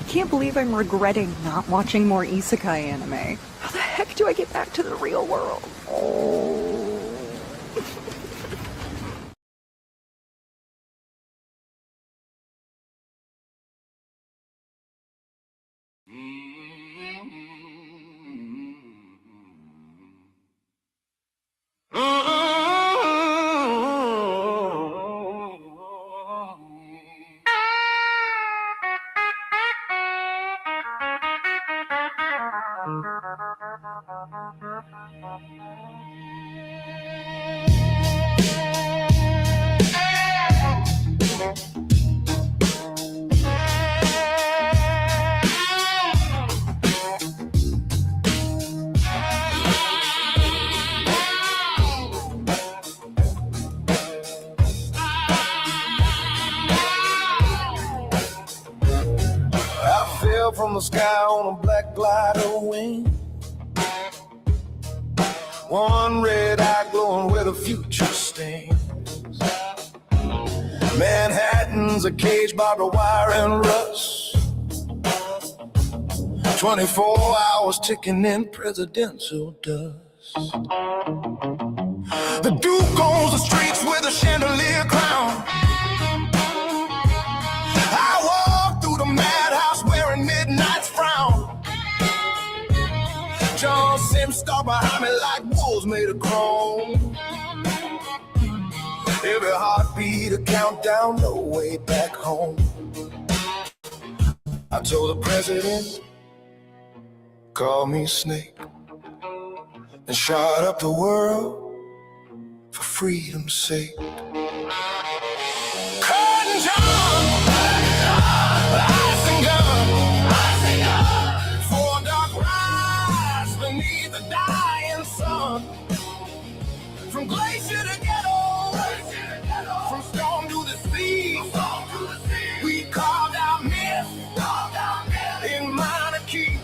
can't believe I'm regretting not watching more isekai anime. How the heck do I get back to the real world? Oh. From the sky on a black glider wing, one red eye glowing where the future stings. Manhattan's a cage, barbed wire and rust, 24 hours ticking in presidential dust. The Duke owns the streets with a chandelier crown. I walk through the madhouse wearing midnight's frown. John Sims stalk behind me like wolves made of chrome. Every heartbeat a countdown, no way back home. I told the president, call me Snake, and shot up the world for freedom's sake. Cotton John, ice and gun, four dark rides beneath the dying sun. From glacier to ghetto, from storm to the sea, we carved our myth in minor key.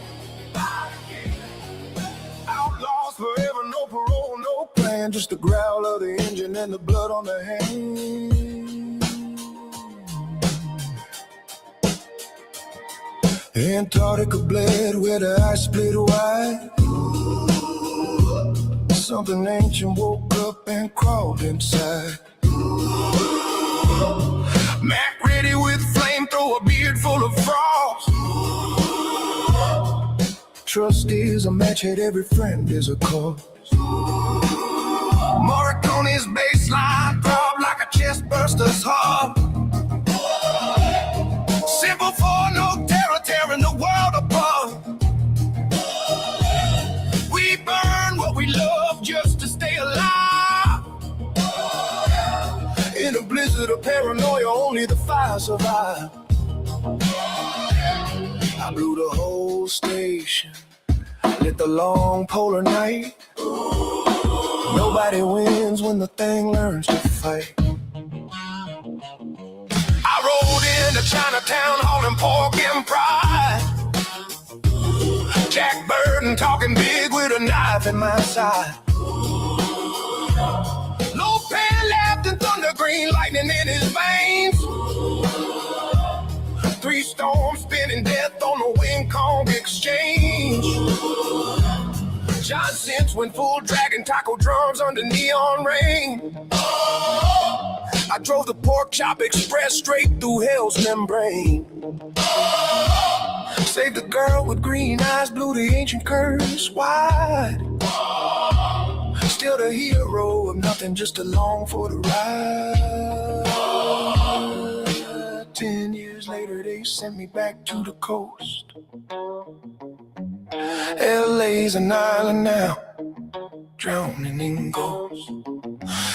Outlaws forever, no parole, no plan, just the growl of the engine and the blood on the hand. Antarctica bled where the ice split wide. Something ancient woke up and crawled inside. Mac ready with flamethrower, beard full of frost. Trust is a match, at every friend is a cost. Morricone's baseline throb like a chest burster's heart. Simple for no terror, tearing the world apart. We burn what we love just to stay alive. In a blizzard of paranoia, only the fire survive. I blew the whole station, lit the long polar night. Nobody wins when the thing learns to fight. I rode into Chinatown hauling pork and pride. Jack Burton talking big with a knife in my side. Low pan laughed and thunder, green lightning in his veins. Three storms spinning death on the Wing Kong exchange. John Sims went full dragon, taco drums under neon rain. I drove the pork chop express straight through hell's membrane. Saved the girl with green eyes, blew the ancient curse wide. Still the hero of nothing, just along for the ride. 10 years later, they sent me back to the coast. LA's an island now, drowning in ghosts.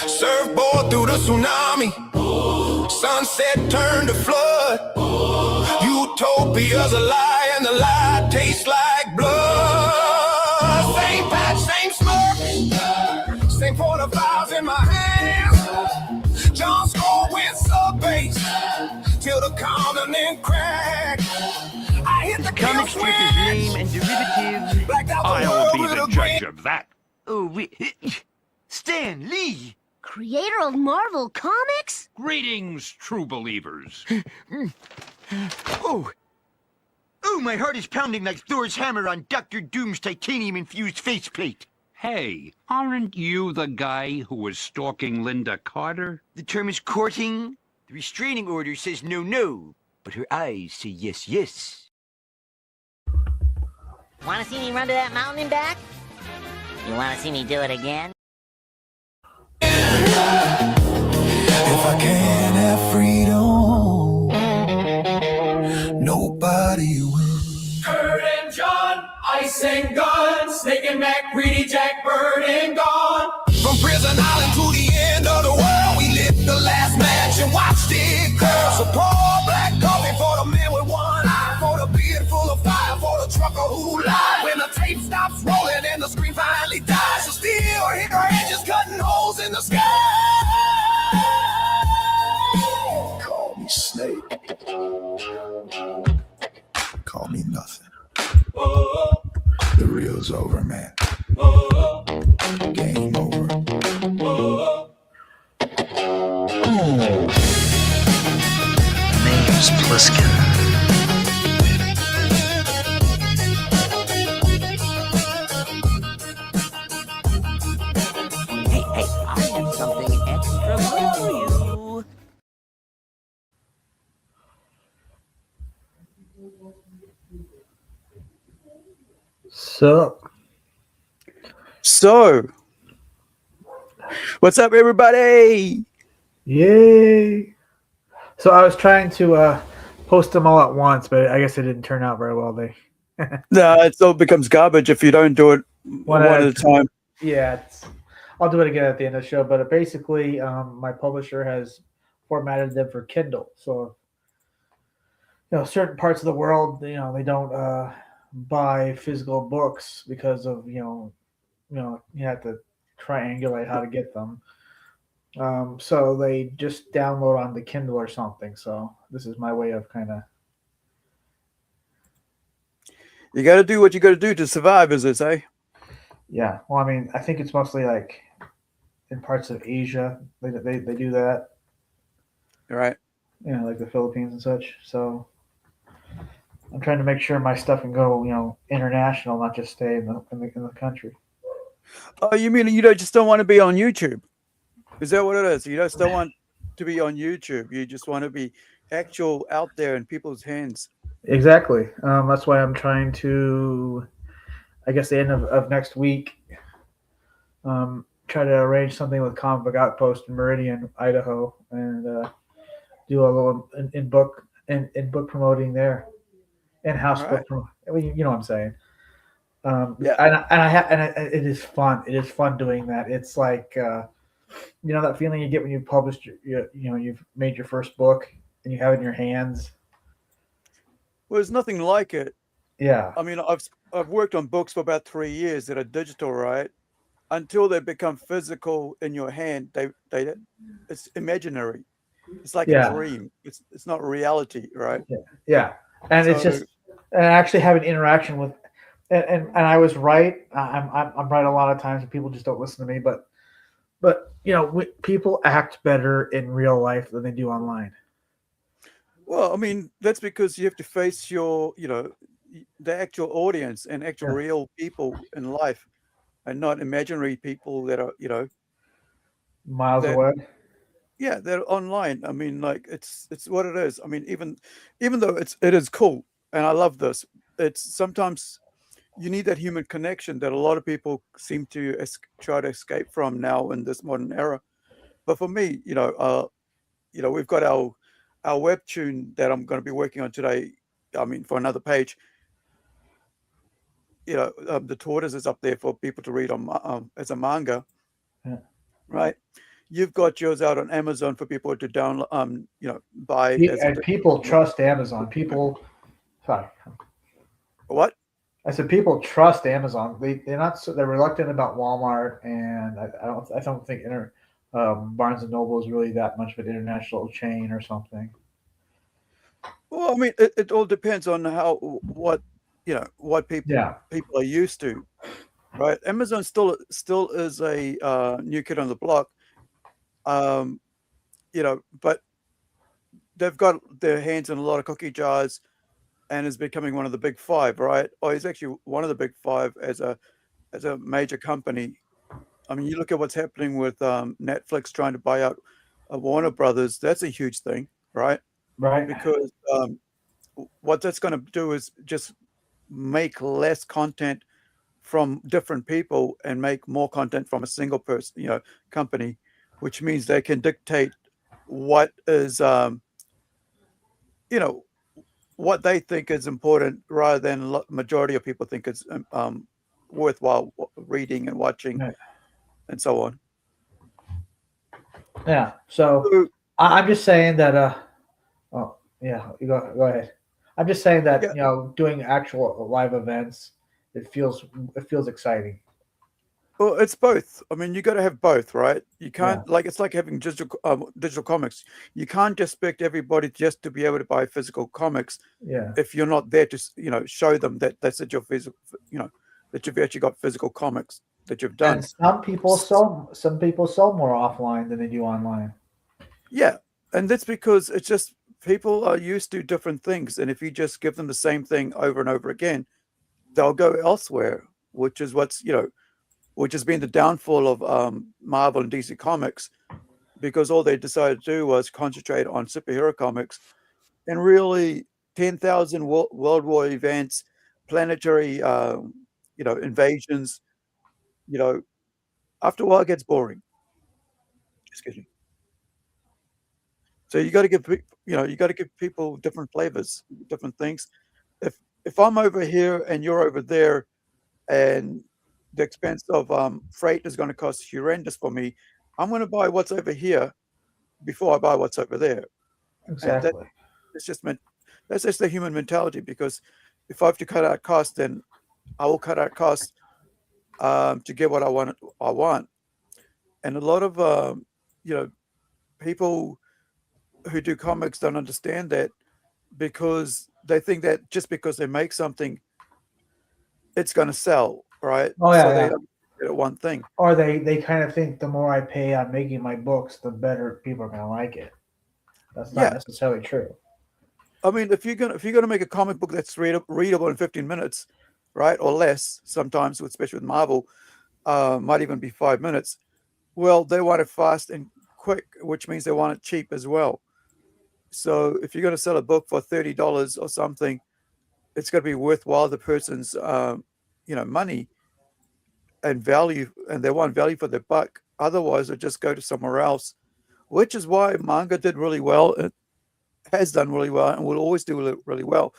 Surfboard through the tsunami, sunset turned to flood. Utopia's a lie, and the lie tastes like blood. Same patch, same smirk, same 45s in my hands. John Score went sub-bass till the continent cracked. I hit the Comics kill Strip is name and derivative. I'll be the judge of that. Oh, wait. Stan Lee! Creator of Marvel Comics? Greetings, true believers. Oh. Oh, my heart is pounding like Thor's hammer on Dr. Doom's titanium-infused faceplate. Hey, aren't you the guy who was stalking Linda Carter? The term is courting. The restraining order says no, no, but her eyes say yes, yes. Want to see me run to that mountain and back? You want to see me do it again? If I can't have freedom, nobody will. Kurt and John, Ice and Gun, Snake and Mac, Greedy Jack, Bird and Gone. From Prison Island to the end of the world, we lit the last match and watched it curl. So pour black coffee for the man with one eye, for the beard full of fire, for the trucker who lied. When the tape stops rolling and the screen finally dies, so still hear her edges cutting holes in the sky. Call me Snake. Call me nothing. The real's over, man. Game over. Name's Pliskin. Hey, I have something extra for you. So, what's up, everybody? Yay! So I was trying to post them all at once, but I guess it didn't turn out very well. No, it still becomes garbage if you don't do it one at a time. Yeah, I'll do it again at the end of the show. But basically, my publisher has formatted them for Kindle. So, certain parts of the world, they don't buy physical books because of you have to triangulate how to get them. So they just download on the Kindle or something. So this is my way of kind of. You got to do what you got to do to survive, as they say. Yeah, well, I mean, I think it's mostly like in parts of Asia they do that. Right. Like the Philippines and such. So I'm trying to make sure my stuff can go, international, not just stay in the country. Oh, you mean you just don't want to be on YouTube? Is that what it is? You just don't want to be on YouTube. You just want to be actual out there in people's hands. Exactly. That's why I'm trying to, I guess, the end of next week, try to arrange something with Comic Book Outpost in Meridian, Idaho, and do a little in book promoting there, in-house book. I mean, you know what I'm saying. Yeah, and it is fun. It is fun doing that. It's like that feeling you get when you published you've made your first book and you have it in your hands. Well, there's nothing like it. Yeah. I mean, I've worked on books for about 3 years that are digital, right? Until they become physical in your hand, it's imaginary. It's like a dream. It's not reality, right? Yeah. And it's just and actually having interaction with. And I was right. I'm right a lot of times, and people just don't listen to me. But people act better in real life than they do online. Well, I mean, that's because you have to face your, the actual audience and actual real people in life, and not imaginary people that are, miles away. Yeah, they're online. I mean, like it's what it is. I mean, even though it is cool, and I love this. It's sometimes. You need that human connection that a lot of people seem to try to escape from now in this modern era. But for me, we've got our webtoon that I'm going to be working on today. I mean, for another page. The tortoise is up there for people to read on as a manga, right? You've got yours out on Amazon for people to download, buy. And people trust Amazon. Sorry. What? I said people trust Amazon. They're reluctant about Walmart, and I don't think Barnes and Noble is really that much of an international chain or something. Well, I mean, it all depends on what people are used to, right? Amazon still is a new kid on the block, but they've got their hands in a lot of cookie jars. and is becoming one of the big five, right? Or he's actually one of the big five as a major company. I mean, you look at what's happening with Netflix trying to buy out Warner Brothers. That's a huge thing, right? Right. Because what that's going to do is just make less content from different people and make more content from a single person, company, which means they can dictate what is, what they think is important rather than majority of people think it's worthwhile reading and watching Right. and so on. Yeah. So I'm just saying that. Oh yeah, you go ahead. I'm just saying that doing actual live events, it feels exciting. Well, it's both. I mean, you got to have both, right? You can't Yeah. it's like having digital comics. You can't just expect everybody just to be able to buy physical comics Yeah. if you're not there to show them that your physical, that you've actually got physical comics that you've done. And some people sell more offline than they do online. Yeah, and that's because it's just people are used to different things, and if you just give them the same thing over and over again, they'll go elsewhere, which is which has been the downfall of Marvel and DC Comics, because all they decided to do was concentrate on superhero comics, and really 10,000 World War events, planetary, invasions. After a while, it gets boring. Excuse me. So you got to give people different flavors, different things. If I'm over here and you're over there, and the expense of freight is going to cost horrendous for me, I'm going to buy what's over here before I buy what's over there. Exactly. And that's just the human mentality, because if I have to cut out cost, then I will cut out cost to get what I want. And a lot of people who do comics don't understand that, because they think that just because they make something, it's going to sell, right? Oh yeah, so yeah. they don't get one thing. Or they kind of think the more I pay on making my books, the better people are gonna like it. That's not necessarily true. I mean, if you're gonna make a comic book that's readable in 15 minutes, right, or less, sometimes, especially with Marvel, might even be 5 minutes. Well, they want it fast and quick, which means they want it cheap as well. So if you're going to sell a book for $30 or something, it's going to be worthwhile the person's money and value, and they want value for their buck. Otherwise, they'll just go to somewhere else, which is why manga did really well. It has done really well and will always do really well.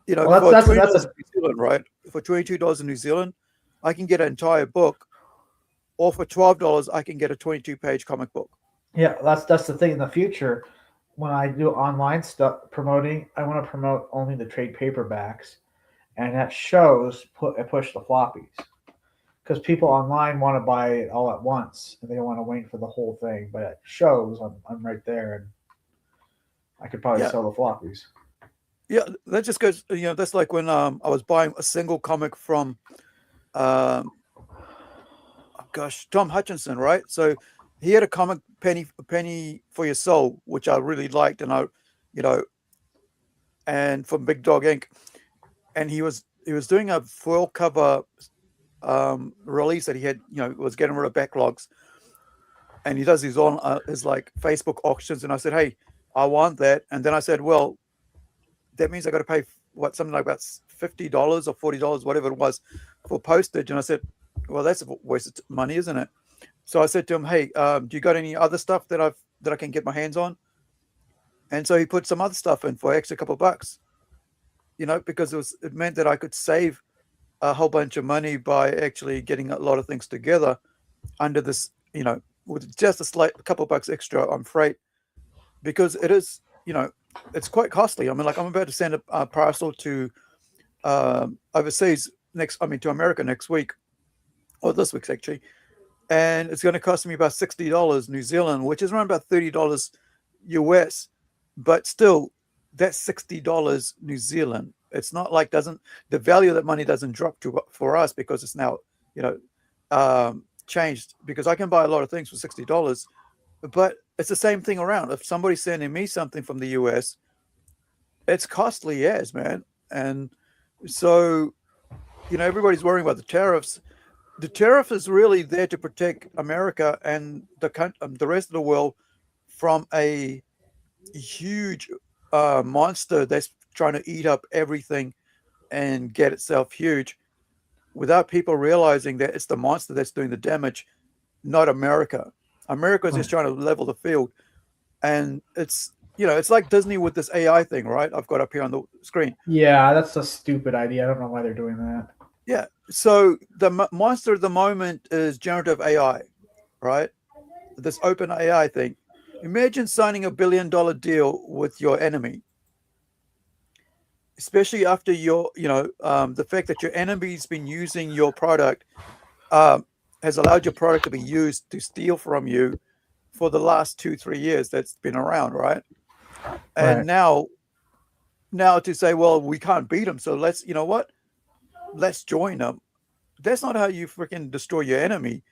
Well, for that's $20 in New Zealand, right? For $22 in New Zealand, I can get an entire book, or for $12, I can get a 22-page comic book. Yeah, that's the thing. In the future, when I do online stuff promoting, I want to promote only the trade paperbacks, and that shows push the floppies, because people online want to buy it all at once and they don't want to wait for the whole thing. But it shows I'm right there, and I could probably sell the floppies. Yeah, that just goes. That's like when I was buying a single comic from, Tom Hutchinson, right? So he had a comic Penny for Your Soul, which I really liked, and and from Big Dog Inc. And he was doing a foil cover release that he had, was getting rid of backlogs, and he does his like Facebook auctions. And I said, hey, I want that. And then I said, well, that means I got to pay something like about $50 or $40, whatever it was, for postage. And I said, well, that's a waste of money, isn't it? So I said to him, hey, do you got any other stuff that I can get my hands on? And so he put some other stuff in for extra couple of bucks, because it meant that I could save a whole bunch of money by actually getting a lot of things together under this, with just a couple of bucks extra on freight, because it is, it's quite costly. I mean, like, I'm about to send a parcel to overseas to America next week, or this week's actually, and it's going to cost me about $60 New Zealand, which is around about $30 US, but still, that's $60 New Zealand. It's not like the value of that money doesn't drop for us, because it's now changed, because I can buy a lot of things for $60, but it's the same thing around. If somebody's sending me something from the US, it's costly as man. And so, everybody's worrying about the tariffs. The tariff is really there to protect America and the rest of the world from a huge monster that's trying to eat up everything and get itself huge, without people realizing that it's the monster that's doing the damage, not America. America is just trying to level the field. And it's like Disney with this AI thing, right? I've got up here on the screen. Yeah, that's a stupid idea. I don't know why they're doing that. Yeah. So the monster of the moment is generative AI, right? This OpenAI thing. Imagine signing $1 billion deal with your enemy, especially after the fact that your enemy's been using your product, has allowed your product to be used to steal from you for the last 2-3 years that's been around, right? And now to say, well, we can't beat them, so let's join them. That's not how you freaking destroy your enemy.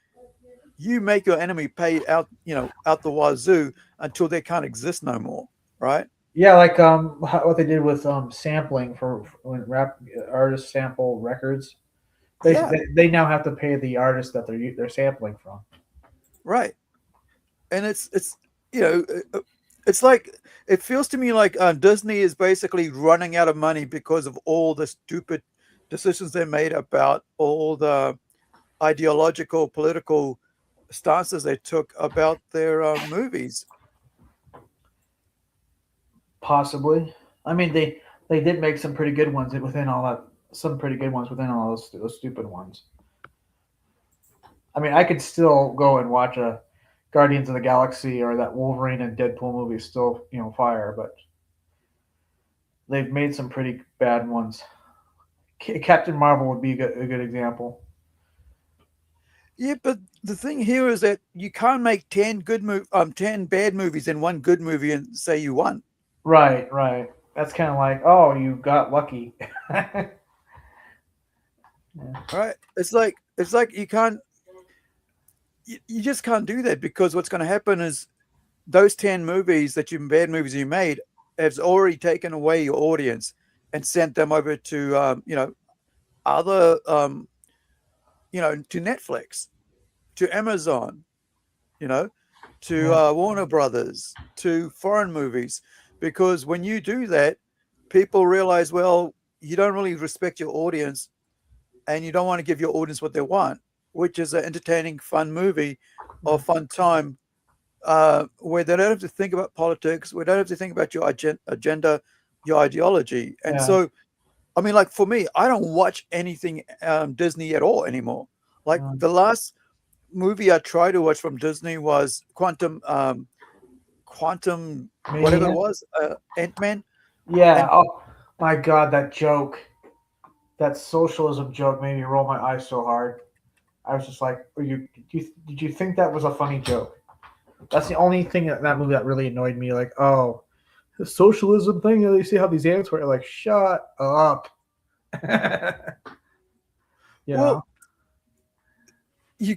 You make your enemy pay out the wazoo until they can't exist no more, right? Yeah, like what they did with sampling for when rap artists sample records. They now have to pay the artist that they're sampling from. Right. And it's it's like, it feels to me like Disney is basically running out of money because of all the stupid decisions they made about all the ideological, political stances they took about their movies. Possibly. I mean, they did make some pretty good ones within all that. Some pretty good ones within all those stupid ones. I mean, I could still go and watch a Guardians of the Galaxy or that Wolverine and Deadpool movie, still fire, but they've made some pretty bad ones. Captain Marvel would be a good example. Yeah, but the thing here is that you can't make 10 bad movies in one good movie and say you won. Right. That's kind of like, oh, you got lucky. Yeah. Right. It's like you can't. You just can't do that, because what's going to happen is those 10 bad movies you made has already taken away your audience and sent them over to other to Netflix, to Amazon, to Warner Brothers, to foreign movies. Because when you do that, people realize, well, you don't really respect your audience, and you don't want to give your audience what they want, which is an entertaining, fun movie or fun time, where they don't have to think about politics, we don't have to think about your agenda, your ideology. And so, I mean, like for me, I don't watch anything Disney at all anymore. Like the last movie I tried to watch from Disney was Quantum, whatever it was, Ant-Man. Yeah. Oh my God, that joke, that socialism joke made me roll my eyes so hard. I was just like, did you think that was a funny joke? That's the only thing that movie that really annoyed me. Like, oh, the socialism thing. You see how these ants were like, shut up. Well, you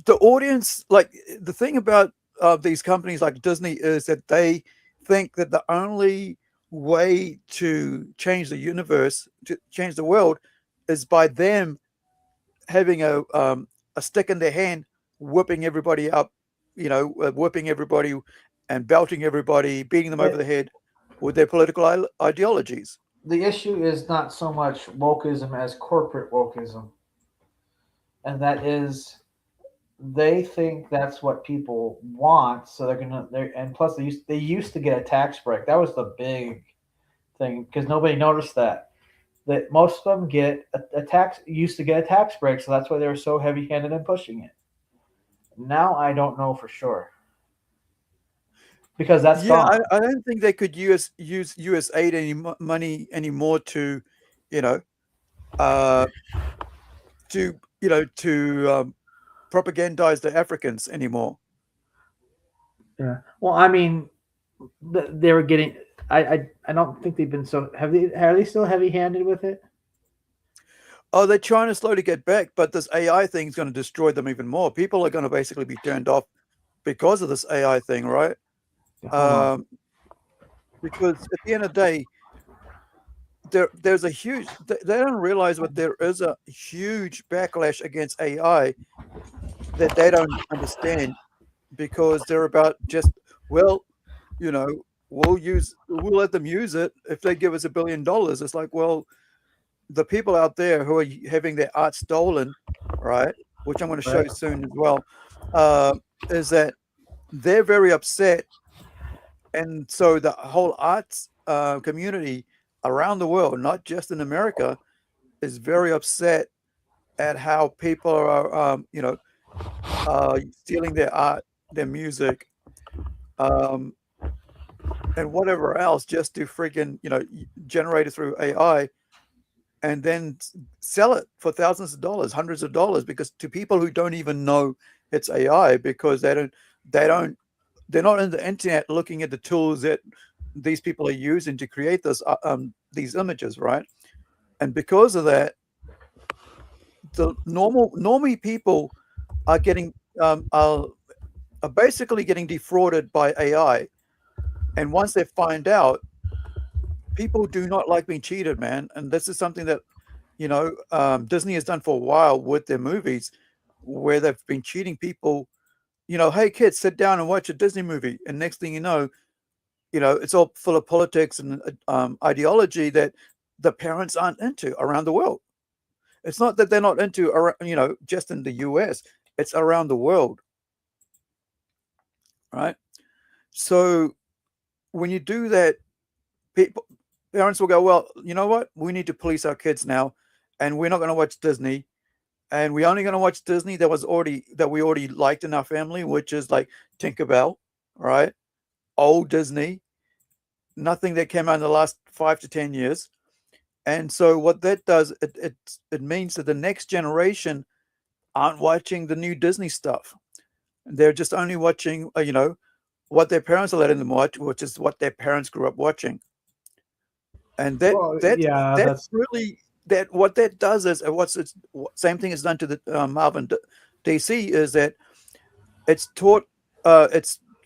the audience, like the thing about these companies like Disney is that they think that the only way to change the universe, to change the world, is by them having a stick in their hand, whipping everybody up, whipping everybody and belting everybody, beating them over the head with their political ideologies. The issue is not so much wokeism as corporate wokeism. And that is, they think that's what people want, so and plus they used to get a tax break. That was the big thing, because nobody noticed that most of them used to get a tax break, so that's why they were so heavy-handed in pushing it. Now I don't know for sure, because that's gone. I don't think they could use US aid money anymore to propagandize the Africans anymore. Yeah. Well, I mean, they were getting. I don't think they've been so heavy. Are they still heavy-handed with it? Oh, they're trying to slowly get back, but this AI thing is going to destroy them even more. People are going to basically be turned off because of this AI thing, right? because at the end of the day, there's a huge. They don't realize what there is a huge backlash against AI that they don't understand, because they're about just, well, you know, we'll let them use it if they give us $1 billion. It's like, well, the people out there who are having their art stolen, right, which I'm going to show you soon as well, is that they're very upset. And so the whole arts community around the world, not just in America, is very upset at how people are, stealing their art, their music, and whatever else, just to freaking, generate it through AI, and then sell it for thousands of dollars, hundreds of dollars, because to people who don't even know it's AI, because they're not in the internet looking at the tools that these people are using to create these images, right? And because of that, the normie people are getting are basically getting defrauded by AI. And once they find out, people do not like being cheated, man. And this is something that Disney has done for a while with their movies, where they've been cheating people. Hey kids, sit down and watch a Disney movie, and next thing you know, it's all full of politics and ideology that the parents aren't into around the world. It's not that they're not into, just in the US. It's around the world, right? So when you do that, parents will go, well, you know what? We need to police our kids now, and we're not going to watch Disney, and we're only going to watch Disney that we already liked in our family, which is like Tinkerbell, right? Old Disney, nothing that came out in the last 5 to 10 years. And so what that does, it means that the next generation aren't watching the new Disney stuff. They're just only watching, what their parents are letting them watch, which is what their parents grew up watching. And that's really what that does is, same thing is done to the Marvel and DC, is that it's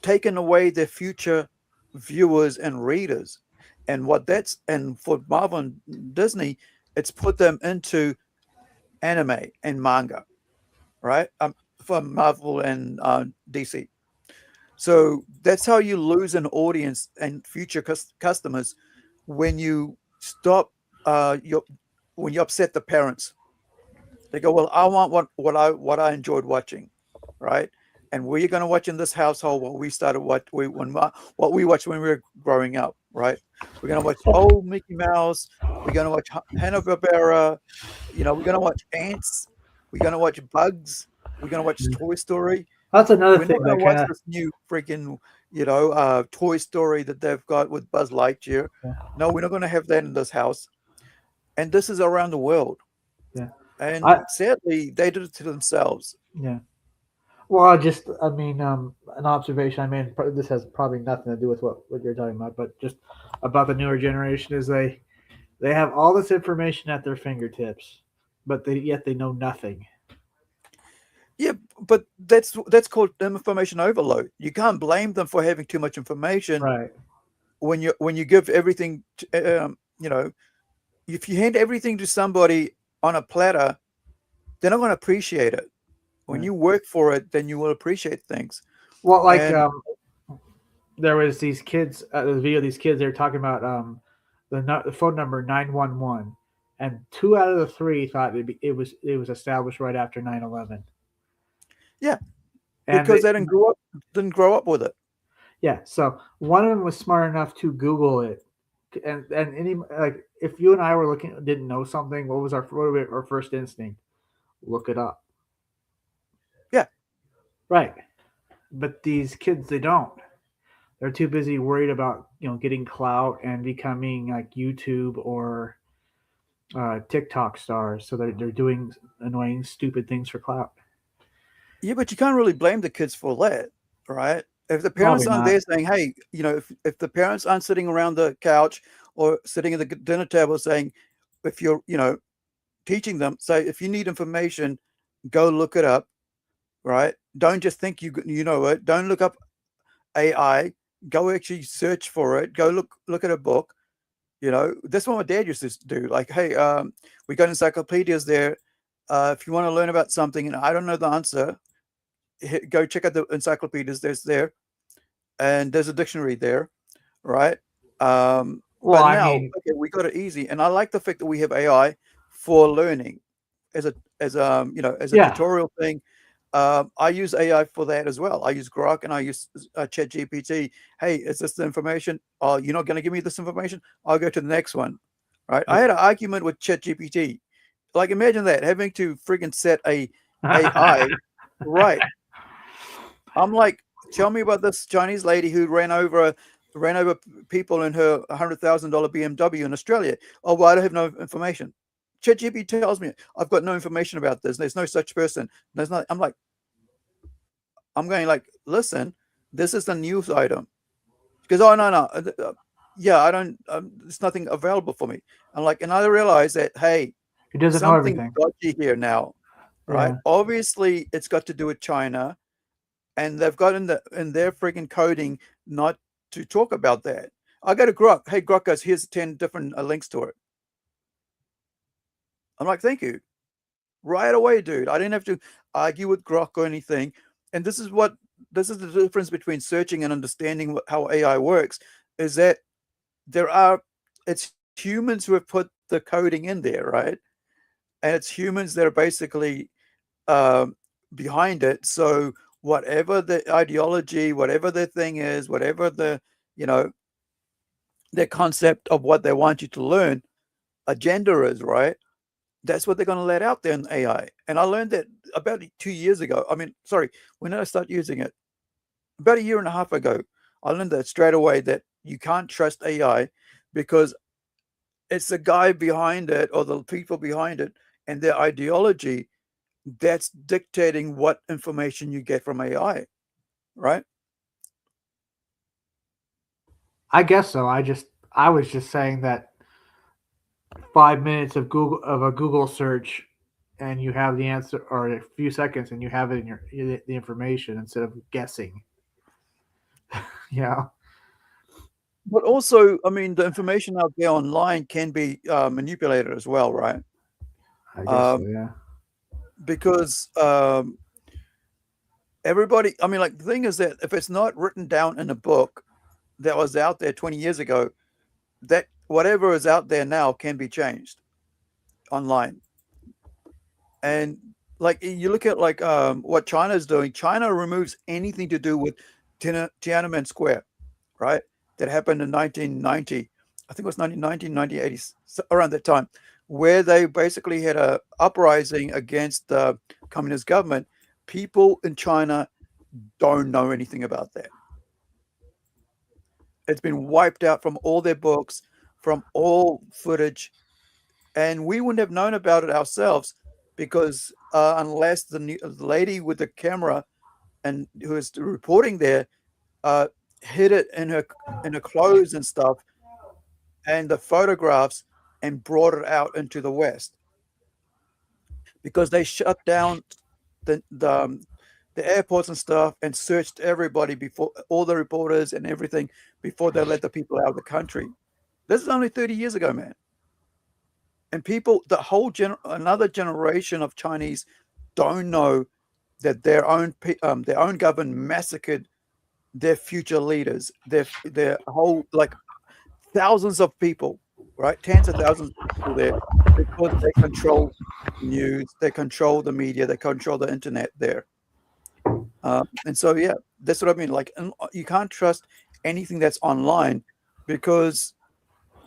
taken away their future viewers and readers. And for Marvel and Disney, it's put them into anime and manga, right? For Marvel and DC. So that's how you lose an audience and future customers, when you stop, when you upset the parents. They go, well, I want what I enjoyed watching, right? And we're going to watch in this household what we started what we watched when we were growing up, right? We're going to watch old Mickey Mouse. We're going to watch Hanna-Barbera. We're going to watch Ants. We're going to watch Bugs. We're going to watch Toy Story. That's another thing. We're not going to watch this new freaking, Toy Story that they've got with Buzz Lightyear. Yeah. No, we're not going to have that in this house. And this is around the world. Yeah. And sadly, they did it to themselves. Yeah. Well, an observation. This has probably nothing to do with what you're talking about, but just about the newer generation is they have all this information at their fingertips, but yet they know nothing. Yeah, but that's called information overload. You can't blame them for having too much information, right? When you give everything, if you hand everything to somebody on a platter, they're not going to appreciate it. When you work for it, then you will appreciate things. Well, there was these kids, the video of these kids, they were talking about the phone number 911, and 2 out of the 3 thought it was established right after 9/11. Yeah, because they didn't grow up with it. Yeah, so one of them was smart enough to Google it, and if you and I didn't know something, what would be our first instinct? Look it up. Yeah, right. But these kids, they don't. They're too busy worried about getting clout and becoming like YouTube or TikTok stars. So they're doing annoying, stupid things for clout. Yeah, but you can't really blame the kids for that, right? If the parents aren't there saying, hey, if the parents aren't sitting around the couch or sitting at the dinner table saying, if you're, teaching them, say, if you need information, go look it up, right? Don't just think you know it. Don't look up AI. Go actually search for it. Go look at a book. You know, that's what my dad used to do. Like, hey, we got encyclopedias there. If you want to learn about something and I don't know the answer, go check out the encyclopedias. There's there, and there's a dictionary there, right? Well, But I now, mean, okay, we got it easy, and I like the fact that we have AI for learning, as a Yeah. tutorial thing. I use AI for that as well. I use Grok and I use ChatGPT. Hey, is this the information? Oh, you're not going to give me this information? I'll go to the next one, right? I had an argument with ChatGPT. Like, imagine that, having to friggin' set a AI right. I'm like, tell me about this Chinese lady who ran over people in her $100,000 BMW in Australia. Oh, well, I don't have no information. ChatGPT tells me I've got no information about this. There's no such person. There's not. I'm going like, listen, this is a news item. Because no, yeah, I don't. There's nothing available for me. I'm like, and I realize that hey, it doesn't know something everything. dodgy here now, right? Yeah. Obviously, it's got to do with China, and they've got in their freaking coding not to talk about that. I go to Grok. Hey, Grok goes, here's 10 different links to it. I'm like, thank you. Right away, dude. I didn't have to argue with Grok or anything. And this is the difference between searching and understanding how AI works, is that it's humans who have put the coding in there, right? And it's humans that are basically behind it. So whatever the ideology, whatever their thing is, whatever their concept of what they want you to learn, agenda is, right? That's what they're going to let out there in AI. And I learned that about 2 years ago. I mean, sorry, when did I start using it? About a year and a half ago. I learned that straight away, that you can't trust AI because it's the guy behind it or the people behind it and their ideology that's dictating what information you get from AI, right? I guess so. I was just saying that 5 minutes of a Google search, and you have the answer, or a few seconds, and you have it in the information instead of guessing. Yeah. But also, I mean, the information out there online can be manipulated as well, right? I guess so, yeah. Because everybody, I mean, like, the thing is that if it's not written down in a book that was out there 20 years ago, that whatever is out there now can be changed online. And like, you look at like what China is doing. China removes anything to do with Tiananmen Square, right? That happened in 1990. I think it was 1990, 1980, around that time, where they basically had a uprising against the communist government. People in China don't know anything about that. It's been wiped out from all their books, from all footage, and we wouldn't have known about it ourselves because unless the lady with the camera and who is reporting there hid it in her clothes and stuff, and the photographs, and brought it out into the West, because they shut down the airports and stuff and searched everybody, before all the reporters and everything, before they let the people out of the country. This is only 30 years ago, man. And people, another generation of Chinese don't know that their own government massacred their future leaders, their whole, like, thousands of people, right? Tens of thousands of people there, because they control news, they control the media, they control the internet there. And so, yeah, that's what I mean. Like, you can't trust anything that's online, because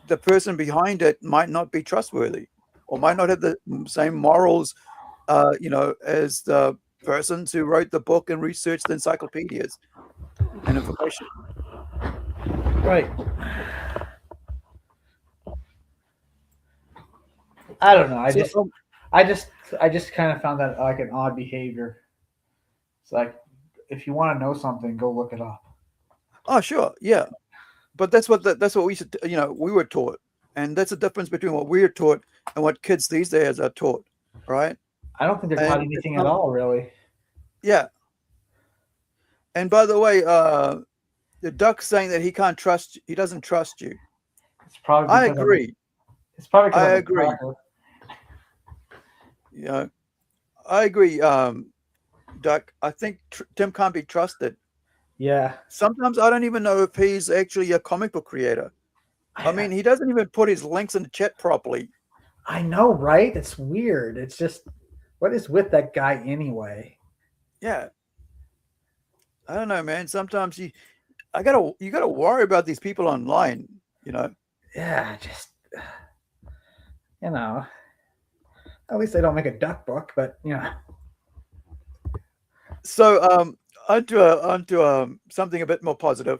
the person behind it might not be trustworthy, or might not have the same morals, as the persons who wrote the book and researched the encyclopedias and information. Right. I don't know. I just kind of found that like an odd behavior. It's like, if you want to know something, go look it up. Oh, sure, yeah, but that's what we should, we were taught, and that's the difference between what we are taught and what kids these days are taught, right? I don't think they're taught anything at all, really. Yeah. And by the way, the Duck's saying that he can't trust. He doesn't trust you. It's probably I because agree. It's probably because I I'm agree. attractive. You know, I agree, Duck. I think Tim can't be trusted. Yeah. Sometimes I don't even know if he's actually a comic book creator. I mean, he doesn't even put his links in the chat properly. I know, right? It's weird. It's just, what is with that guy anyway? Yeah. I don't know, man. Sometimes you gotta worry about these people online, you know. Yeah, just, you know, at least they don't make a duck book, but you know. So onto something a bit more positive.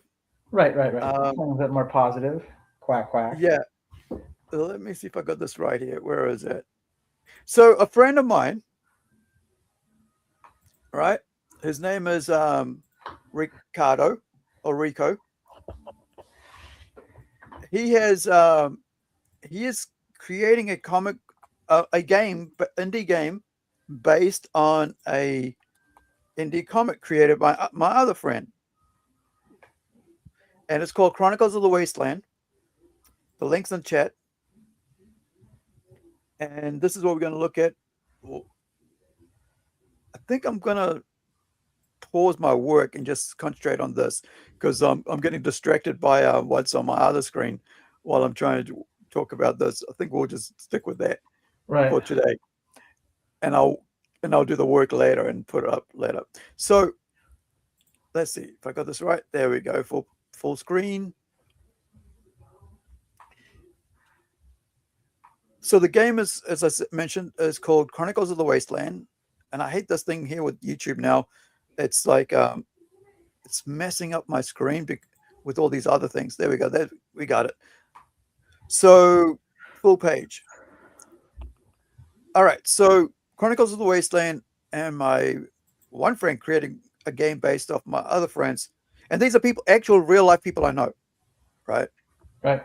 Right. Something a bit more positive. Quack quack. Yeah. Let me see if I got this right here. Where is it? So a friend of mine, right? His name is Ricardo or Rico. He is creating a comic, indie game based on a indie comic created by my other friend, and it's called Chronicles of the Wasteland. The link's in chat, and this is what we're going to look at. I think I'm going to pause my work and just concentrate on this because I'm getting distracted by what's on my other screen while I'm trying to talk about this. I think we'll just stick with that for today, and I'll do the work later and put it up later. So let's see if I got this right. There we go. Full screen. So the game is, as I mentioned, is called Chronicles of the Wasteland, and I hate this thing here with YouTube now. It's like it's messing up my screen with all these other things. There we go. There we got it. So full page. All right. So Chronicles of the Wasteland, and my one friend creating a game based off my other friends, and these are people, actual real life people I know, right? Right.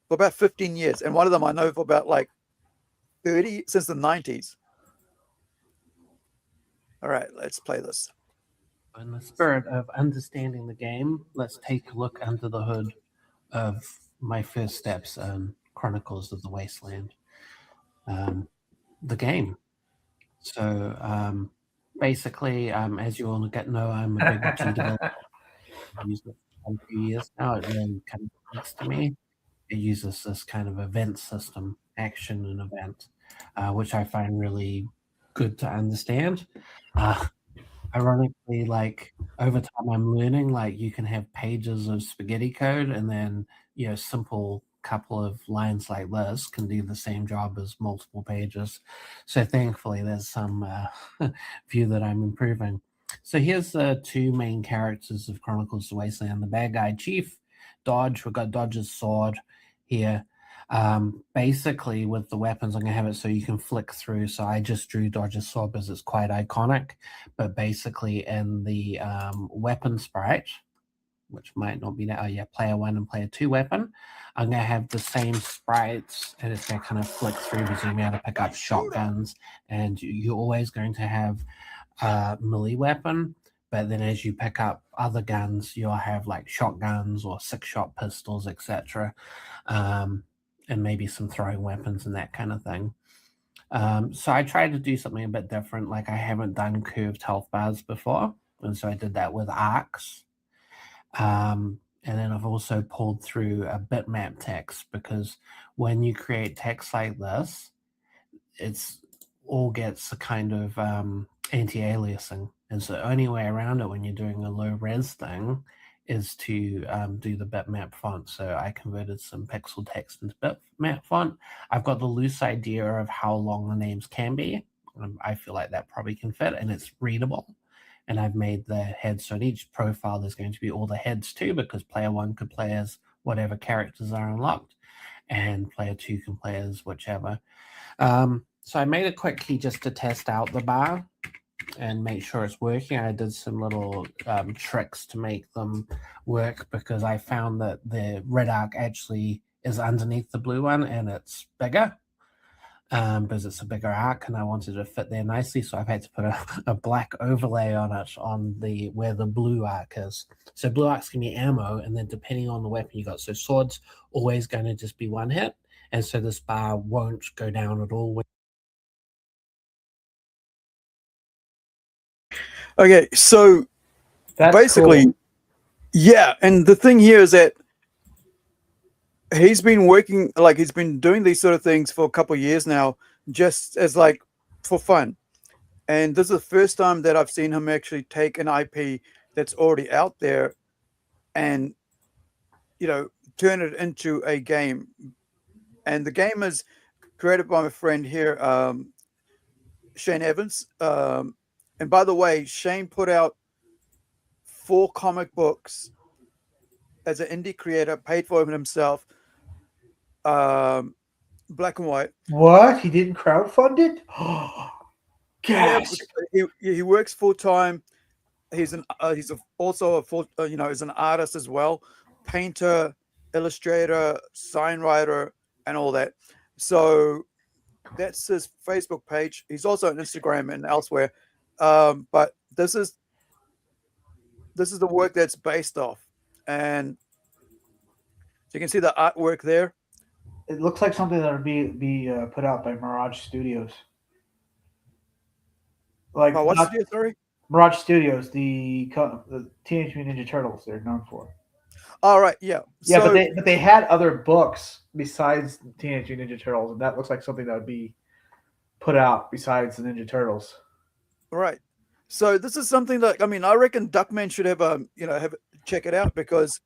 For about 15 years, and one of them I know for about like 30 since the 90s. All right, let's play this. In the spirit of understanding the game, let's take a look under the hood of my first steps in Chronicles of the Wasteland, the game. So basically, as you all know, I'm a big G developer. I've used it for a few years now. It really kind of clicks to me. It uses this kind of event system, action and event, which I find really good to understand. Ironically, like over time, I'm learning like you can have pages of spaghetti code, and then simple couple of lines like this can do the same job as multiple pages. So thankfully, there's some view that I'm improving. So here's the two main characters of Chronicles of the Wasteland: the bad guy chief, Dodge. We've got Dodge's sword here. Basically, with the weapons, I'm going to have it so you can flick through. So I just drew Dodge's sword because it's quite iconic. But basically, in the weapon sprite, which might not be that, player 1 and player 2 weapon, I'm going to have the same sprites, and it's going to kind of flick through because you're going to pick up shotguns, and you're always going to have a melee weapon. But then as you pick up other guns, you'll have like shotguns or 6-shot pistols, etc. And maybe some throwing weapons and that kind of thing. So I tried to do something a bit different. Like I haven't done curved health bars before. And so I did that with arcs. And then I've also pulled through a bitmap text, because when you create text like this, it's all gets a kind of anti-aliasing. And so the only way around it when you're doing a low res thing is to do the bitmap font. So I converted some pixel text into bitmap font. I've got the loose idea of how long the names can be. I feel like that probably can fit, and it's readable. And I've made the heads, so in each profile there's going to be all the heads too, because player 1 could play as whatever characters are unlocked, and player 2 can play as whichever. So I made it quickly just to test out the bar and make sure it's working. I did some little tricks to make them work, because I found that the red arc actually is underneath the blue one and it's bigger. because it's a bigger arc and I wanted to fit there nicely. So I've had to put a black overlay on it on the where the blue arc is. So blue arc's can be ammo, and then depending on the weapon you got. So sword's always going to just be one hit, and so this bar won't go down at all. Okay, so That's basically, cool. yeah, and the thing here is that he's been working, like he's been doing these sort of things for a couple of years now, just as like for fun. And this is the first time that I've seen him actually take an IP that's already out there and, you know, turn it into a game. And the game is created by my friend here, Shane Evans. And by the way, Shane put out 4 comic books as an indie creator, paid for them himself, black and white. What? He didn't crowdfund it? Yes. Gosh. He works full time. He's also a full, is an artist as well, painter, illustrator, sign writer, and all that. So that's his Facebook page. He's also on Instagram and elsewhere. But this is the work that's based off, and so you can see the artwork there. It looks like something that would be put out by Mirage Studios. Like what's the sorry? Mirage Studios, the Teenage Mutant Ninja Turtles. They're known for. All right, yeah, yeah, so, but they had other books besides Teenage Mutant Ninja Turtles, and that looks like something that would be put out besides the Ninja Turtles. Right. So this is something that I reckon Duckman should have check it out, because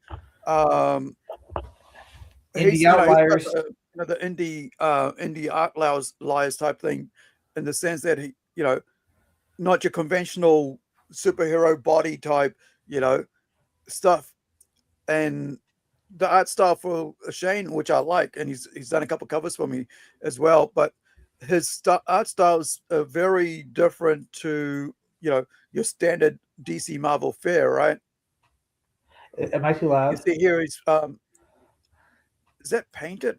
Indie Outliers, the indie art liars type thing, in the sense that he, not your conventional superhero body type, stuff, and the art style for Shane, which I like, and he's done a couple covers for me as well, but his art styles are very different to your standard DC Marvel fare, right? Am I too loud? You see here, he's is that painted?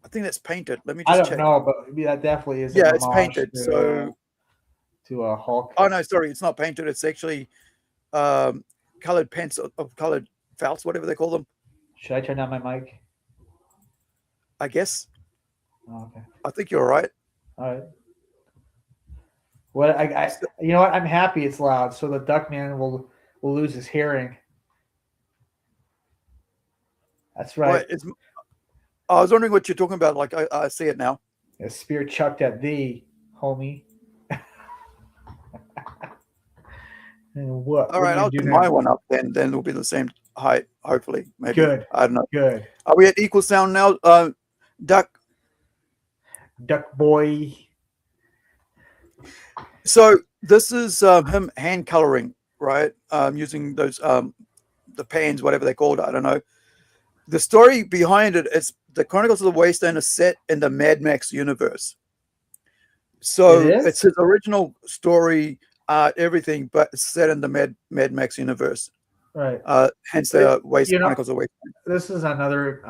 I think that's painted. Let me just check. I don't know, but that definitely is. Yeah, it's painted. To a Hulk. Oh no, sorry, it's not painted. It's actually colored pencil of colored felts, whatever they call them. Should I turn down my mic? I guess. Oh, okay. I think you're right. All right. Well, you know what? I'm happy it's loud, so the Duckman will lose his hearing. That's right. I was wondering what you're talking about. Like I see it now. A spear chucked at thee, homie. And what? All right, I'll do my one up. Then it'll be the same height. Hopefully, maybe. Good. I don't know. Good. Are we at equal sound now? Duck boy. So this is him hand coloring, right? Using those the pans, whatever they called. I don't know. The story behind it is the Chronicles of the Wasteland is set in the Mad Max universe. So it's his original story, everything, but it's set in the Mad Max universe. Right. Hence the Chronicles of Wasteland. This is another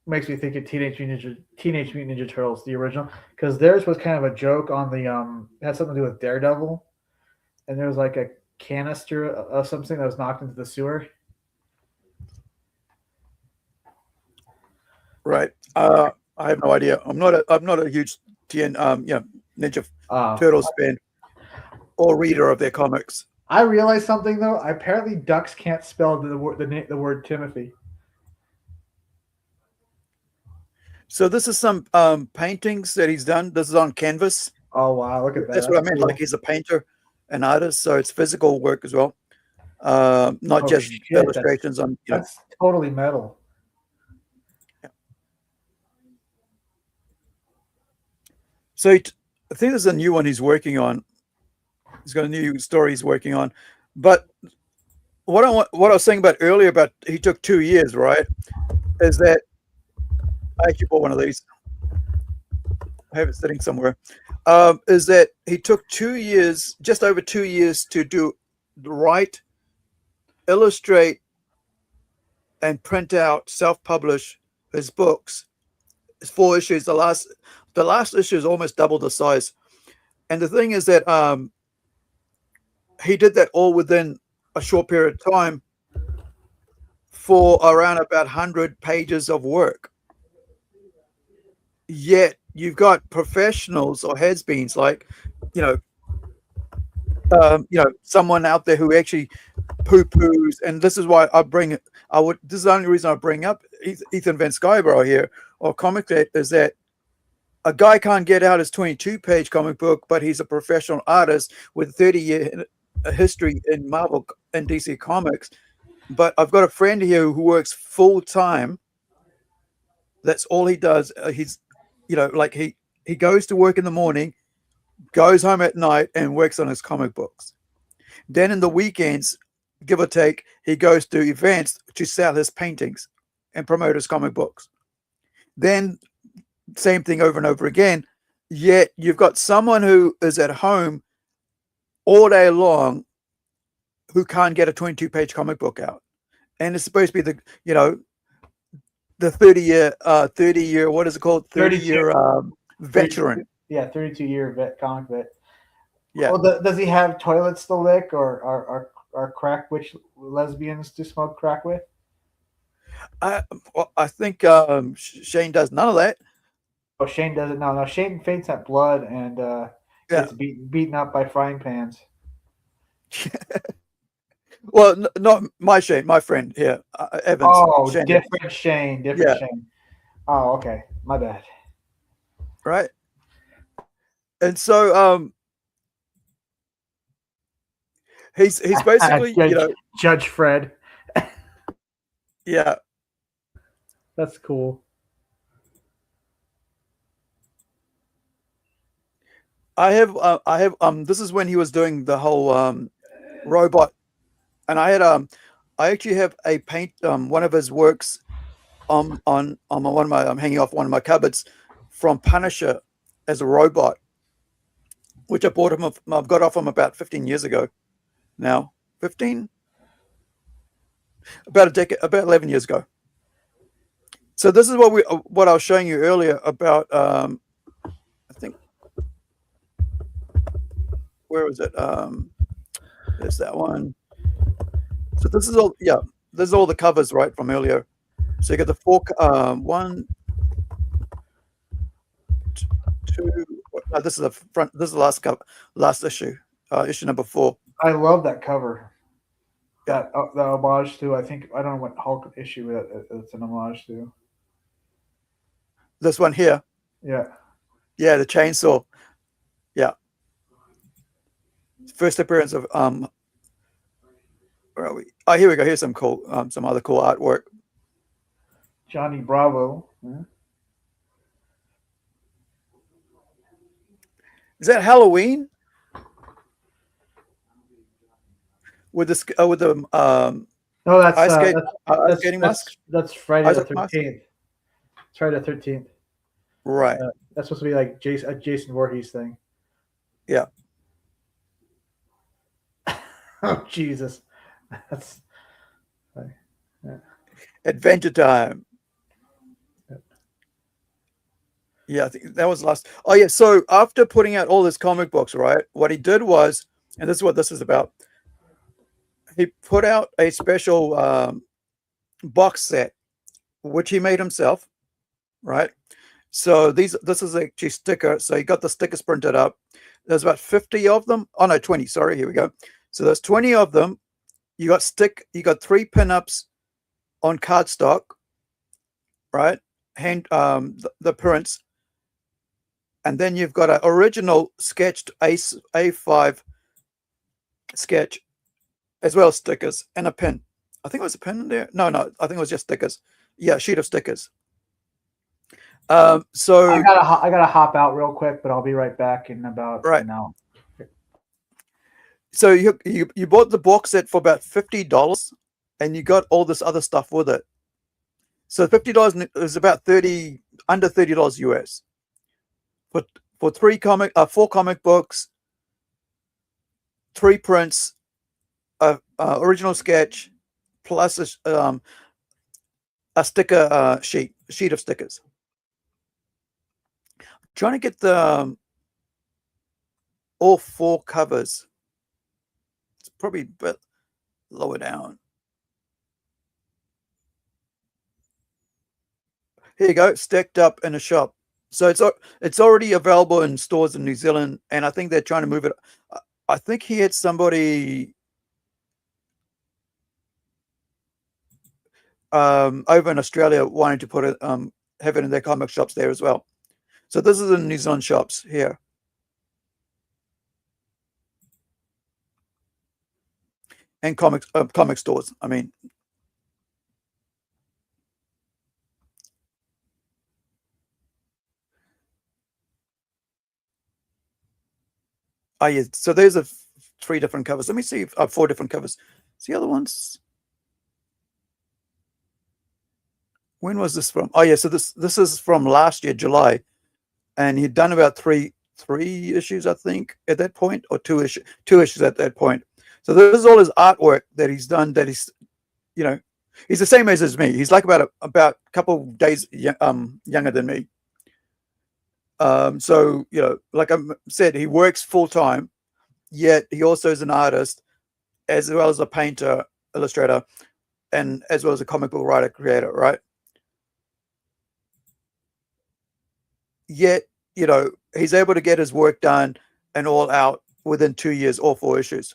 makes me think of Teenage Mutant Ninja Turtles, the original, because theirs was kind of a joke on the had something to do with Daredevil, and there was like a canister of something that was knocked into the sewer. Right. I have no idea. I'm not a huge Ninja Turtles fan or reader of their comics. I realized something though. Apparently, ducks can't spell the word Timothy. So this is some paintings that he's done. This is on canvas. Oh wow! Look at that. That's what I meant. Cool. Like he's a painter, an artist, so it's physical work as well, not just illustrations on. That's totally metal. Yeah. So I think there's a new one he's working on. He's got a new story he's working on, but what I was saying about earlier about he took 2 years, right? Is that I actually bought one of these. I have it sitting somewhere. Is that he took 2 years, just over 2 years, to write, illustrate, and print out, self-publish his books. His 4 issues. The the last issue is almost double the size. And the thing is that he did that all within a short period of time for around about 100 pages of work. Yet you've got professionals or has-beens like, someone out there who actually poo-poos, and this is why this is the only reason I bring up Ethan Van Skyborough here, or ComicsGate, is that a guy can't get out his 22-page comic book, but he's a professional artist with 30-year history in Marvel and DC Comics. But I've got a friend here who works full-time. That's all he does. He's, he goes to work in the morning, goes home at night, and works on his comic books. Then in the weekends, give or take, he goes to events to sell his paintings and promote his comic books. Then same thing over and over again. Yet you've got someone who is at home all day long who can't get a 22-page comic book out. And it's supposed to be the 30-year, what is it called? 30-year veteran. Yeah, 32-year comic vet. Yeah. Well, does he have toilets to lick or crack witch lesbians to smoke crack with? I think Shane does none of that. Oh, Shane doesn't. No. Shane faints at blood and gets beaten up by frying pans. Well, not my Shane, my friend here, Evans. Oh, Shane. different Shane. Shane. Oh, okay. My bad. Right. And so he's basically Judge Fred. Yeah. That's cool. I have this is when he was doing the whole robot, and I actually have a paint one of his works on one of my, I'm hanging off one of my cupboards from Punisher as a robot, which I bought him. I've got off him about 15 years ago now. 15? About a decade, about 11 years ago. So this is what I was showing you earlier about, I think, where was it? There's that one. So this is all, this is all the covers, right, from earlier. So you got the four, one, two, this is the front, this is the last cover, last issue, issue number 4. I love that cover. That homage to, I don't know what Hulk issue it's an homage to. This one here. Yeah. Yeah, the chainsaw. Yeah. First appearance of where are we? Oh, here we go. Here's some cool, some other cool artwork. Johnny Bravo. Yeah. Is that Halloween? With the no, that's ice skating mask. That's Friday the 13th. It's Friday the 13th. Right. That's supposed to be like Jason Voorhees thing. Yeah. Oh Jesus, that's Adventure Time. Yeah, I think that was last. Oh yeah. So after putting out all his comic books, right, what he did was, and this is what this is about. He put out a special box set, which he made himself, right? So this is actually sticker. So he got the stickers printed up. There's about 50 of them. Oh no, 20. Sorry, here we go. So there's 20 of them. You got 3 pinups on cardstock, right? Hand the prints, and then you've got an original sketched A5 sketch, as well as stickers and a pin. I think it was a pin in there. No, I think it was just stickers. Yeah, a sheet of stickers. So I gotta hop out real quick, but I'll be right back in about an hour. So you bought the box set for about $50, and you got all this other stuff with it. So $50 is about under $30 US. For 4 comic books, 3 prints, original sketch, plus a sticker sheet of stickers. Trying to get the all 4 covers. It's probably a bit lower down. Here you go, stacked up in a shop. So it's already available in stores in New Zealand, and I think they're trying to move it. I think he had somebody over in Australia wanting to put it, have it in their comic shops there as well. So this is in New Zealand shops here. And comic stores, I mean. Oh, yeah. So there's 3 different covers. Let me see. 4 different covers. See the other ones. When was this from? Oh, yeah. So this is from last year, July, and he'd done about three issues, I think, at that point, or 2 issues at that point. So this is all his artwork that he's done. That he's, he's the same age as me. He's like about a couple days younger than me. So like I said, he works full time, yet he also is an artist, as well as a painter, illustrator, and as well as a comic book writer, creator, right? Yet, he's able to get his work done and all out within 2 years, all 4 issues.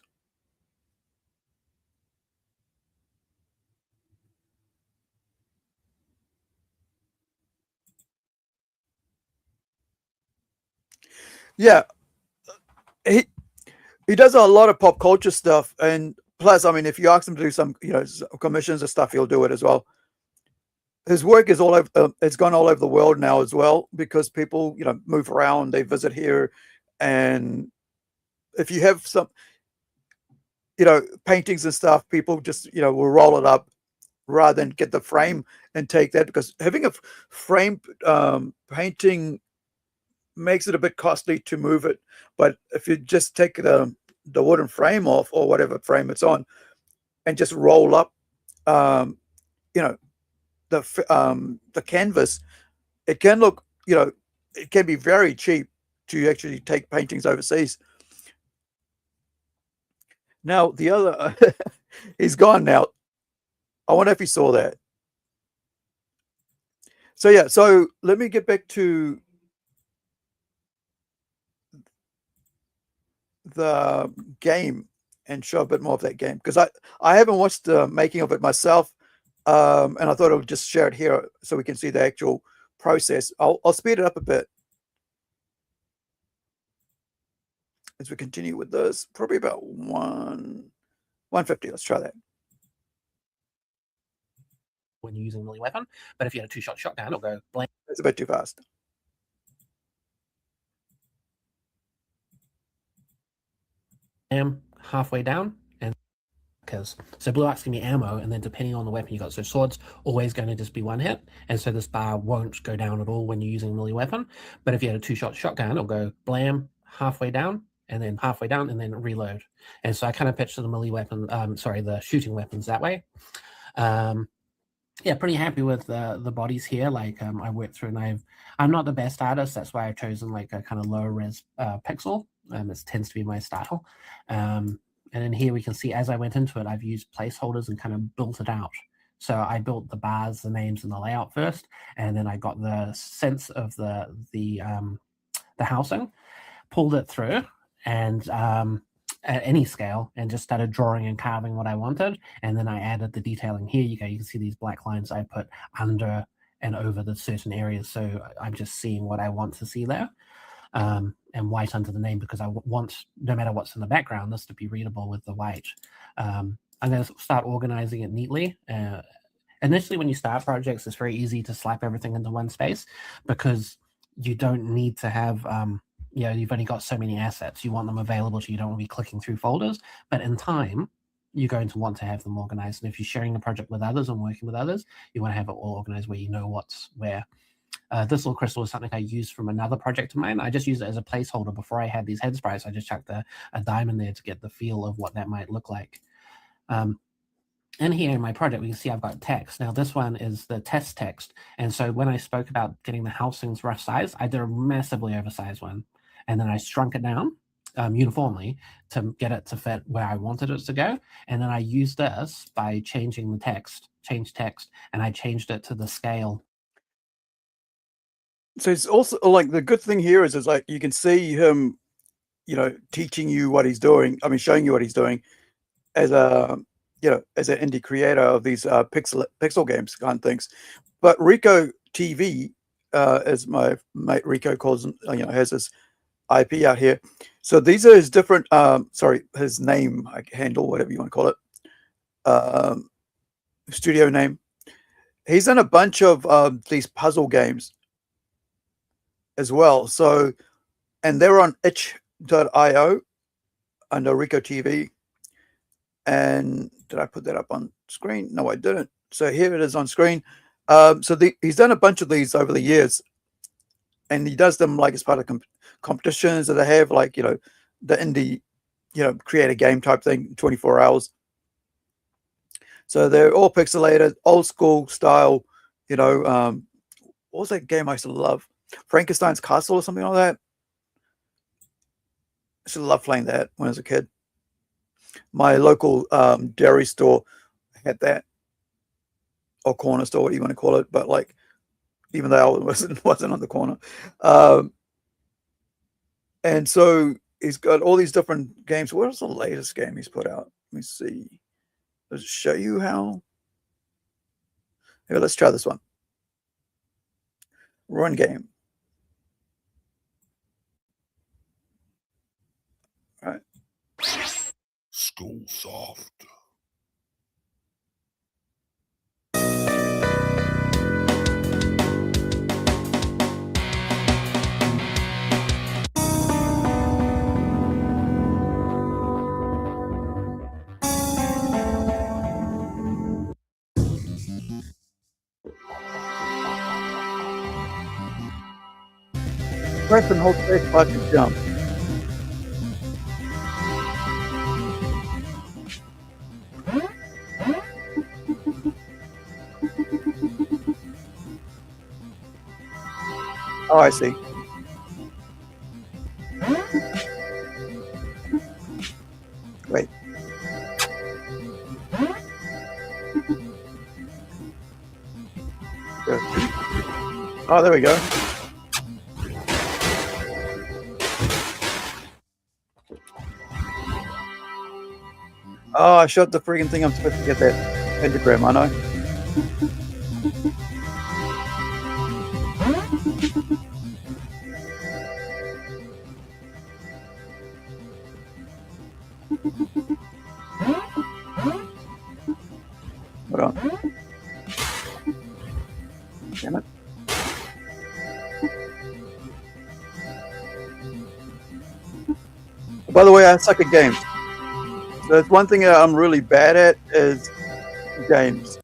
Yeah, he does a lot of pop culture stuff, and plus, I mean, if you ask him to do some, commissions or stuff, he'll do it as well. His work is all over. It's gone all over the world now as well, because people, move around, they visit here, and if you have some, paintings and stuff, people just, will roll it up rather than get the frame and take that, because having a frame painting makes it a bit costly to move it. But if you just take the wooden frame off, or whatever frame it's on, and just roll up, the canvas, it can look, it can be very cheap to actually take paintings overseas. Now the other, he's gone now. I wonder if he saw that. So yeah, so let me get back to the game and show a bit more of that game, because I haven't watched the making of it myself, and I thought I would just share it here so we can see the actual process. I'll speed it up a bit as we continue with this. Probably about 150. Let's try that. When you're using melee weapon, but if you had a 2-shot shotgun, it'll go blank. It's a bit too fast. Halfway down, and so blue arcs can be ammo, and then depending on the weapon you got, so swords always going to just be 1 hit, and so this bar won't go down at all when you're using a melee weapon. But if you had a 2-shot shotgun, it'll go blam, halfway down, and then halfway down, and then reload. And so I kind of picture the melee weapon, the shooting weapons that way. Yeah, pretty happy with the bodies here. Like I worked through, and I'm not the best artist. That's why I've chosen like a kind of lower res pixel. It tends to be my style. And in here we can see, as I went into it, I've used placeholders and kind of built it out. So I built the bars, the names, and the layout first, and then I got the sense of the housing, pulled it through, and at any scale, and just started drawing and carving what I wanted. And then I added the detailing. Here you go. You can see these black lines I put under and over the certain areas. So I'm just seeing what I want to see there. And white under the name, because I want, no matter what's in the background, this to be readable with the white. I'm going to start organizing it neatly. Initially, when you start projects, it's very easy to slap everything into one space, because you don't need to have, you've only got so many assets. You want them available, so you don't want to be clicking through folders. But in time, you're going to want to have them organized. And if you're sharing a project with others and working with others, you want to have it all organized where you know what's where. This little crystal is something I used from another project of mine. I just used it as a placeholder before I had these head sprites. I just chucked a diamond there to get the feel of what that might look like. in here in my project, we can see I've got text. Now this one is the test text. And so when I spoke about getting the housing's rough size, I did a massively oversized one. And then I shrunk it down uniformly to get it to fit where I wanted it to go. And then I used this by changing the text, and I changed it to the scale. So it's also like the good thing here is like you can see him, teaching you what he's doing. I mean, showing you what he's doing as a as an indie creator of these pixel games kind of things. But Rico TV, as my mate Rico calls him, has his IP out here. So these are his different, his name handle, whatever you want to call it, studio name. He's done a bunch of these puzzle games as well. So, and they're on itch.io under Rico TV. And did I put that up on screen? No, I didn't. So here it is on screen. He's done a bunch of these over the years, and he does them like as part of competitions that they have, like, the indie, create a game type thing, 24 hours. So they're all pixelated, old school style, what was that game I used to love? Frankenstein's Castle or something like that. I used to love playing that when I was a kid. My local dairy store had that, or corner store, what do you want to call it? But like, even though I wasn't on the corner, and so he's got all these different games. What is the latest game he's put out? Let me see. Does it show you how? Here, let's try this one. Run game. All right. School soft. Press and hold space bar to jump. Oh, I see. Wait. Good. Oh, there we go. Oh, I shot the freaking thing. I'm supposed to get that pentagram, I know. Hold on. Damn it. By the way, I suck at games. That's one thing that I'm really bad at is games.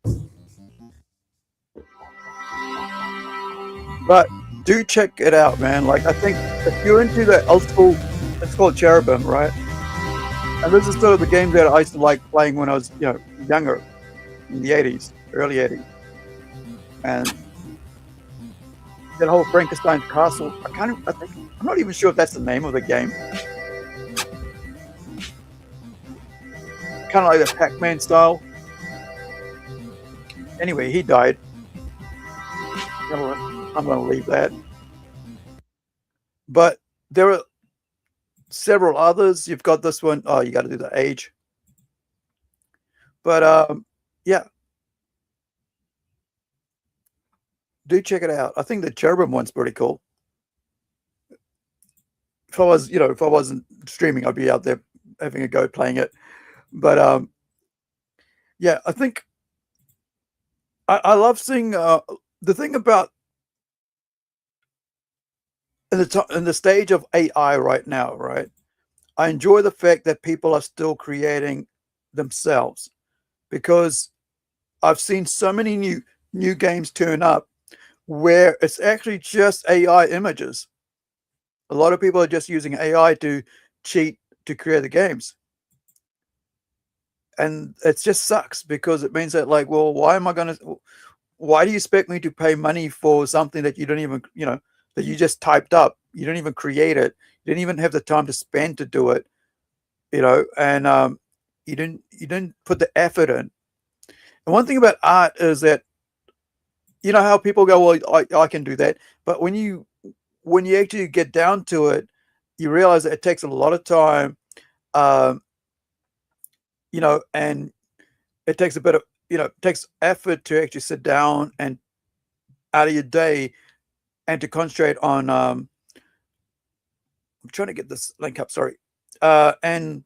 But do check it out, man. Like, I think if you're into the old school, it's called Cherubim, right? And this is sort of the game that I used to like playing when I was, younger, in the 80s, early 80s. And that whole Frankenstein's Castle, I'm not even sure if that's the name of the game. Kind of like the Pac-Man style. Anyway, he died. I'm going to leave that. But there are several others. You've got this one. Oh, you got to do the age. But yeah, do check it out. I think the Cherubim one's pretty cool. If I was, if I wasn't streaming, I'd be out there having a go playing it. But yeah, I think I love seeing the thing about in the stage of AI right now, right? I enjoy the fact that people are still creating themselves, because I've seen so many new games turn up where it's actually just AI images. A lot of people are just using AI to cheat to create the games. and it just sucks because it means that, like, well, why do you expect me to pay money for something that you don't even, that you just typed up? You don't even create it. You didn't even have the time to spend to do it, and you didn't put the effort in. And one thing about art is that, how people go, well, I can do that. But when you actually get down to it, you realize that it takes a lot of time, and it takes a bit of, it takes effort to actually sit down and out of your day and to concentrate on, I'm trying to get this link up, sorry, and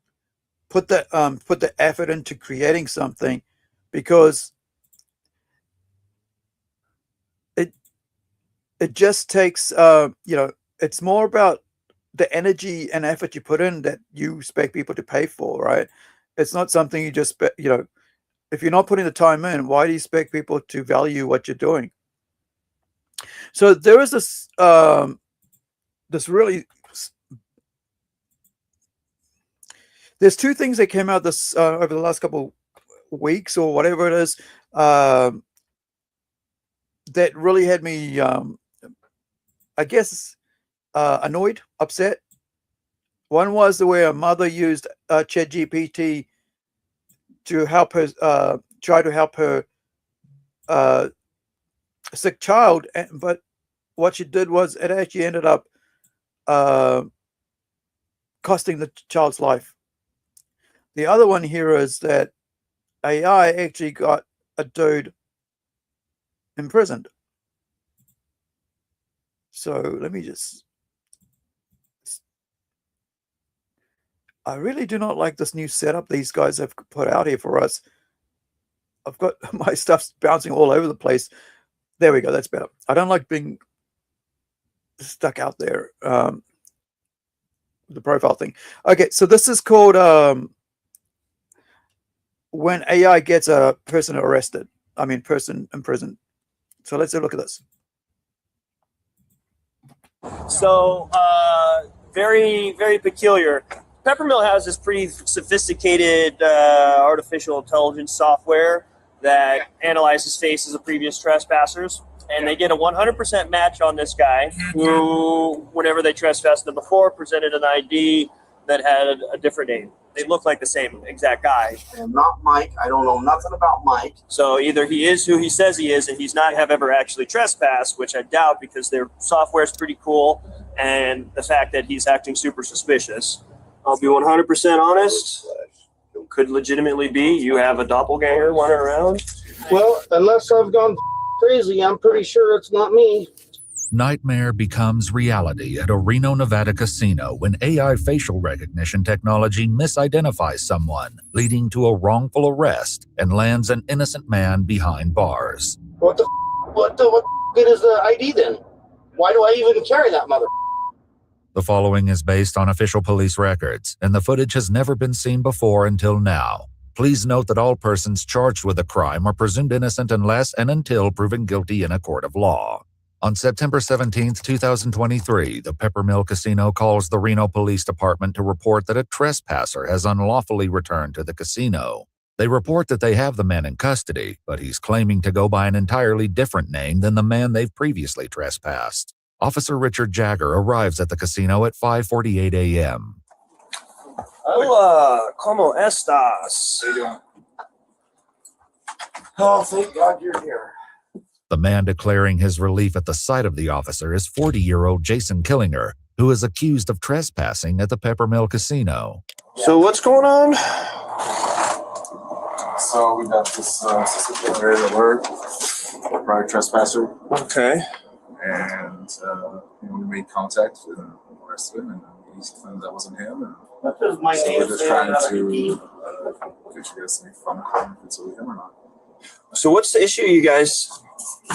put the effort into creating something, because it just takes, it's more about the energy and effort you put in that you expect people to pay for, right? It's not something you just, if you're not putting the time in, why do you expect people to value what you're doing? So there is this, there's two things that came out this over the last couple weeks or whatever it is, that really had me, I guess, annoyed, upset. One was the way a mother used ChatGPT to help her, try to help her sick child, but what she did was it actually ended up costing the child's life. The other one here is that AI actually got a dude imprisoned. So let me just, I really do not like this new setup these guys have put out here for us. I've got my stuff bouncing all over the place. There we go. That's better. I don't like being stuck out there. The profile thing. Okay, so this is called when AI gets a person arrested. I mean, person imprisoned. So let's have a look at this. So, very, very peculiar. Peppermill has this pretty sophisticated artificial intelligence software that analyzes faces of previous trespassers, and they get a 100% match on this guy who, whenever they trespassed them before, presented an ID that had a different name. They look like the same exact guy. I'm not Mike. I don't know nothing about Mike. So either he is who he says he is, and he's not have ever actually trespassed, which I doubt because their software is pretty cool, and the fact that he's acting super suspicious. I'll be 100% honest. Could legitimately be you have a doppelganger running around. Well, unless I've gone crazy, I'm pretty sure it's not me. Nightmare becomes reality at a Reno, Nevada casino when AI facial recognition technology misidentifies someone, leading to a wrongful arrest and lands an innocent man behind bars. What good is the ID then? Why do I even carry that mother? The following is based on official police records, and the footage has never been seen before until now. Please note that all persons charged with a crime are presumed innocent unless and until proven guilty in a court of law. On September 17, 2023, the Peppermill Casino calls the Reno Police Department to report that a trespasser has unlawfully returned to the casino. They report that they have the man in custody, but he's claiming to go by an entirely different name than the man they've previously trespassed. Officer Richard Jagger arrives at the casino at 5:48 a.m. Hola, ¿cómo estás? How you doing? Oh, thank God you're here. The man declaring his relief at the sight of the officer is 40-year-old Jason Killinger, who is accused of trespassing at the Peppermill Casino. So what's going on? So we got this suspicious alert, prior trespasser. Okay. And we made contact with him, arrested him, and he claimed that wasn't him. And what does my name we're just trying to say? get you guys to make fun of him if it's with him or not. So what's the issue, you guys?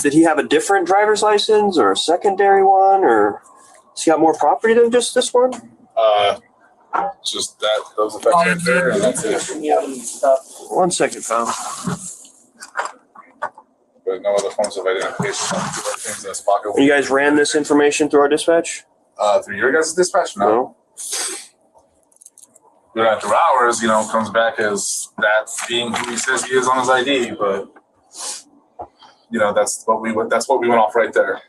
Did he have a different driver's license or a secondary one, or has he got more property than just this one? Just those effects right there, and that's it. 1 second, pal. But no other forms of identification. Things in his pocket. You guys ran this information through our dispatch? Through your guys' dispatch? No. But after hours, comes back as that being who he says he is on his ID. But that's what we went off right there.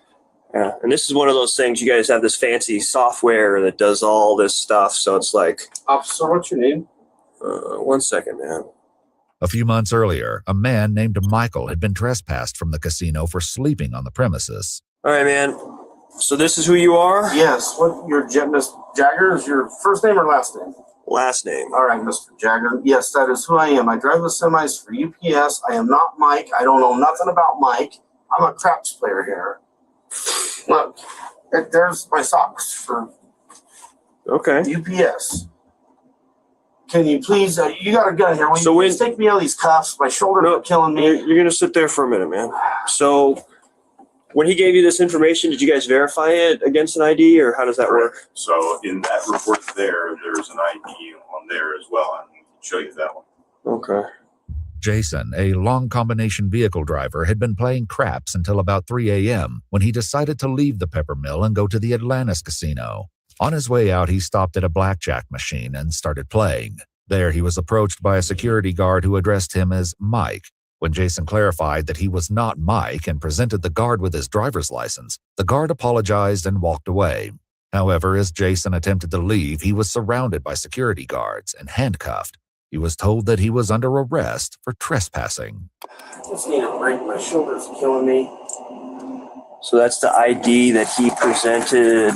Yeah, and this is one of those things. You guys have this fancy software that does all this stuff. So it's like, Officer, what's your name? 1 second, man. A few months earlier, a man named Michael had been trespassed from the casino for sleeping on the premises. All right, man. So this is who you are? Yes. What your Miss Jagger is your first name or last name? Last name. All right, Mr. Jagger. Yes, that is who I am. I drive the semis for UPS. I am not Mike. I don't know nothing about Mike. I'm a craps player here. Look, there's my socks for UPS. Can you please, you got a gun here. Will you please take me out of these cuffs? My shoulders are killing me. You're going to sit there for a minute, man. So when he gave you this information, did you guys verify it against an ID, or how does that work? So in that report there's an ID on there as well. I can show you that one. Okay. Jason, a long combination vehicle driver, had been playing craps until about 3 a.m. when he decided to leave the Pepper Mill and go to the Atlantis casino. On his way out, he stopped at a blackjack machine and started playing. There, he was approached by a security guard who addressed him as Mike. When Jason clarified that he was not Mike and presented the guard with his driver's license, the guard apologized and walked away. However, as Jason attempted to leave, he was surrounded by security guards and handcuffed. He was told that he was under arrest for trespassing. Just need a break. My shoulder's killing me. So that's the ID that he presented.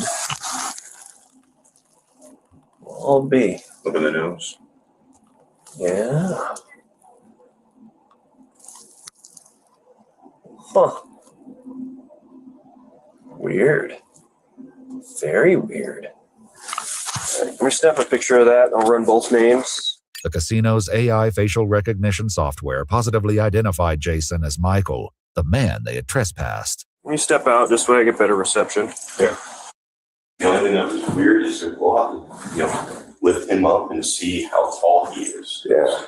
I'll be. Look at the news. Yeah. Huh. Weird. Very weird. Let me snap a picture of that. I'll run both names. The casino's AI facial recognition software positively identified Jason as Michael, the man they had trespassed. Let me step out just so I get better reception. Yeah. The only thing that was weird is to go out and, lift him up and see how tall he is. Yeah.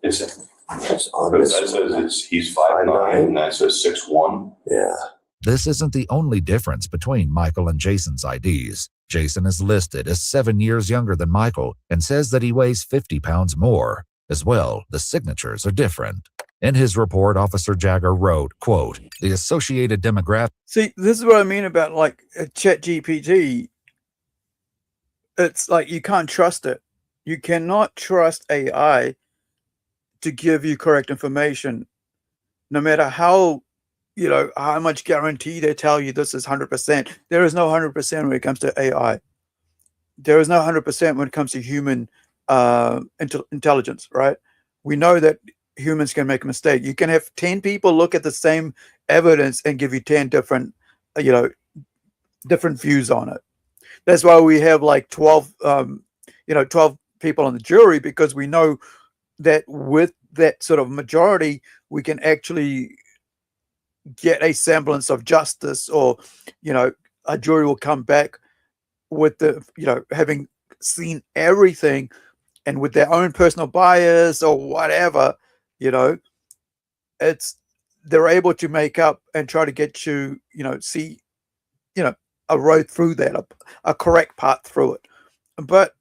It's on this. That says he's 5'9", and that says 6'1". Yeah. This isn't the only difference between Michael and Jason's IDs. Jason is listed as 7 years younger than Michael and says that he weighs 50 pounds more. As well, the signatures are different. In his report, Officer Jagger wrote, quote, "The associated demographic..." See, this is what I mean about like ChatGPT. It's like you can't trust it. You cannot trust AI to give you correct information, no matter how, how much guarantee they tell you this is 100%. There is no 100% when it comes to AI. There is no 100% when it comes to human intelligence, right? We know that humans can make a mistake. You can have 10 people look at the same evidence and give you 10 different, different views on it. That's why we have like 12 people on the jury, because we know that with that sort of majority, we can actually get a semblance of justice, or, a jury will come back with the, having seen everything and with their own personal bias or whatever, they're able to make up and try to get you, see, a road through that, a correct path through it. But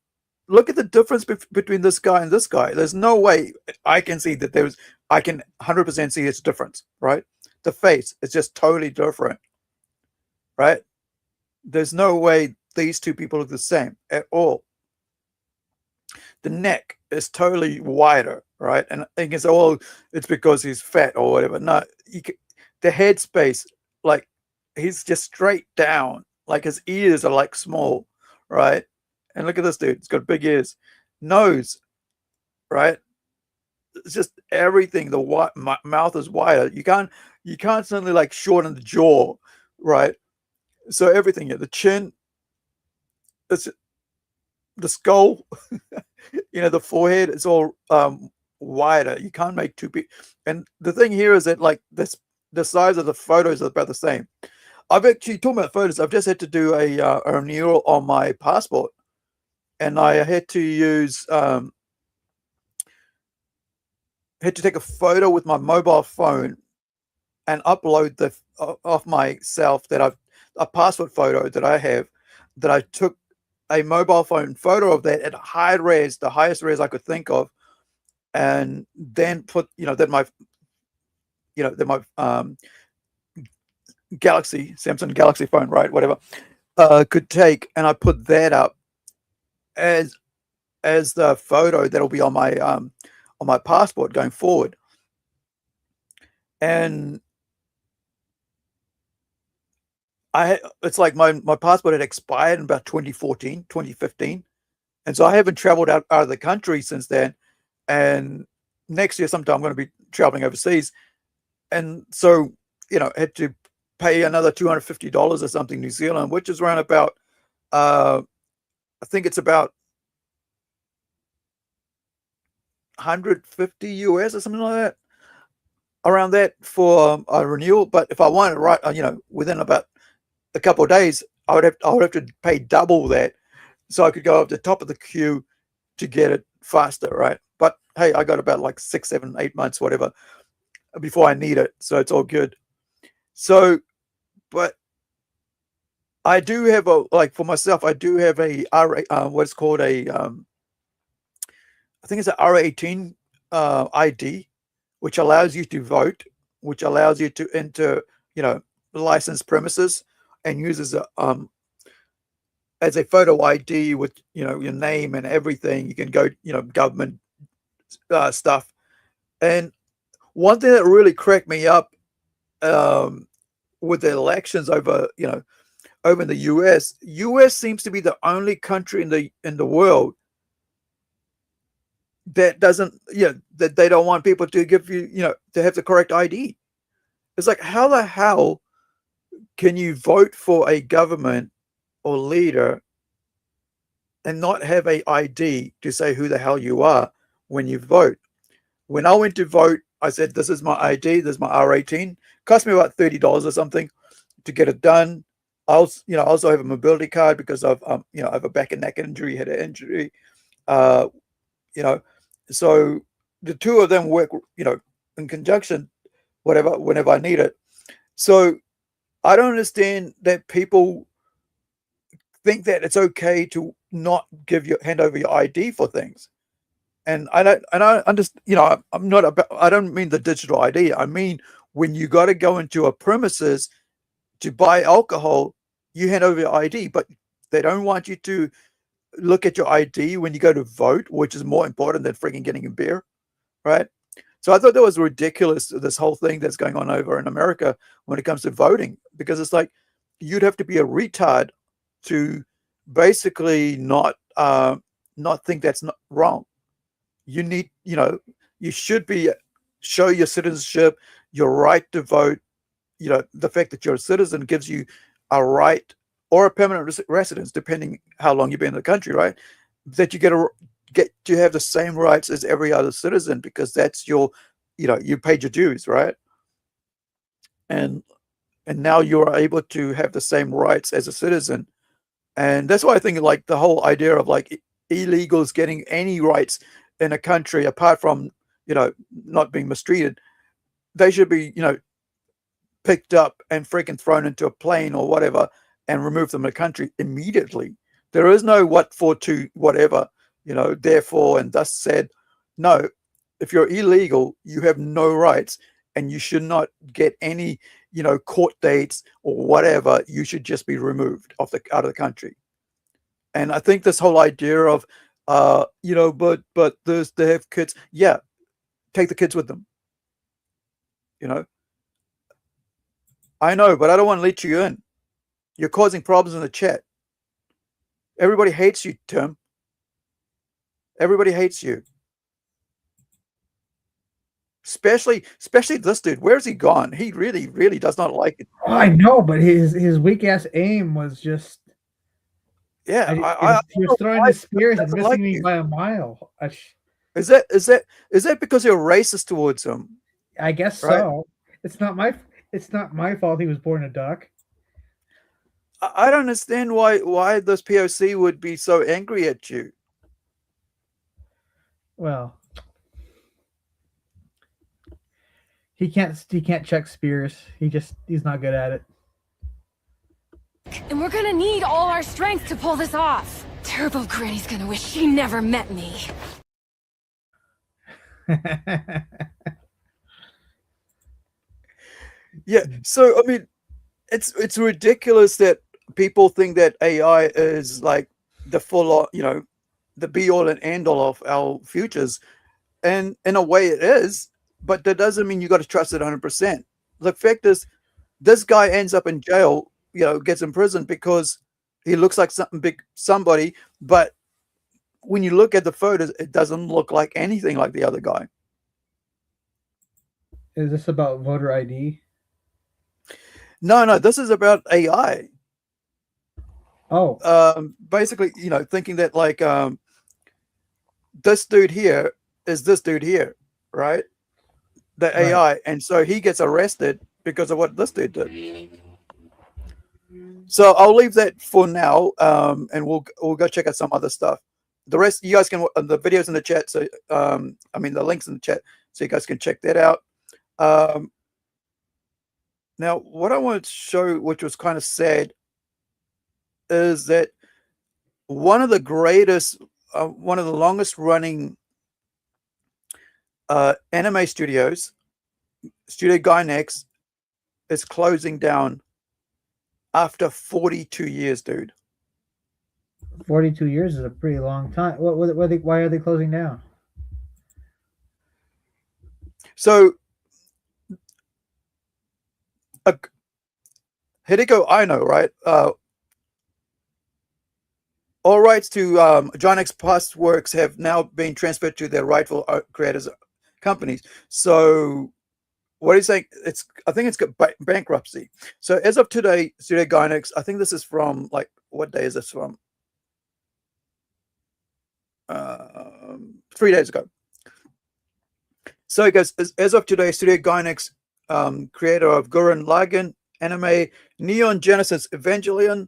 look at the difference between this guy and this guy. There's no way I can see that I can 100% see its difference, right? The face is just totally different, right? There's no way these two people look the same at all. The neck is totally wider, right? And I think it's it's because he's fat or whatever. No, the head space, like he's just straight down. Like his ears are like small, right? And look at this dude. He's got big ears. Nose, right? It's just everything. The mouth is wider. You can't suddenly like shorten the jaw, right? So everything here. The chin, it's the skull, the forehead is all wider. You can't make two people. And the thing here is that like the size of the photos are about the same. I've actually, talking about photos, I've just had to do a renewal on my passport, and I had to use had to take a photo with my mobile phone and upload of myself, that a passport photo that I have, that I took a mobile phone photo of that at high res, the highest res I could think of, and then put, that my Samsung Galaxy phone, right, whatever, could take, and I put that up as the photo that'll be on my passport going forward. And it's like my passport had expired in about 2014, 2015. And so I haven't traveled out of the country since then. And next year sometime I'm going to be traveling overseas. And so, I had to pay another $250 or something New Zealand, which is around about, I think it's about 150 US or something like that, around that for a renewal. But if I wanted to within about a couple of days, I would have to pay double that, so I could go up the top of the queue to get it faster, right? But hey, I got about like 6, 7, 8 months, whatever, before I need it, so it's all good. So, but I do have for myself, I do have a what's called a I think it's an R18 ID, which allows you to vote, which allows you to enter, licensed premises, and uses as a photo ID with, your name and everything. You can go, government stuff. And one thing that really cracked me up with the elections over in the US seems to be the only country in the world that doesn't, that they don't want people to give you, to have the correct ID. It's like, how the hell can you vote for a government or leader and not have a ID to say who the hell you are when you vote? When I went to vote, I said, this is my ID, this is my R18. Cost me about $30 or something to get it done. I also have a mobility card because I have a back and neck injury, head injury. So the two of them work, in conjunction, whenever I need it. So I don't understand that people think that it's okay to not hand over your ID for things. And I don't understand, I don't mean the digital ID. I mean, when you got to go into a premises to buy alcohol, you hand over your ID, but they don't want you to look at your ID when you go to vote, which is more important than freaking getting a beer, right? So I thought that was ridiculous, this whole thing that's going on over in America when it comes to voting, because it's like you'd have to be a retard to basically not think that's not wrong. You need, you should show your citizenship, your right to vote. The fact that you're a citizen gives you a right or a permanent residence, depending how long you've been in the country, right? That you get to have the same rights as every other citizen, because that's your, you paid your dues, right? And now you're able to have the same rights as a citizen. And that's why I think like the whole idea of like illegals getting any rights in a country apart from, not being mistreated, they should be, picked up and freaking thrown into a plane or whatever and removed from the country immediately. There is no what for to whatever, therefore and thus said. No, if you're illegal, you have no rights, and you should not get any, court dates or whatever. You should just be removed out of the country. And I think this whole idea of, but they have kids. Yeah, take the kids with them. I know, but I don't want to let you in. You're causing problems in the chat. Everybody hates you, Tim. Everybody hates you. Especially this dude. Where's he gone? He really, really does not like it. Oh, I know, but his weak ass aim was just. Yeah, he was throwing the spears and missing me by a mile. Is that because you're racist towards him? I guess right? So. It's not my fault he was born a duck. I don't understand why this POC would be so angry at you. Well, he can't check spears. He's not good at it. And we're gonna need all our strength to pull this off. terrible granny's gonna wish she never met me. Yeah. So I mean, it's ridiculous that people think that AI is like the full, the be all and end all of our futures, and in a way it is, but that doesn't mean you got to trust it 100%. The fact is, this guy ends up in jail, gets in prison because he looks like somebody, but when you look at the photos, it doesn't look like anything like the other guy. Is this about voter ID? No, this is about AI. Oh. Basically, thinking that like this dude here is this dude here, right? The AI, and so he gets arrested because of what this dude did. So I'll leave that for now, and we'll go check out some other stuff. The rest, you guys can the videos in the chat. So the links in the chat, so you guys can check that out. Now, what I wanted to show, which was kind of sad, is that one of the greatest, one of the longest running anime studios, Studio Gainax, is closing down after 42 years, dude. 42 years is a pretty long time. Why are they closing down? So, Hideko Aino, right? All rights to Gainax past works have now been transferred to their rightful creators companies. So, what he's saying, I think it's got bankruptcy. So, as of today, Studio Gainax, I think this is from, like, what day is this from? 3 days ago. So it goes, as of today, Studio Gainax, creator of Gurren Lagann anime, Neon Genesis Evangelion,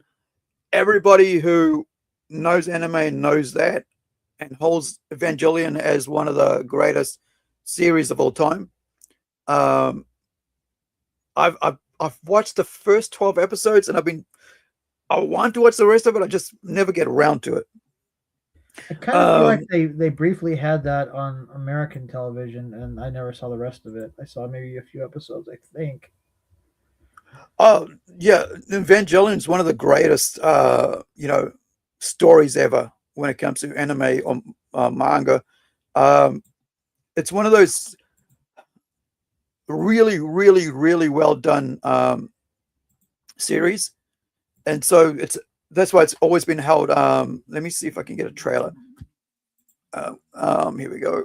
everybody who knows anime knows that, and holds Evangelion as one of the greatest series of all time. I've watched the first 12 episodes, and I want to watch the rest of it. I just never get around to it. I kind of feel like they briefly had that on American television, and I never saw the rest of it. I saw maybe a few episodes, I think. Oh yeah, Evangelion is one of the greatest, stories ever when it comes to anime or manga. It's one of those really, really, really well done series, and so that's why it's always been held. Let me see if I can get a trailer. Here we go.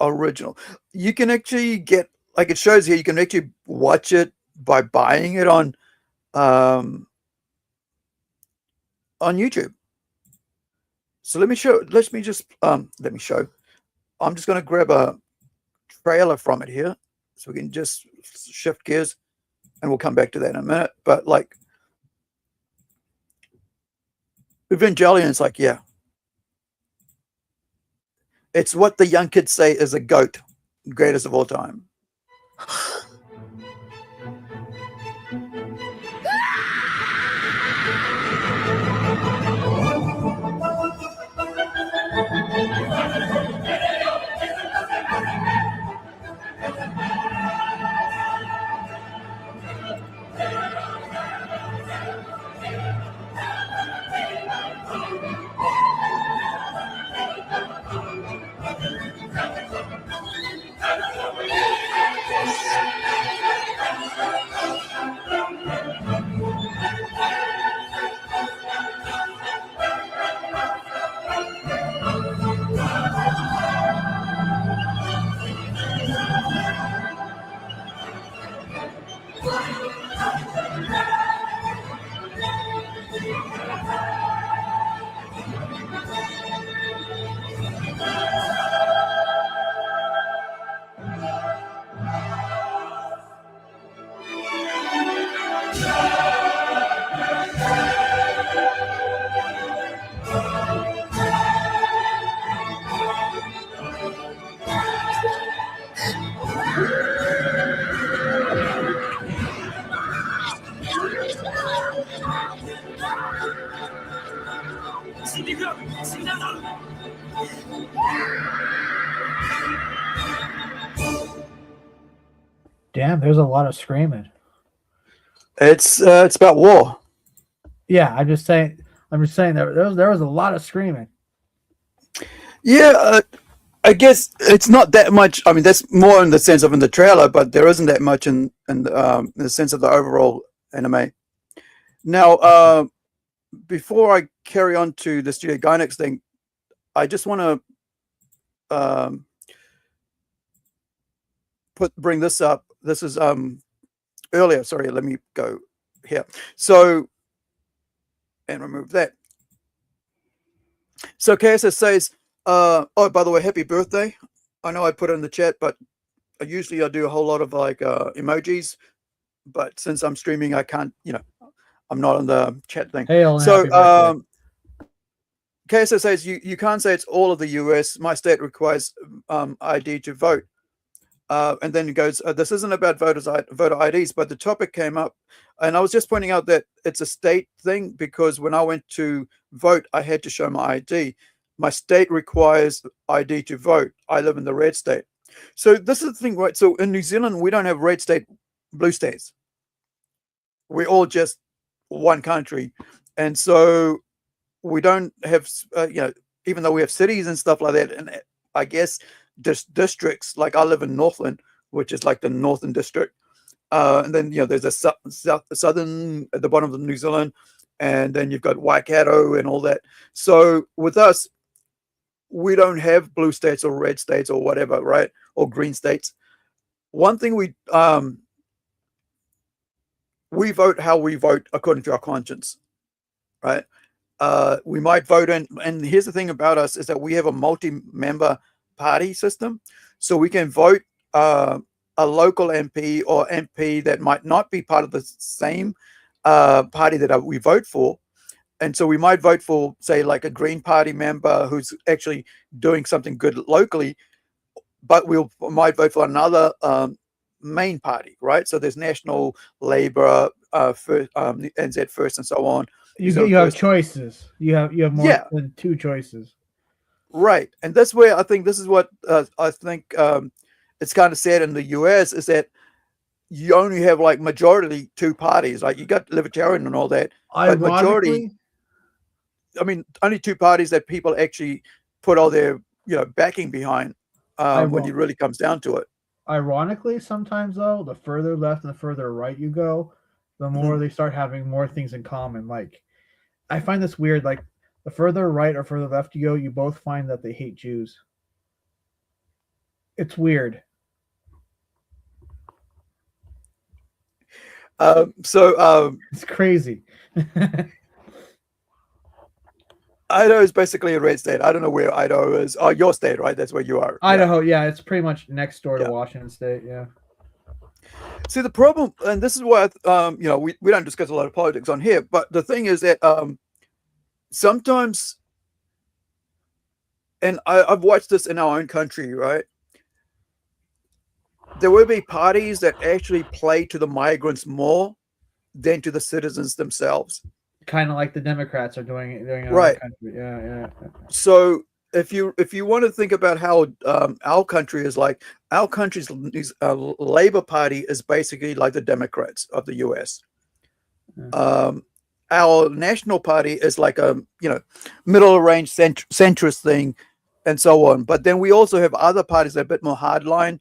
Original. You can actually get, like it shows here, you can actually watch it by buying it on YouTube. So let me show. Let me show. I'm just going to grab a trailer from it here, so we can just shift gears, and we'll come back to that in a minute. But like, Evangelion is like, yeah, it's what the young kids say is a GOAT, greatest of all time. Damn, there's a lot of screaming. It's about war. Yeah, I'm just saying there was a lot of screaming. Yeah, I guess it's not that much. I mean, that's more in the sense of in the trailer, but there isn't that much in the sense of the overall anime. Now, before I carry on to the Studio Gainax thing, I just want to bring this up. This is earlier. Sorry, let me go here. So, and remove that. So KSS says, oh, by the way, happy birthday. I know I put it in the chat, but usually I do a whole lot of like emojis, but since I'm streaming, I can't, I'm not on the chat thing. Hail and so happy birthday. KSS says, you can't say it's all of the US. My state requires ID to vote. And then it goes, this isn't about voter IDs, but the topic came up. And I was just pointing out that it's a state thing because when I went to vote, I had to show my ID. My state requires ID to vote. I live in the red state. So this is the thing, right? So in New Zealand, we don't have red state, blue states. We're all just one country. And so we don't have, even though we have cities and stuff like that, and I guess districts, like I live in Northland, which is like the Northern District. And then, there's a southern at the bottom of New Zealand, and then you've got Waikato and all that. So with us, we don't have blue states or red states or whatever, right? Or green states. One thing we vote how we vote according to our conscience, right? We might vote in, and here's the thing about us is that we have a multi-member party system, so we can vote a local MP or MP that might not be part of the same party that we vote for. And so we might vote for, say, like a Green Party member who's actually doing something good locally, but we might vote for another main party, right? So there's National, Labour, NZ First, and so on. You have choices. You have more than two choices. Right. And that's where I think this is what I think it's kind of sad in the US is that you only have like majority two parties. Like you got libertarian and all that, but majority, I mean, only two parties that people actually put all their backing behind when it really comes down to it. Ironically, sometimes though, the further left and the further right you go, the more they start having more things in common. Like, I find this weird. Like, the further right or further left you go, you both find that they hate Jews. It's weird. It's crazy. Idaho is basically a red state. I don't know where Idaho is. Oh, your state, right? That's where you are. Idaho, yeah, it's pretty much next door to Washington State. Yeah. See, the problem, and this is why we don't discuss a lot of politics on here, but the thing is that sometimes, and I've watched this in our own country, right? There will be parties that actually play to the migrants more than to the citizens themselves. Kind of like the Democrats are doing in right. our country. Yeah. So if you want to think about how our country is like, our country's Labor Party is basically like the Democrats of the US. Our National Party is like a middle range centrist thing, and so on. But then we also have other parties that are a bit more hardline,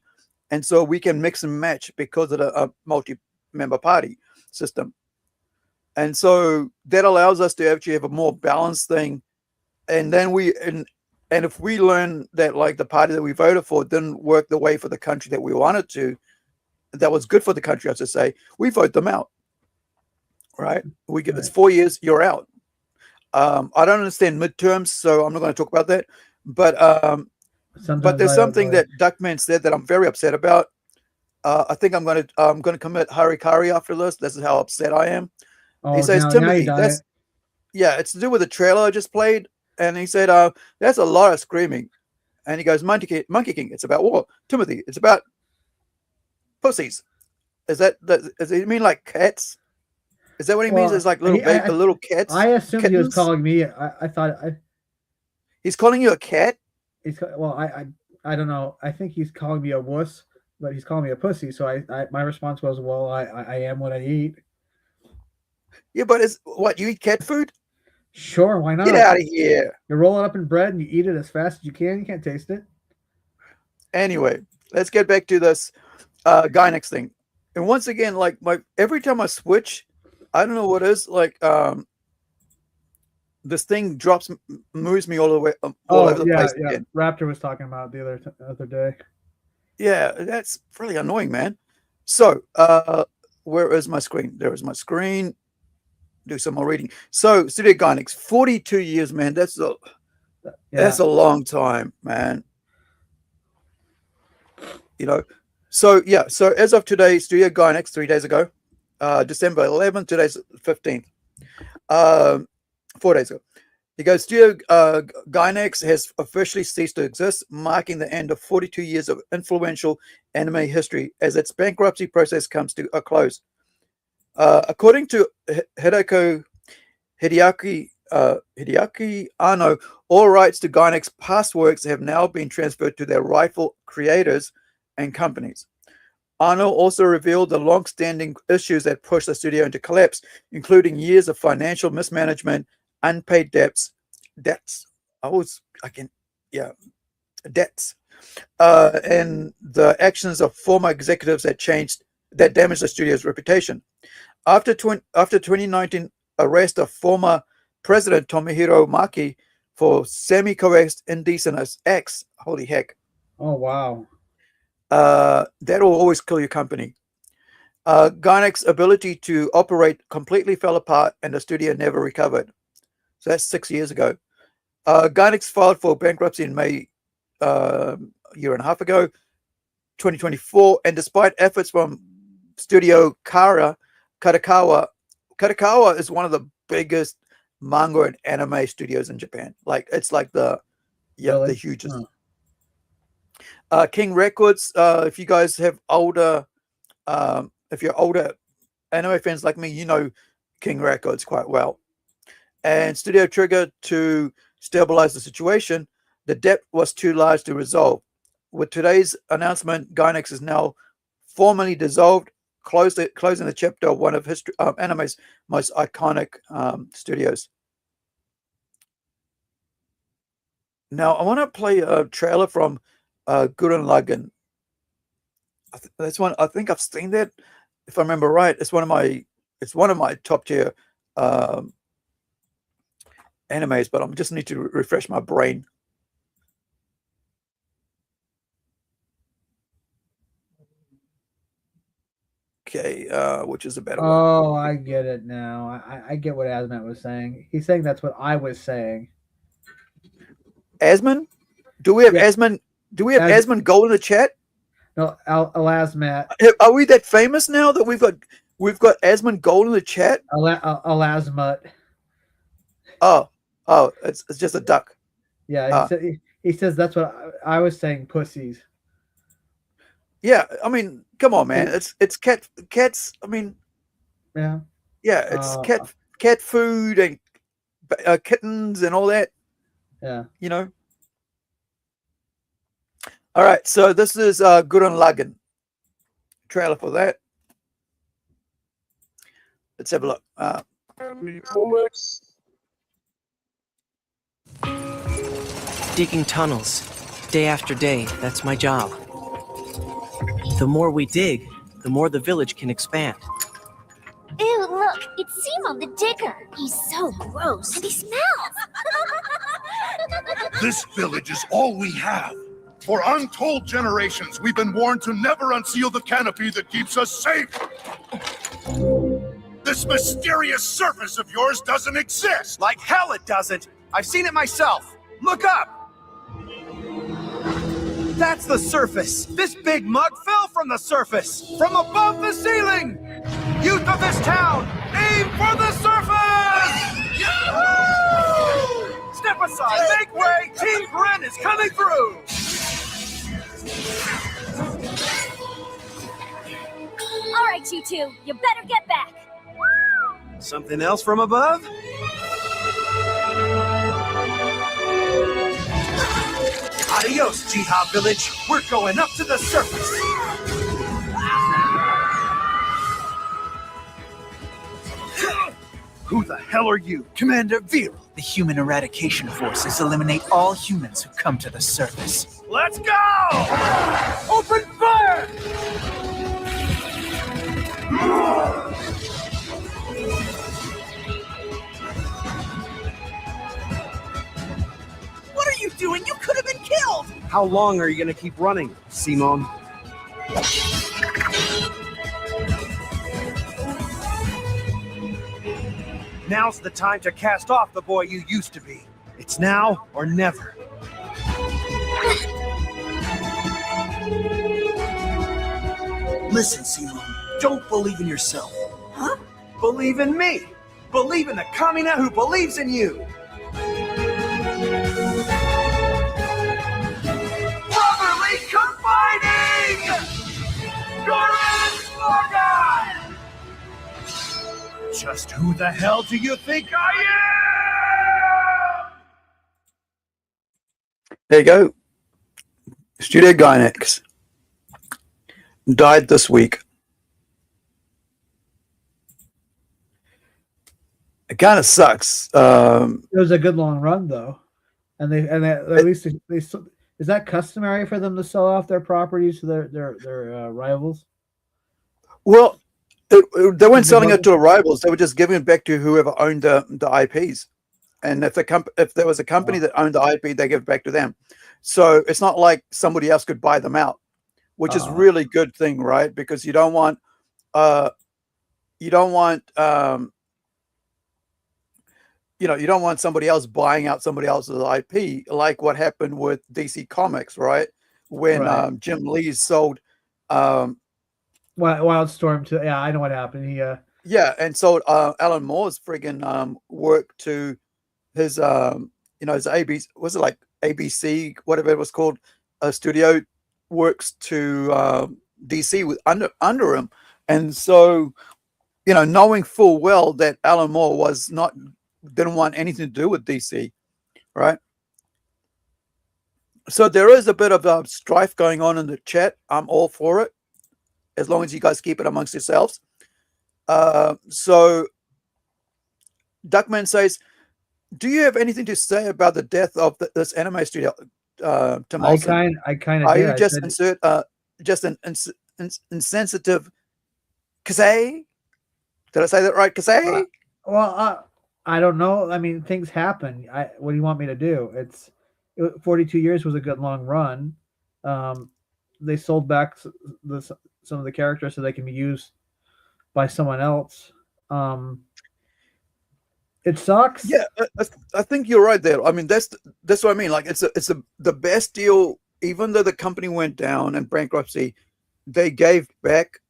and so we can mix and match because of a multi-member party system. And so that allows us to actually have a more balanced thing. And then and if we learn that like the party that we voted for didn't work the way for the country that we wanted to, that was good for the country, I should say, we vote them out. Right? It's 4 years, you're out. I don't understand midterms, so I'm not going to talk about that. But there's something that Duckman said that I'm very upset about. I think I'm going to commit harikari after this. This is how upset I am. Oh, he says, Timothy, it's to do with the trailer I just played. And he said, that's a lot of screaming. And he goes, Monkey King, it's about war. Timothy, it's about pussies. Does he mean like cats? Is that what he means? It's like little cats? I assumed he was calling me. I thought he's calling you a cat? I don't know. I think he's calling me a wuss, but he's calling me a pussy. So my response was, well, I am what I eat. Yeah, but what, you eat cat food? Sure, why not? Get out of here. You roll it up in bread and you eat it as fast as you can. You can't taste it. Anyway, let's get back to this Gainax thing. And once again, like every time I switch, I don't know what it is, like this thing moves me all the way all over the place again. Raptor was talking about the other day. Yeah, that's really annoying, man. So, where is my screen? There is my screen. Do some more reading. So, Studio Gainax, 42 years, man. That's a long time, man. You know. So yeah. So as of today, Studio Gainax, 3 days ago, December 11th. Today's 15th. 4 days ago. He goes, Studio Gainax has officially ceased to exist, marking the end of 42 years of influential anime history as its bankruptcy process comes to a close. According to Hideko Hideaki Anno, all rights to Gainax past works have now been transferred to their rightful creators and companies. Anno also revealed the long-standing issues that pushed the studio into collapse, including years of financial mismanagement, unpaid debts, and the actions of former executives that damaged the studio's reputation. After 2019 arrest of former president Tomohiro Maki for semi-coerced indecent acts, holy heck! Oh wow! That'll always kill your company. Gainax's ability to operate completely fell apart, and the studio never recovered. So that's 6 years ago. Gainax filed for bankruptcy in May, a year and a half ago, 2024, and despite efforts from Studio Kadokawa is one of the biggest manga and anime studios in Japan. Like it's like the hugest. King Records. If you guys have if you're older anime fans like me, you know King Records quite well. And Studio Trigger, to stabilize the situation, the debt was too large to resolve. With today's announcement, Gainax is now formally dissolved, closing the chapter of one of anime's most iconic studios. Now, I want to play a trailer from Gurren Lagann. That's one. I think I've seen that, if I remember right. It's one of my top tier animes, but I just need to refresh my brain. Okay, which is a better one. Oh, I get it now. I get what Asmat was saying. He's saying that's what I was saying. Asman? Do we have Asman? Do we have Asman Gold in the chat? No, Alasmat. Are we that famous now that we've got Asman Gold in the chat? Alasmat. Oh, it's just a duck. Yeah, he says that's what I was saying. Pussies. Yeah, I mean, come on, man. It's cats. I mean, yeah, it's cat food and kittens and all that. Yeah, you know. All right, so this is Gurren Lagann trailer for that. Let's have a look. Digging tunnels, day after day. That's my job. The more we dig, the more the village can expand. Ew, look, it's Simon the Digger. He's so gross. And he smells. This village is all we have. For untold generations, we've been warned to never unseal the canopy that keeps us safe. This mysterious surface of yours doesn't exist. Like hell it doesn't. I've seen it myself. Look up. That's the surface. This big mug fell from the surface, from above the ceiling. Youth of this town, aim for the surface! Yahoo! Step aside, make way. Team Gurren is coming through. All right, you two, you better get back. Something else from above? Adios, Jiha Village. We're going up to the surface. Who the hell are you? Commander Viral. The Human Eradication Forces eliminate all humans who come to the surface. Let's go! Open fire! What are you doing? You could have been killed! How long are you gonna keep running, Simon? Now's the time to cast off the boy you used to be. It's now or never. Listen, Simon, don't believe in yourself. Huh? Believe in me. Believe in the Kamina who believes in you. Brotherly combining! Gurren Lagann! Just who the hell do you think I am? There you go. Studio Gainax died this week. It kind of sucks. It was a good long run though, and at least they is that customary for them to sell off their properties to their rivals? Well, they weren't selling it to the rivals. They were just giving it back to whoever owned the IPs. And if there was a company that owned the IP, they give it back to them. So it's not like somebody else could buy them out, which is really good thing, right? Because you don't want somebody else buying out somebody else's IP, like what happened with DC Comics, right? When Jim Lee sold Wildstorm to I know what happened. He and sold Alan Moore's friggin' work to his his ABC, was it like ABC, whatever it was called, studio works to DC with under him. And so, knowing full well that Alan Moore didn't want anything to do with DC, right? So there is a bit of strife going on in the chat. I'm all for it, as long as you guys keep it amongst yourselves. So Duckman says, do you have anything to say about the death of this anime studio? I kind of. Are you just an insensitive Kasei? Did I say that right, Kasei? Well, I don't know. I mean, things happen. What do you want me to do? 42 years was a good long run. They sold back some of the characters so they can be used by someone else. It sucks. Yeah, I think you're right there. I mean, that's what I mean. Like, it's the best deal. Even though the company went down in bankruptcy, they gave back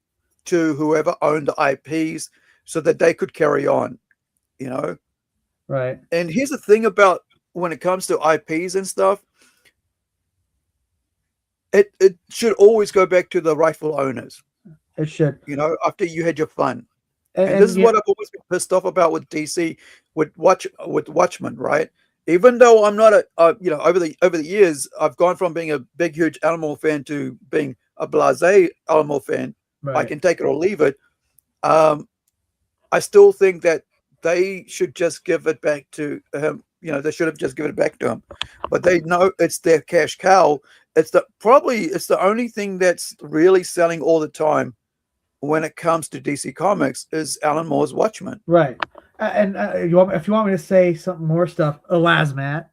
to whoever owned the IPs so that they could carry on. Right. And here's the thing about when it comes to IPs and stuff, it should always go back to the rightful owners. It should. After you had your fun. And this is what I've always been pissed off about with DC, with Watchmen, right? Even though I'm not over the years, I've gone from being a big, huge Animal fan to being a blasé Animal fan. Right. I can take it or leave it. I still think that they should just give it back to him. They should have just given it back to him. But they know it's their cash cow. It's the only thing that's really selling all the time when it comes to DC Comics is Alan Moore's Watchmen. Right. And if you want me to say something more stuff, Elasmat,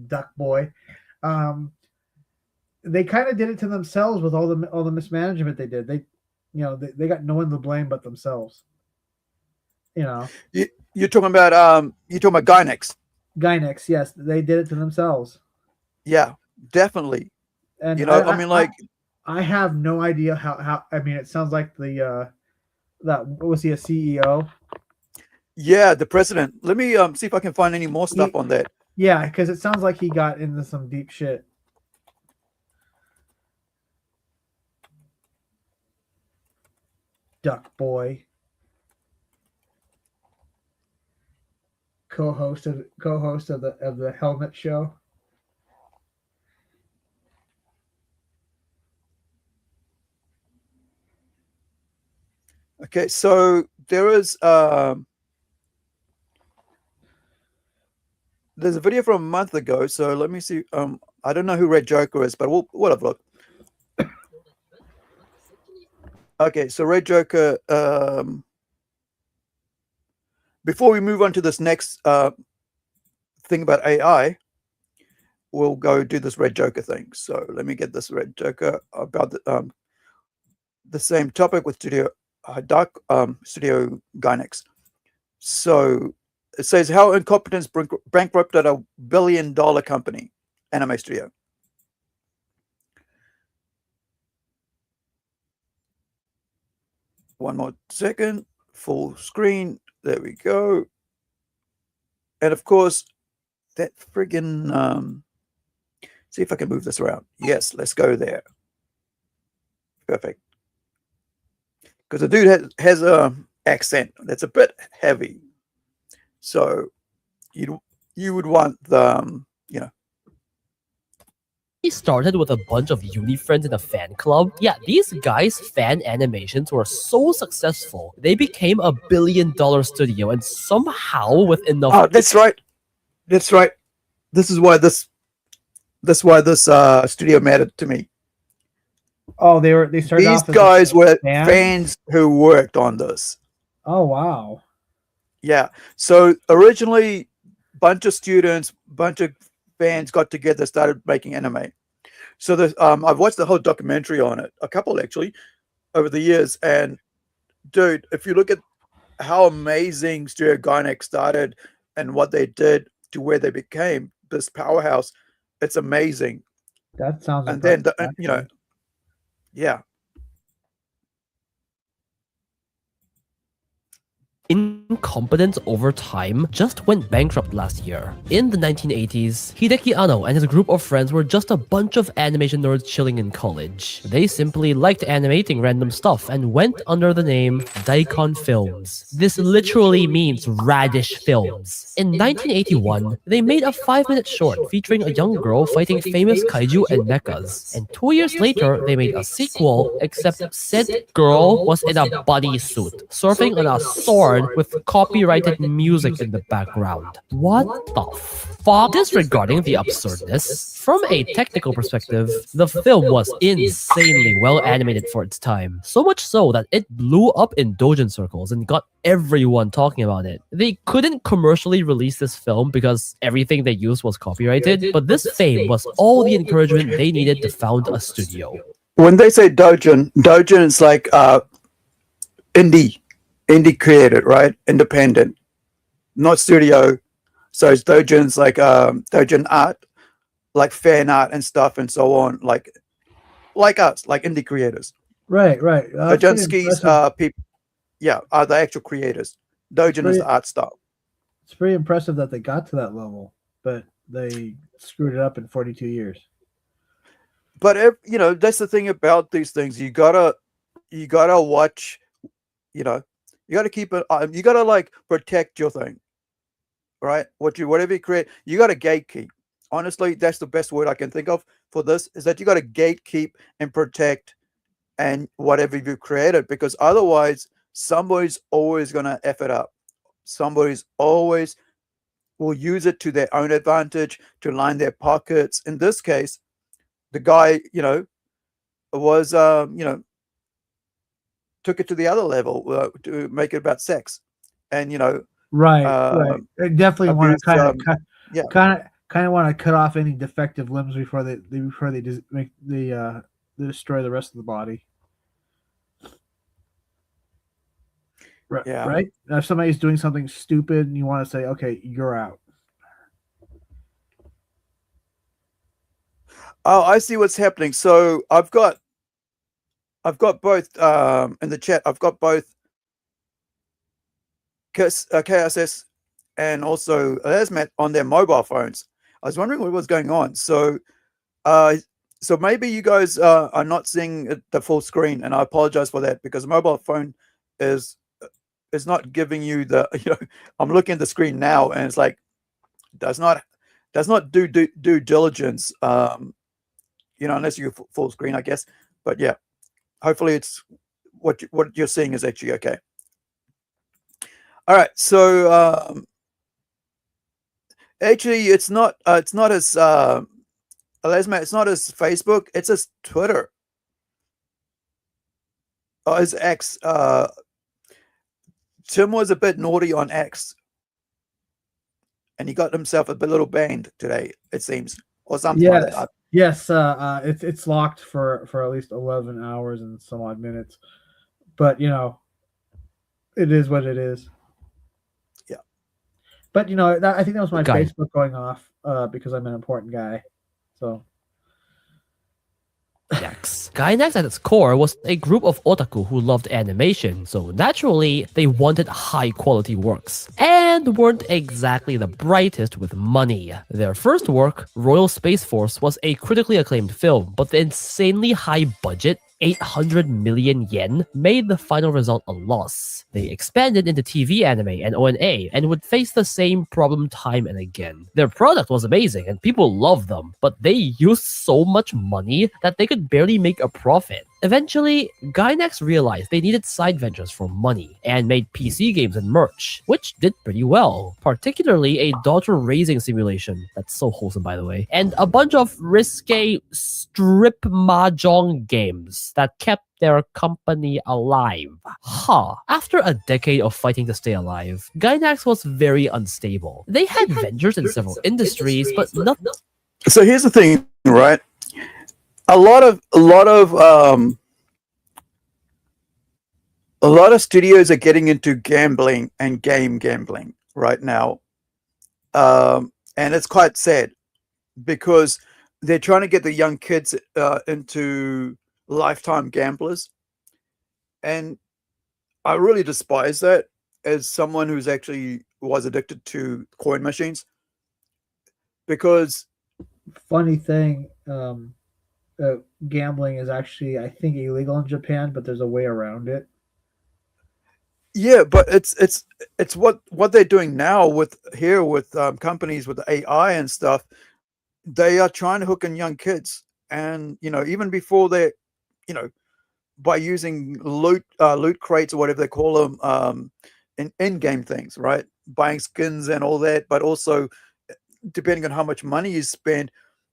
Duck Boy, they kind of did it to themselves with all the mismanagement they did. They got no one to blame but themselves. You're talking about Gainax. Gainax, yes, they did it to themselves. Yeah, definitely. And I have no idea how. I mean, it sounds like was he a CEO? Yeah, the president. Let me see if I can find any more stuff on that. Yeah, because it sounds like he got into some deep shit. Duck Boy, co-host of the Helmet Show. Okay, so there is there's a video from a month ago. So let me see. I don't know who Red Joker is, but we'll have a look. Okay, so Red Joker. Before we move on to this next thing about AI, we'll go do this Red Joker thing. So let me get this Red Joker about the same topic with Studio Gainax. So it says how Incompetence bankrupted a $1 billion company, anime studio. One more second, full screen. There we go. And of course, that friggin' see if I can move this around. Yes, let's go there. Perfect. Because the dude has a accent that's a bit heavy. So you would want the He started with a bunch of uni friends in a fan club. Yeah, these guys' fan animations were so successful, they became a $1 billion studio, and somehow with enough. Oh, that's right. That's right. This is why this studio mattered to me. Oh, they started These off as guys were fan? fans who worked on this. Oh wow. Yeah. So originally, bunch of students, bunch of fans got together, started making anime. So I've watched the whole documentary on it, a couple actually, over the years. And dude, if you look at how amazing Studio Gainax started and what they did to where they became this powerhouse, it's amazing. That sounds. And then impressive, yeah. Incompetence over time just went bankrupt last year. In the 1980s, Hideki Anno and his group of friends were just a bunch of animation nerds chilling in college. They simply liked animating random stuff and went under the name Daikon Films. This literally means radish films. In 1981, they made a 5-minute short featuring a young girl fighting famous kaiju and mechas. And 2 years later, they made a sequel, except said girl was in a bodysuit, surfing on a sword with copyrighted music in the background. What the fuck? Disregarding the absurdness, from a technical perspective, the film was insanely well animated for its time. So much so that it blew up in doujin circles and got everyone talking about it. They couldn't commercially release this film because everything they used was copyrighted, but this fame was all the encouragement they needed to found a studio. When they say doujin is like indie created, right? Independent, not studio. So it's doujin's like doujin art, like fan art and stuff and so on, like us, like indie creators. Right. Strachzynski's people, are the actual creators. Doujin is the art style. It's pretty impressive that they got to that level, but they screwed it up in 42 years. But that's the thing about these things. You gotta watch. You gotta keep it. You gotta like protect your thing, right? Whatever you create, you gotta gatekeep. Honestly, that's the best word I can think of for this. Is that you gotta gatekeep and protect, and whatever you created, because otherwise, somebody's always gonna f it up. Somebody's always will use it to their own advantage to line their pockets. In this case, the guy, was took it to the other level to make it about sex, and right. They definitely want to kind of want to cut off any defective limbs before they destroy the rest of the body. Right. Yeah. Right. Now, if somebody's doing something stupid and you want to say, "Okay, you're out." Oh, I see what's happening. So I've got both in the chat. I've got both KSS and also Asmat on their mobile phones. I was wondering what was going on. So maybe you guys are not seeing the full screen, and I apologize for that because the mobile phone is not giving you the. I'm looking at the screen now, and it's like does not do due diligence. Unless you're full screen, I guess. But yeah. Hopefully it's what you're seeing is actually okay. All right. So Actually, it's not as Lesma, it's not as Facebook, it's as Twitter. Oh, his X. Tim was a bit naughty on X, and he got himself a little banned today, it seems, or something like that. Yes. It's locked for at least 11 hours and some odd minutes, but it is what it is. Yeah. But I think that was my Guy. Facebook going off because I'm an important guy. So. Gainax at its core was a group of otaku who loved animation, so naturally, they wanted high-quality works, and weren't exactly the brightest with money. Their first work, Royal Space Force, was a critically acclaimed film, but the insanely high budget, 800 million yen, made the final result a loss. They expanded into TV anime and ONA, and would face the same problem time and again. Their product was amazing, and people loved them, but they used so much money that they could barely make a profit. Eventually, Gainax realized they needed side ventures for money, and made PC games and merch, which did pretty well, particularly a daughter-raising simulation, that's so wholesome by the way, and a bunch of risque strip mahjong games that kept their company alive. After a decade of fighting to stay alive, Gainax was very unstable. They had ventures in several industries, but nothing. So here's the thing, right? A lot of studios are getting into gambling and game gambling right now, and it's quite sad because they're trying to get the young kids into lifetime gamblers, and I really despise that as someone who's actually was addicted to coin machines. Because funny thing, gambling is actually, I think, illegal in Japan, but there's a way around it. Yeah, but it's what they're doing now with companies with AI and stuff. They are trying to hook in young kids, and even before they, by using loot crates or whatever they call them, in-game things, right? Buying skins and all that, but also depending on how much money you spend,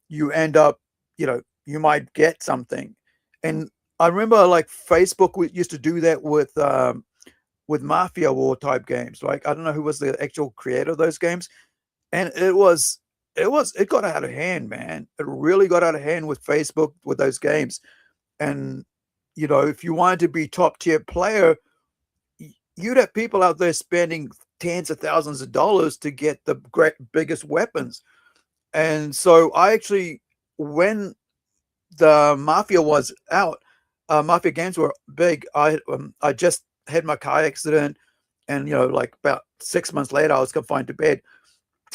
you end up, you might get something. And I remember like Facebook used to do that with Mafia War type games. Like, I don't know who was the actual creator of those games, and it got out of hand, man. It really got out of hand with Facebook with those games. And if you wanted to be top tier player, you'd have people out there spending tens of thousands of dollars to get the biggest weapons. And so I actually, when the Mafia was out, Mafia games were big. I just had my car accident, and like about 6 months later, I was confined to bed,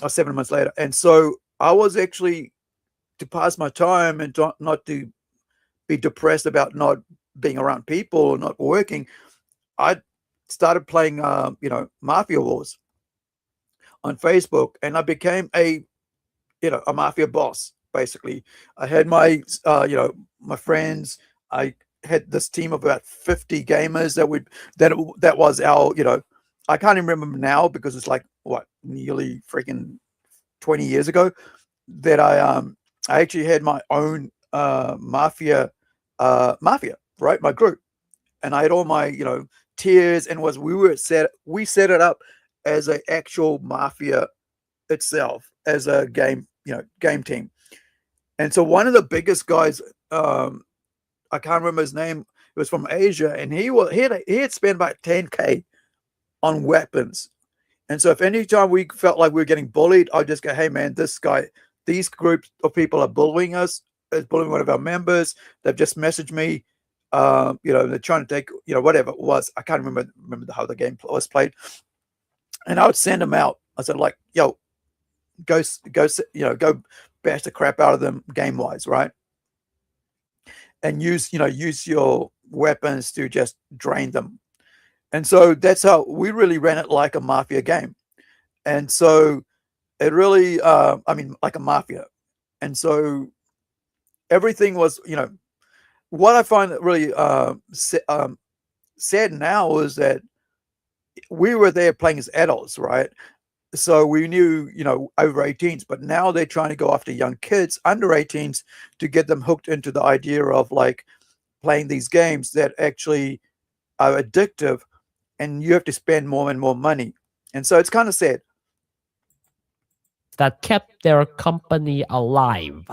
or 7 months later. And so I was actually, to pass my time and not to be depressed about not being around people or not working, I started playing Mafia Wars on Facebook, and I became a Mafia boss. Basically, I had my my friends. I had this team of about 50 gamers that was our I can't even remember now because it's like nearly freaking 20 years ago that I actually had my own mafia, right? My group, and I had all my tiers, and we set it up as an actual mafia itself, as a game team. And so one of the biggest guys, I can't remember his name, it was from Asia, and he had spent about 10K on weapons. And so if any time we felt like we were getting bullied, I'd just go, hey man, these groups of people are bullying us, is bullying one of our members. They've just messaged me, they're trying to take, whatever it was. I can't remember how the game was played. And I would send them out. I said, like, yo, go bash the crap out of them game wise, right? And use your weapons to just drain them. And so that's how we really ran it, like a mafia game. And so it really, like a mafia. And so everything was, what I find that really sad now is that we were there playing as adults, right? So we knew, over 18s, but now they're trying to go after young kids under 18s to get them hooked into the idea of like playing these games that actually are addictive, and you have to spend more and more money. And so it's kind of sad. That kept their company alive.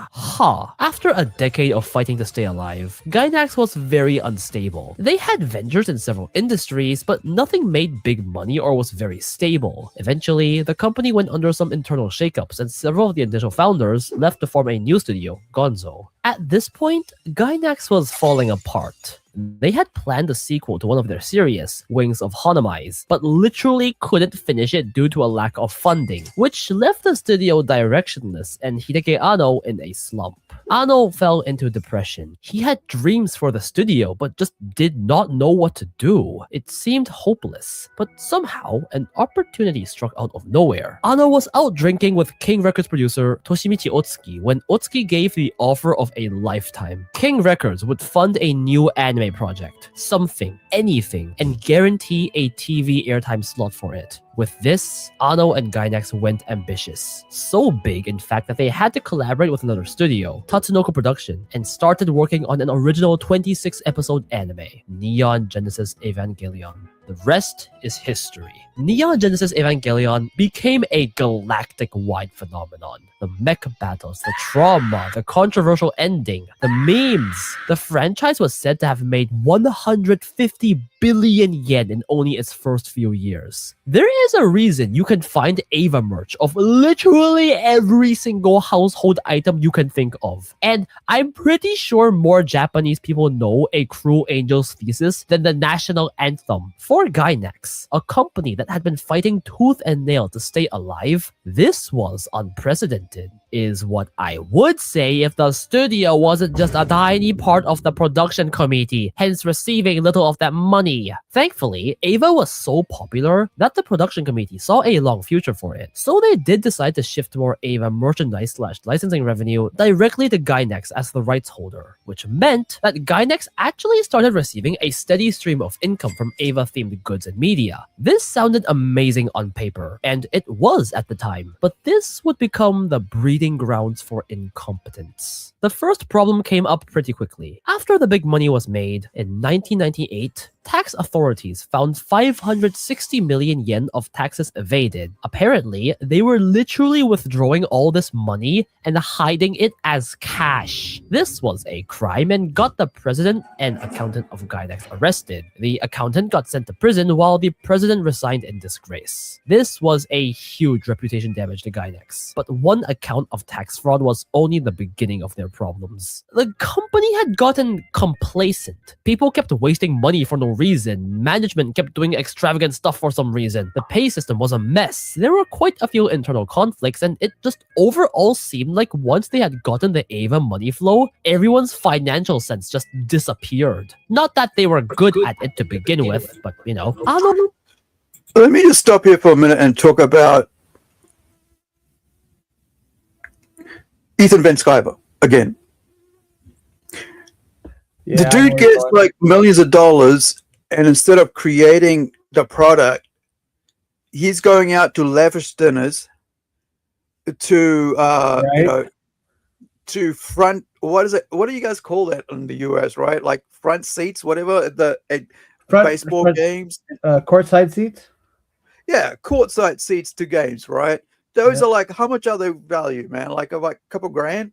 After a decade of fighting to stay alive, Gainax was very unstable. They had ventures in several industries, but nothing made big money or was very stable. Eventually, the company went under some internal shakeups, and several of the initial founders left to form a new studio, Gonzo. At this point, Gainax was falling apart. They had planned a sequel to one of their series, Wings of Hanamize, but literally couldn't finish it due to a lack of funding, which left the studio directionless and Hideki Anno in a slump. Anno fell into depression. He had dreams for the studio, but just did not know what to do. It seemed hopeless, but somehow an opportunity struck out of nowhere. Anno was out drinking with King Records producer Toshimichi Otsuki when Otsuki gave the offer of a lifetime. King Records would fund a new anime project, something, anything, and guarantee a TV airtime slot for it. With this, Anno and Gainax went ambitious. So big, in fact, that they had to collaborate with another studio, Tatsunoko Production, and started working on an original 26-episode anime, Neon Genesis Evangelion. The rest is history. Neon Genesis Evangelion became a galactic-wide phenomenon. The mech battles, the trauma, the controversial ending, the memes. The franchise was said to have made 150 billion yen in only its first few years. There is a reason you can find Eva merch of literally every single household item you can think of. And I'm pretty sure more Japanese people know A Cruel Angel's Thesis than the national anthem. For Gainax, a company that had been fighting tooth and nail to stay alive, this was unprecedented, is what I would say if the studio wasn't just a tiny part of the production committee, hence receiving little of that money. Thankfully, Eva was so popular that the production committee saw a long future for it, so they did decide to shift more Eva merchandise/licensing revenue directly to Gainax as the rights holder, which meant that Gainax actually started receiving a steady stream of income from Eva-themed goods and media. This sounded amazing on paper, and it was at the time, but this would become the breeding grounds for incompetence. The first problem came up pretty quickly. After the big money was made, in 1998, tax authorities found 560 million yen of taxes evaded. Apparently, they were literally withdrawing all this money and hiding it as cash. This was a crime and got the president and accountant of Gainax arrested. The accountant got sent to prison while the president resigned in disgrace. This was a huge reputation damage to Gainax, but one account of tax fraud was only the beginning of their problems. The company had gotten complacent. People kept wasting money for no reason. Management kept doing extravagant stuff for some reason. The pay system was a mess. There were quite a few internal conflicts, and it just overall seemed like once they had gotten the Eva money flow, everyone's financial sense just disappeared. Not that they were good at it to begin with, but I don't know. Let me just stop here for a minute and talk about Ethan Van Sciver again. The dude gets like millions of dollars, and instead of creating the product, he's going out to lavish dinners to to front. What is it? What do you guys call that in the US? Right, like front seats, whatever. At baseball games, courtside seats. Yeah, courtside seats to games. Right. Those are like, how much are they valued, man? Like a couple grand.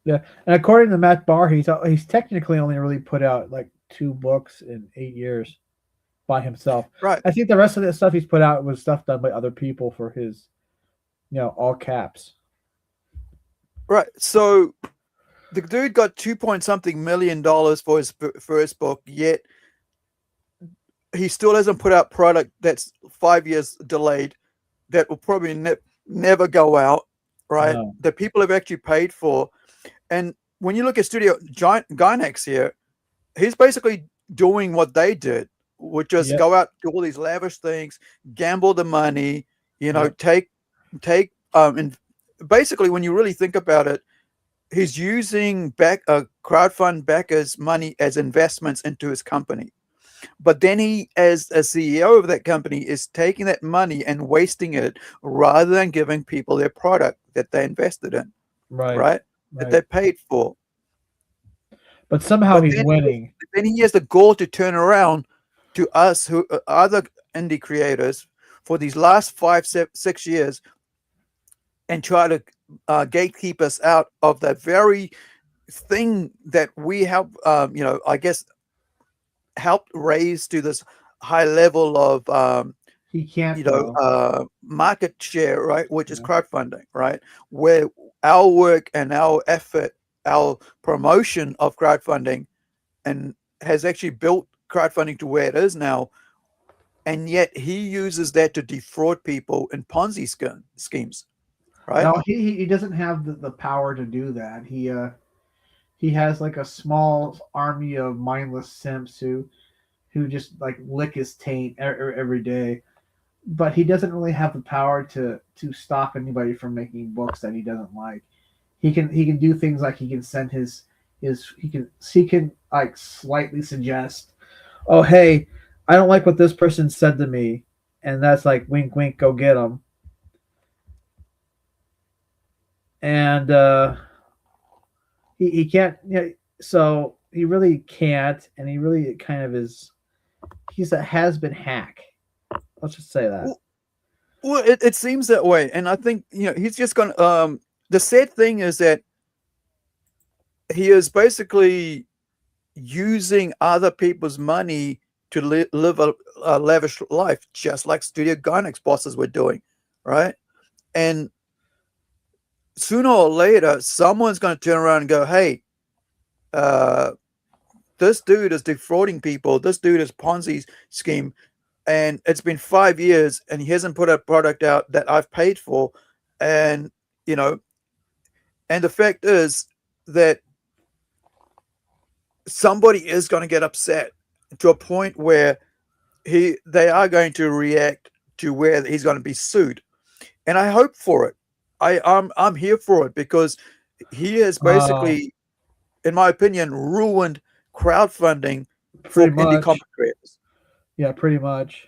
Yeah, and according to Matt Barr, he's technically only really put out like 2 books in 8 years by himself. Right. I think the rest of the stuff he's put out was stuff done by other people for his, all caps. Right. So the dude got $2 million for his first book, yet he still hasn't put out product that's 5 years delayed that will probably never go out. Right. No. That people have actually paid for. And when you look at Studio Gainax here, he's basically doing what they did, which is go out, do all these lavish things, gamble the money, take, and basically when you really think about it, he's using crowdfund backers' money as investments into his company. But then he, as a CEO of that company, is taking that money and wasting it rather than giving people their product that they invested in, right? That they paid for. But somehow he's then winning. Then he has the gall to turn around to us, who other indie creators, for these last 6 years, and try to gatekeep us out of that very thing that we have, I guess, helped raise to this high level of he can't market share, right, which is crowdfunding, right, where our work and our effort, our promotion of crowdfunding and has actually built crowdfunding to where it is now, and yet he uses that to defraud people in Ponzi schemes, right? No, he doesn't have the power to do that. He has like a small army of mindless simps who just like lick his taint every day, but he doesn't really have the power to stop anybody from making books that he doesn't like. He can do things like he can send he can like slightly suggest, oh hey, I don't like what this person said to me, and that's like wink wink, go get them. And he can't, so he really can't, and he really kind of is. He's a has-been hack. Let's just say that. Well, it seems that way, and I think he's just going to. The sad thing is that he is basically using other people's money to live a lavish life, just like Studio Gainax bosses were doing, right? And sooner or later, someone's going to turn around and go, "Hey, this dude is defrauding people. This dude is Ponzi scheme, and it's been 5 years, and he hasn't put a product out that I've paid for." And and the fact is that somebody is going to get upset to a point where they are going to react to where he's going to be sued, and I hope for it. I'm here for it, because he has basically, in my opinion, ruined crowdfunding for indie comic creators. Yeah, pretty much.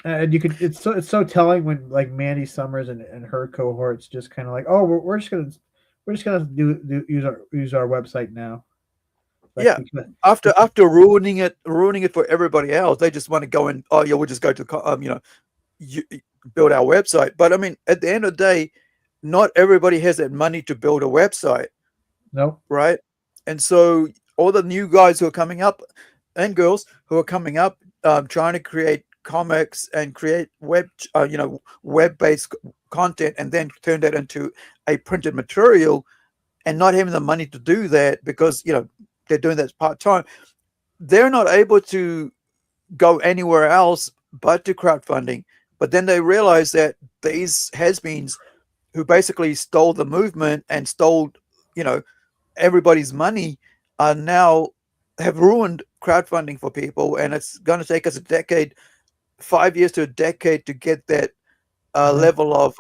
And you could, it's so telling when like Mandy Summers and her cohorts just kind of like, oh, we're just gonna use our website now. Like, yeah, after ruining it for everybody else, they just want to go and, oh yeah, we'll just go to build our website. But I mean, at the end of the day, not everybody has that money to build a website. No, right? And so all the new guys who are coming up, and girls who are coming up, trying to create comics and create web-based content, and then turn that into a printed material, and not having the money to do that because they're doing that part-time, they're not able to go anywhere else but to crowdfunding. But then they realize that these has-beens who basically stole the movement and stole everybody's money are now have ruined crowdfunding for people, and it's going to take us 5 years to a decade to get that level of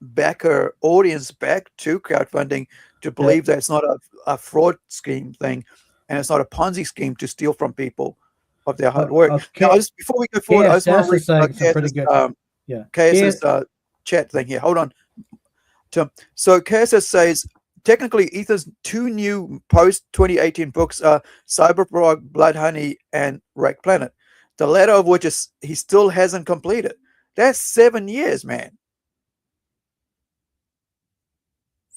backer audience back to crowdfunding, to believe that it's not a fraud scheme thing, and it's not a Ponzi scheme to steal from people of their hard work. Now, before we go forward, I just want to read KS's chat thing here. Hold on, Tim. So KSS says, technically, Ethan's 2 new post-2018 books are Cyberfrog, Blood Honey, and Wreck Planet, the latter of which he still hasn't completed. That's 7 years, man.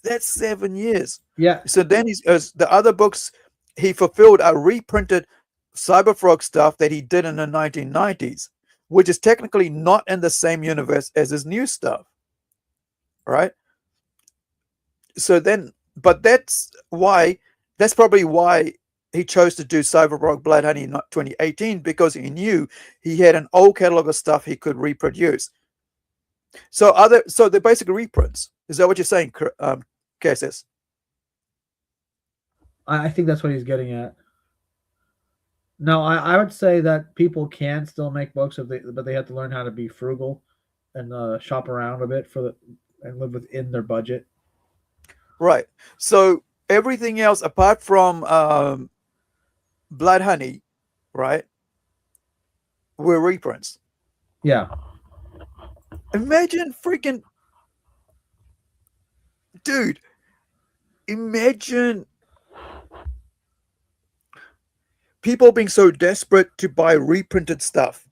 That's 7 years. Yeah. So then the other books he fulfilled are reprinted Cyberfrog stuff that he did in the 1990s, which is technically not in the same universe as his new stuff, right? So then, but that's probably why he chose to do Cyberfrog Blood Honey in 2018, because he knew he had an old catalog of stuff he could reproduce. So they're basically reprints. Is that what you're saying, KSS? I think that's what he's getting at. No, I would say that people can still make books but they have to learn how to be frugal and shop around a bit and live within their budget. Right. So everything else apart from Blood Honey, right? were reprints. Yeah. Imagine freaking dude. Imagine people being so desperate to buy reprinted stuff.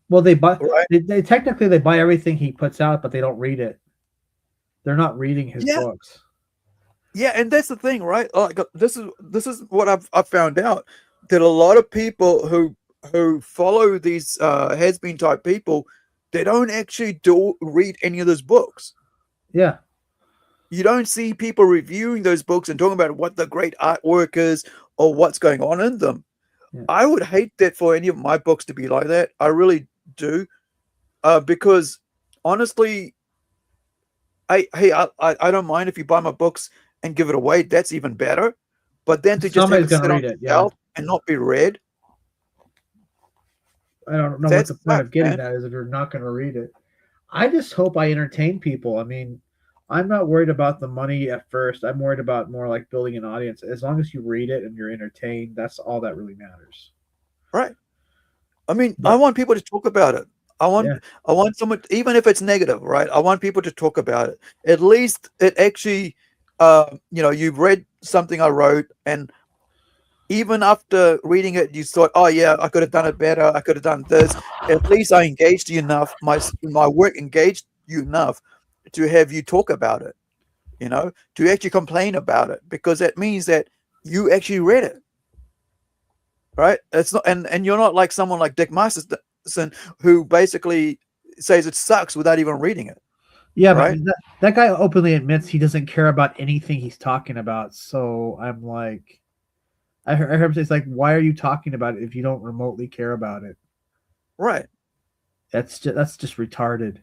Well, they buy. Right. They technically they buy everything he puts out, but they don't read it. They're not reading his Yeah. books. Yeah, and that's the thing, right? Like this is what I've found out, that a lot of people who follow these has-been type people, they don't actually read any of those books. Yeah. You don't see people reviewing those books and talking about what the great artwork is or what's going on in them. Yeah. I would hate that for any of my books to be like that. I really do, because honestly, I don't mind if you buy my books and give it away. That's even better. But then to just have Somebody's it gonna sit on read the it, yeah. shelf and not be read. I don't know what the point of getting that is if you're not going to read it. I just hope I entertain people. I mean, I'm not worried about the money at first. I'm worried about more like building an audience. As long as you read it and you're entertained, that's all that really matters. Right. I mean, I want people to talk about it. I want someone, even if it's negative, right? I want people to talk about it. At least it actually, you've read something I wrote, and even after reading it, you thought, oh yeah, I could have done it better. I could have done this. At least I engaged you enough. My work engaged you enough to have you talk about it, to actually complain about it, because that means that you actually read it. Right? It's not, and you're not like someone like Dick Masterson who basically says it sucks without even reading it. Yeah, right? but that guy openly admits he doesn't care about anything he's talking about. So I'm like, I heard him say, it's like, why are you talking about it if you don't remotely care about it? Right. That's just retarded.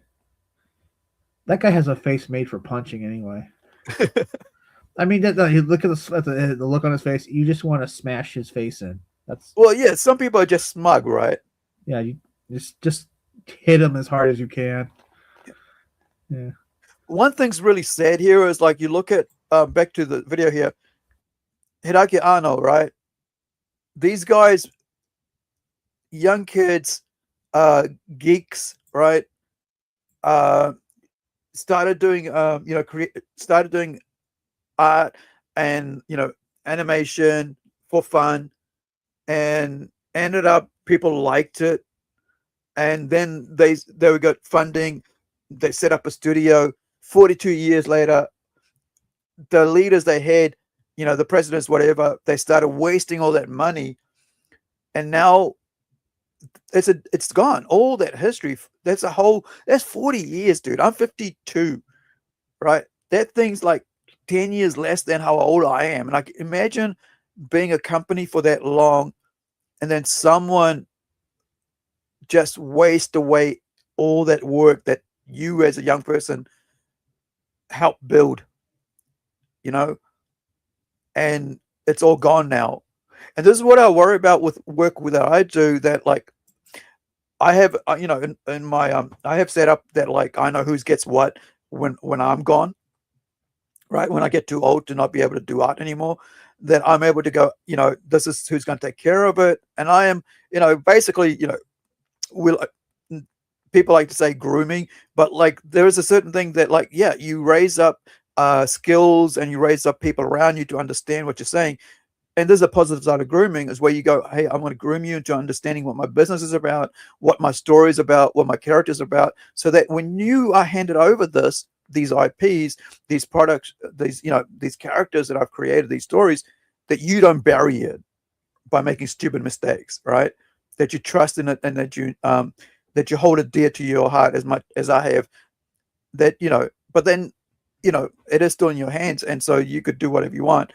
That guy has a face made for punching anyway. I mean, you look at the look on his face. You just want to smash his face in. Well, yeah. Some people are just smug, right? Yeah, you just hit him as hard as you can. Yeah. One thing's really sad here is, like, you look at back to the video here, Hideaki Anno, right? These guys, young kids, geeks, right? Started doing started doing art and animation for fun, and ended up people liked it, and then they got funding. They set up a studio. 42 years later, the leaders they had, the presidents, whatever, they started wasting all that money, and now it's gone. All that history, that's 40 years, dude. I'm 52, right? That thing's like 10 years less than how old I am. And I imagine being a company for that long, and then someone just waste away all that work that you as a young person helped build, and it's all gone now. And this is what I worry about with work that I do, that like I have, in my, I have set up that, like, I know who gets what when I'm gone, right? When I get too old to not be able to do art anymore, that I'm able to go, this is who's going to take care of it. And I am, basically, people like to say grooming, but like there is a certain thing that, like, yeah, you raise up skills and you raise up people around you to understand what you're saying. And there's a positive side of grooming, is where you go, hey, I'm going to groom you into understanding what my business is about, what my story is about, what my characters are about, so that when you are handed over these IPs, these products, these characters that I've created, these stories, that you don't bury it by making stupid mistakes, right? That you trust in it, and that you hold it dear to your heart as much as I have. That, but then, it is still in your hands, and so you could do whatever you want.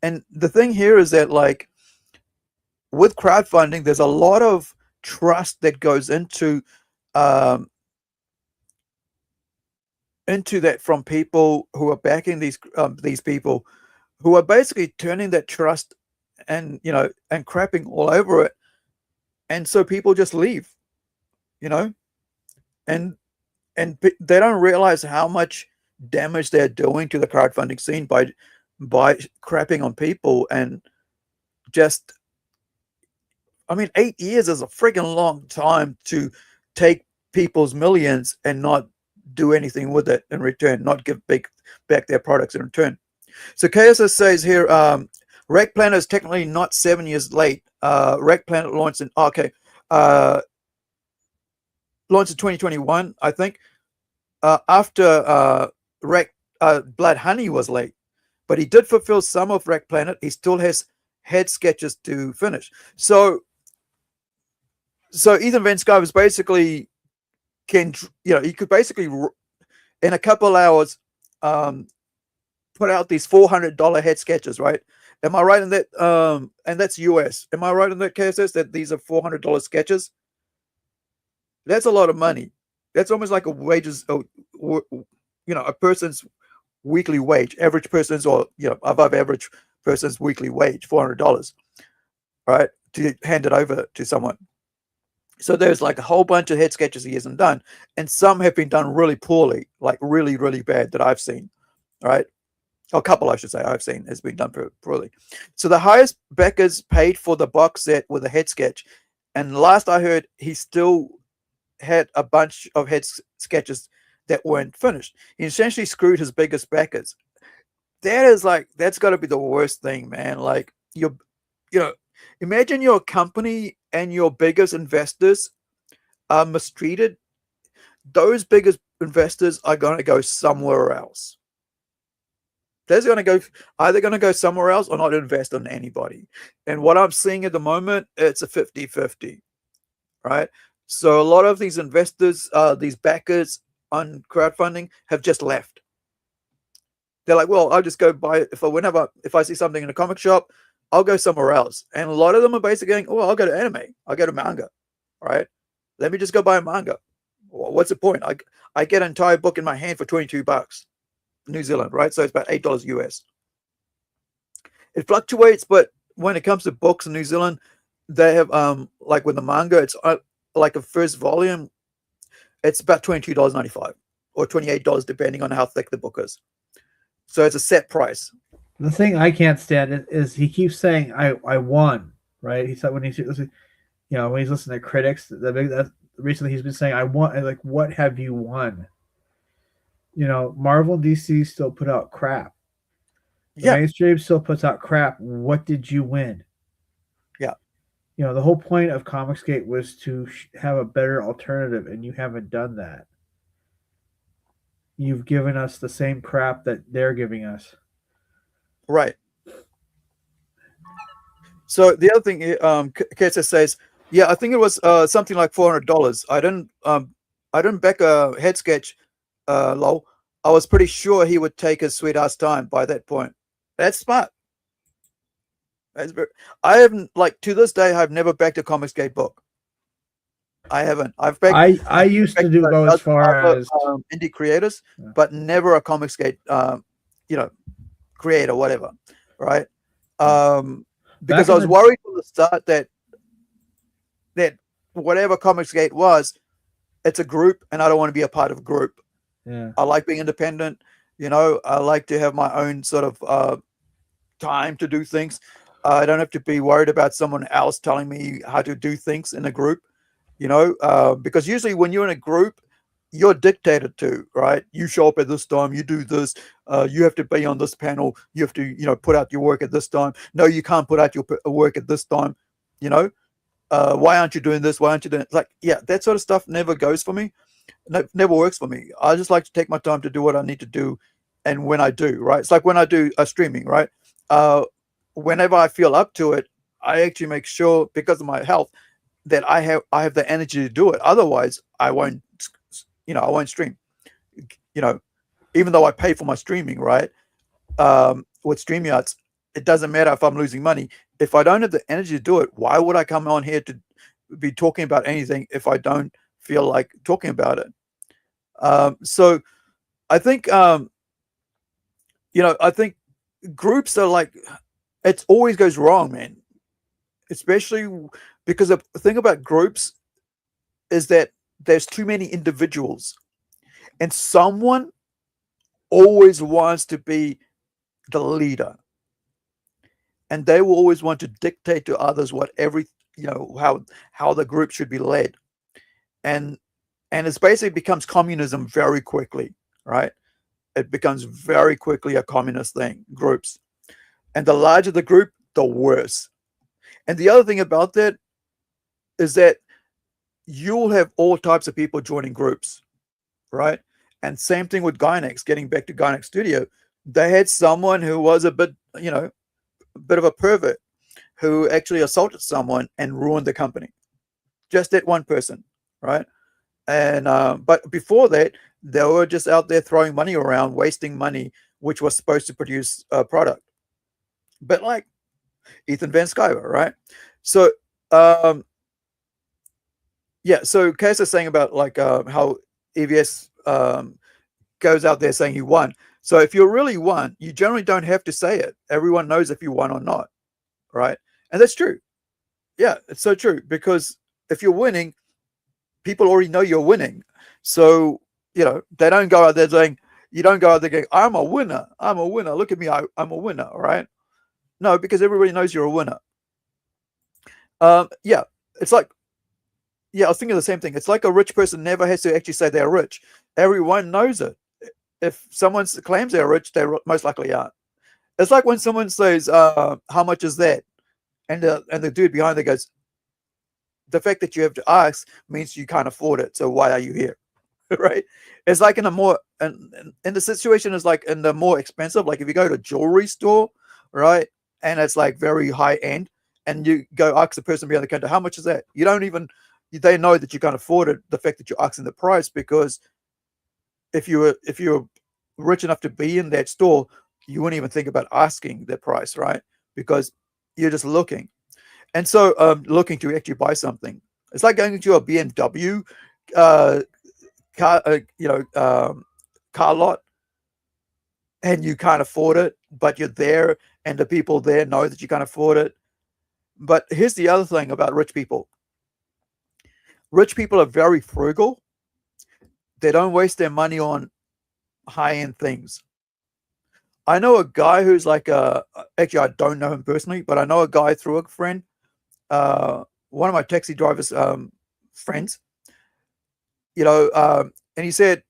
And the thing here is that, like, with crowdfunding, there's a lot of trust that goes into that from people who are backing these people, who are basically turning that trust and crapping all over it, and so people just leave, and they don't realize how much damage they're doing to the crowdfunding scene by crapping on people. And just, I mean, 8 years is a friggin' long time to take people's millions and not do anything with it in return, not give back their products in return. So KSS says here, Wreck Planet is technically not 7 years late. Wreck Planet launched in launched in 2021, I think. After Blood Honey was late, but he did fulfill some of Wreck Planet. He still has head sketches to finish. So Ethan Van Sky was basically he could basically in a couple hours put out these $400 head sketches, right? Am I right in that? And that's US. Am I right in that, KSS, that these are $400 sketches? That's a lot of money. That's almost like a person's weekly wage, average person's, or above average person's weekly wage, $400, right? To hand it over to someone. So there's like a whole bunch of head sketches he hasn't done, and some have been done really poorly, like really, really bad that I've seen, right? A couple, I should say, I've seen has been done poorly. So the highest backers paid for the box set with a head sketch, and last I heard, he still had a bunch of head sketches that weren't finished. He essentially screwed his biggest backers. That's got to be the worst thing, man. Like imagine your company and your biggest investors are mistreated. Those biggest investors are going to go somewhere else. They're either going to go somewhere else or not invest in anybody. And what I'm seeing at the moment, it's a 50-50, right? So a lot of these investors, these backers on crowdfunding have just left. They're like, well, I'll just go buy it. If I see something in a comic shop, I'll go somewhere else. And a lot of them are basically going, oh, I'll go to anime. I'll go to manga, right? Let me just go buy a manga. What's the point? I get an entire book in my hand for $22 New Zealand, right? So it's about $8 US. It fluctuates, but when it comes to books in New Zealand, they have, like with the manga, it's like a first volume, it's about $22.95 or $28, depending on how thick the book is. So it's a set price. The thing I can't stand is he keeps saying I won, right? He said when he's listening to critics, recently he's been saying I won. Like, what have you won? Marvel and DC still put out crap. The mainstream still puts out crap. What did you win? Yeah. The whole point of ComicsGate was to have a better alternative, and you haven't done that. You've given us the same crap that they're giving us. Right. So the other thing, KSS says, yeah, I think it was something like $400. I didn't back a head sketch, lol. I was pretty sure he would take his sweet ass time by that point. That's smart. I haven't, to this day, I've never backed a ComicsGate book. I haven't. I used to go as far as indie creators, but never a ComicsGate, creator, whatever, right? Because I was worried from the start that whatever ComicsGate was, it's a group, and I don't want to be a part of a group. Yeah. I like being independent. I like to have my own sort of time to do things. I don't have to be worried about someone else telling me how to do things in a group, because usually when you're in a group, you're dictated to, right? You show up at this time, you do this, you have to be on this panel, you have to, put out your work at this time. No, you can't put out your work at this time, why aren't you doing this? Why aren't you doing it? That sort of stuff never goes for me. Never works for me. I just like to take my time to do what I need to do. And when I do, right? It's like when I do a streaming, right? Whenever I feel up to it, I actually make sure, because of my health, that I have the energy to do it. Otherwise, I won't stream. Even though I pay for my streaming, right? With StreamYards, it doesn't matter if I'm losing money. If I don't have the energy to do it, why would I come on here to be talking about anything if I don't feel like talking about it? So I think, I think groups are it always goes wrong, man. Especially because the thing about groups is that there's too many individuals, and someone always wants to be the leader, and they will always want to dictate to others what how the group should be led, and it basically becomes communism very quickly, right? It becomes very quickly a communist thing, groups, and the larger the group, the worse. And the other thing about that is that you'll have all types of people joining groups, right? And same thing with Gainax. Getting back to Gainax Studio, they had someone who was a bit of a pervert who actually assaulted someone and ruined the company. Just that one person, right? And but before that, they were just out there throwing money around, wasting money, which was supposed to produce a product. But like Ethan Van Sciver, right? So so Cass is saying about like how EVS goes out there saying you won. So if you really won, you generally don't have to say it. Everyone knows if you won or not, right? And that's true. Yeah, it's so true, because if you're winning, people already know you're winning. So, they don't go out there saying, you don't go out there going, I'm a winner. Look at me, I'm a winner, right? No, because everybody knows you're a winner. It's like, I was thinking the same thing. It's like a rich person never has to actually say they're rich. Everyone knows it. If someone claims they're rich, they most likely aren't. It's like when someone says, how much is that? And the dude behind there goes, the fact that you have to ask means you can't afford it. So why are you here? Right? It's like in the situation is like in the more expensive, like if you go to a jewelry store, right? And it's like very high end, and you go ask the person behind the counter, how much is that? They know that you can't afford it. The fact that you're asking the price, because if you were rich enough to be in that store, you wouldn't even think about asking the price, right? Because you're just looking. And so looking to actually buy something. It's like going to a BMW car lot, and you can't afford it, but you're there, and the people there know that you can't afford it. But here's the other thing about rich people. Rich people are very frugal. They don't waste their money on high-end things. I know a guy who's like actually I don't know him personally, but I know a guy through a friend, one of my taxi drivers friends, and he said,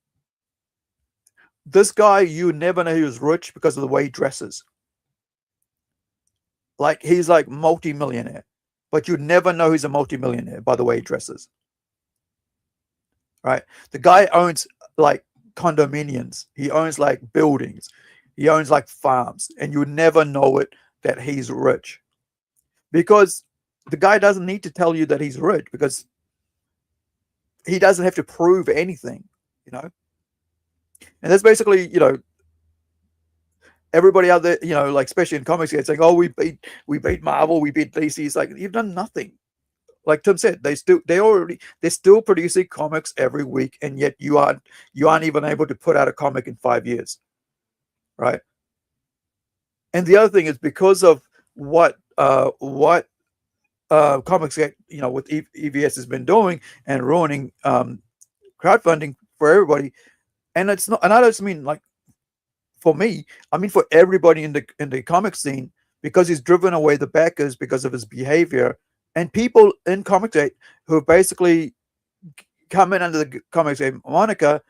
this guy, you never know he was rich because of the way he dresses. Like he's like multi-millionaire, but you never know he's a multi-millionaire by the way he dresses. Right? The guy owns like condominiums. He owns like buildings. He owns like farms, and you never know it that he's rich, because the guy doesn't need to tell you that he's rich, because he doesn't have to prove anything, And that's basically, everybody out there, like especially in comics, it's like, oh, we beat Marvel, we beat DC. It's like, you've done nothing. Like Tim said, they're still producing comics every week, and yet you aren't even able to put out a comic in 5 years, right? And the other thing is because of what ComicsGate, with EVS has been doing and ruining crowdfunding for everybody, and it's not, and I don't mean like for me, I mean for everybody in the comic scene, because he's driven away the backers because of his behavior. And people in ComicsGate who have basically come in under the ComicsGate moniker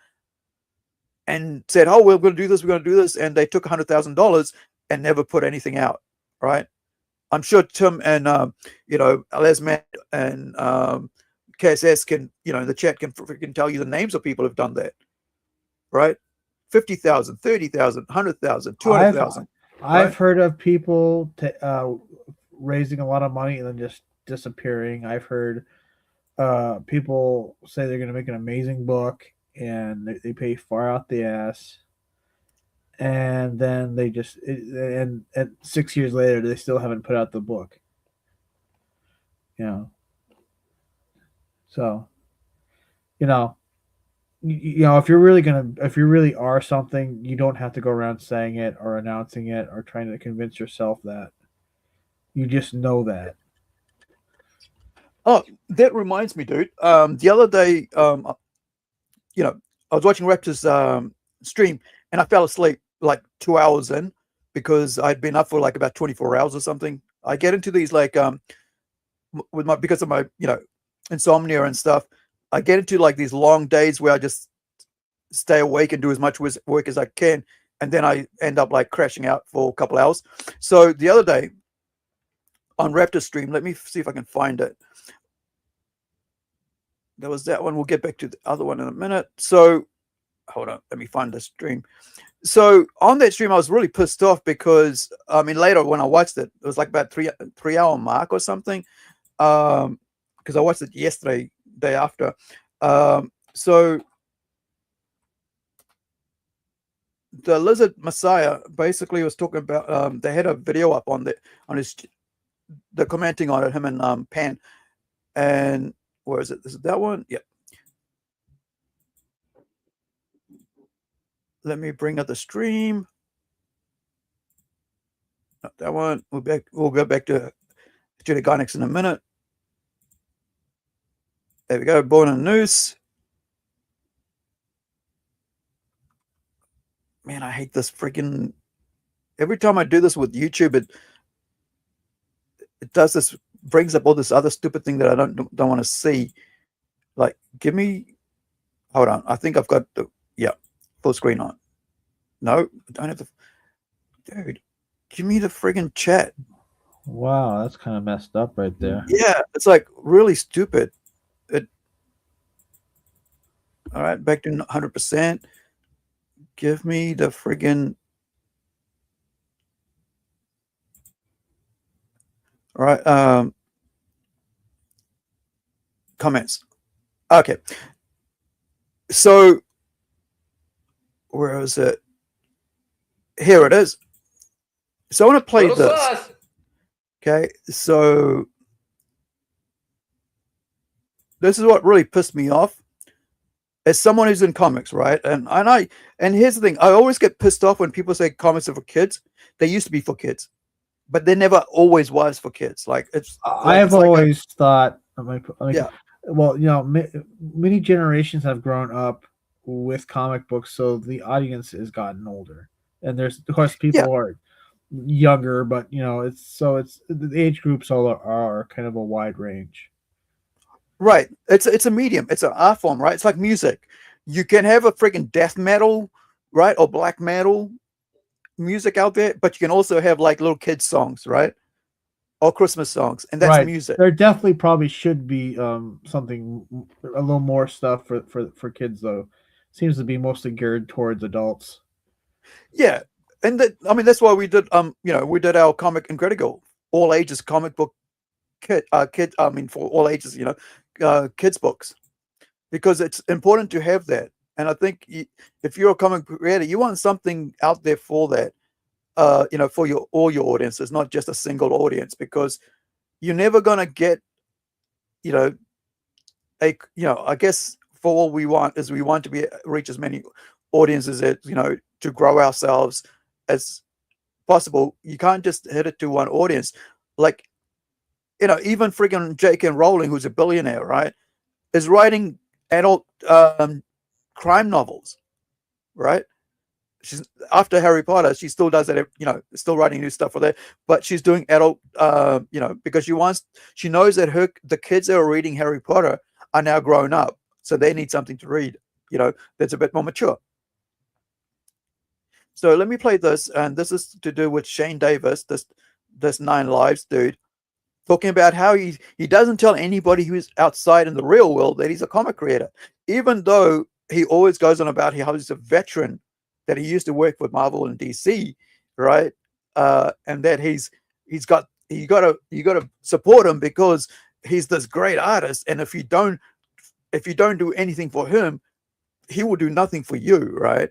and said, oh, we're going to do this, and they took $100,000 and never put anything out, right? I'm sure Tim and, Lesman and KSS can, in the chat can tell you the names of people who've done that, right? 50,000, 30,000, 100,000, 200,000. I've heard of people raising a lot of money and then just disappearing. I've heard people say they're going to make an amazing book and they pay far out the ass, and then they just and 6 years later they still haven't put out the book. So if you really are something, you don't have to go around saying it or announcing it or trying to convince yourself that. You just know that. Oh, that reminds me, dude. The other day, I was watching Raptor's stream, and I fell asleep like 2 hours in because I'd been up for like about 24 hours or something. I get into these like with my, because of my, insomnia and stuff, I get into like these long days where I just stay awake and do as much work as I can, and then I end up like crashing out for a couple hours. So the other day on Raptor stream, let me see if I can find it. There was that one. We'll get back to the other one in a minute. So hold on, let me find the stream. So on that stream, I was really pissed off because later when I watched it, it was like about 3 hour mark or something. Because I watched it yesterday, day after. So the Lizard Messiah basically was talking about. They had a video up on the commenting on it, him and Pan, and where is it? This is that one. Yep. Let me bring up the stream. Not that one. We'll go back to Gainax in a minute. There we go. Born in Noose. Man, I hate this freaking. Every time I do this with YouTube, it does this, brings up all this other stupid thing that I don't want to see. Like, give me. Hold on. I think I've got the full screen on. No, I don't have the. Dude, give me the friggin' chat. Wow, that's kind of messed up right there. Yeah, it's like really stupid. All right, back to 100%. Give me the friggin'. All right, comments. Okay. So, where is it? Here it is. So I want to play this. Okay, so this is what really pissed me off. As someone who's in comics, right? And here's the thing, I always get pissed off when people say comics are for kids. They used to be for kids, but they never always was for kids. Like it's. I've always thought, well, many generations have grown up with comic books, so the audience has gotten older, and there's of course people who are younger, but it's the age groups all are kind of a wide range. Right. It's a medium. It's an art form, right? It's like music. You can have a freaking death metal, right, or black metal music out there, but you can also have like little kids songs, right, or Christmas songs, and that's music. There definitely probably should be something a little more stuff for kids, though. Seems to be mostly geared towards adults. Yeah, and that's why we did we did our Comic Incredible all ages comic book kid for all ages, kids books, because it's important to have that. And I think if you're a comic creator, you want something out there for that, for all your audiences, not just a single audience, because you're never gonna get, I guess for all we want is we want to reach as many audiences as to grow ourselves as possible. You can't just hit it to one audience, like. Even freaking J.K. Rowling, who's a billionaire, right, is writing adult crime novels, right? She's after Harry Potter, she still does that, still writing new stuff for that, but she's doing adult, because she knows that the kids that are reading Harry Potter are now grown up, so they need something to read, that's a bit more mature. So let me play this, and this is to do with Shane Davis, this 9 Lives dude, talking about how he doesn't tell anybody who's outside in the real world that he's a comic creator, even though he always goes on about how he's a veteran, that he used to work with Marvel and DC, right? And that you got to support him because he's this great artist, and if you don't do anything for him, he will do nothing for you, right?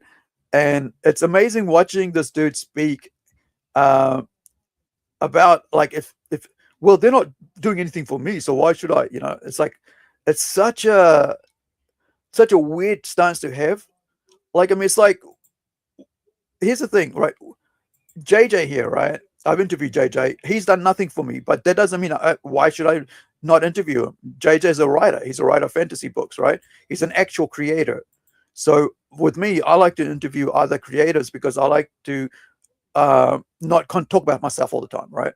And it's amazing watching this dude speak about like if well, they're not doing anything for me, so why should I? It's like, it's such a weird stance to have. Like, it's like, here's the thing, right? JJ here, right? I've interviewed JJ. He's done nothing for me, but that doesn't mean why should I not interview him? JJ is a writer. He's a writer of fantasy books, right? He's an actual creator. So with me, I like to interview other creators because I like to not talk about myself all the time, right?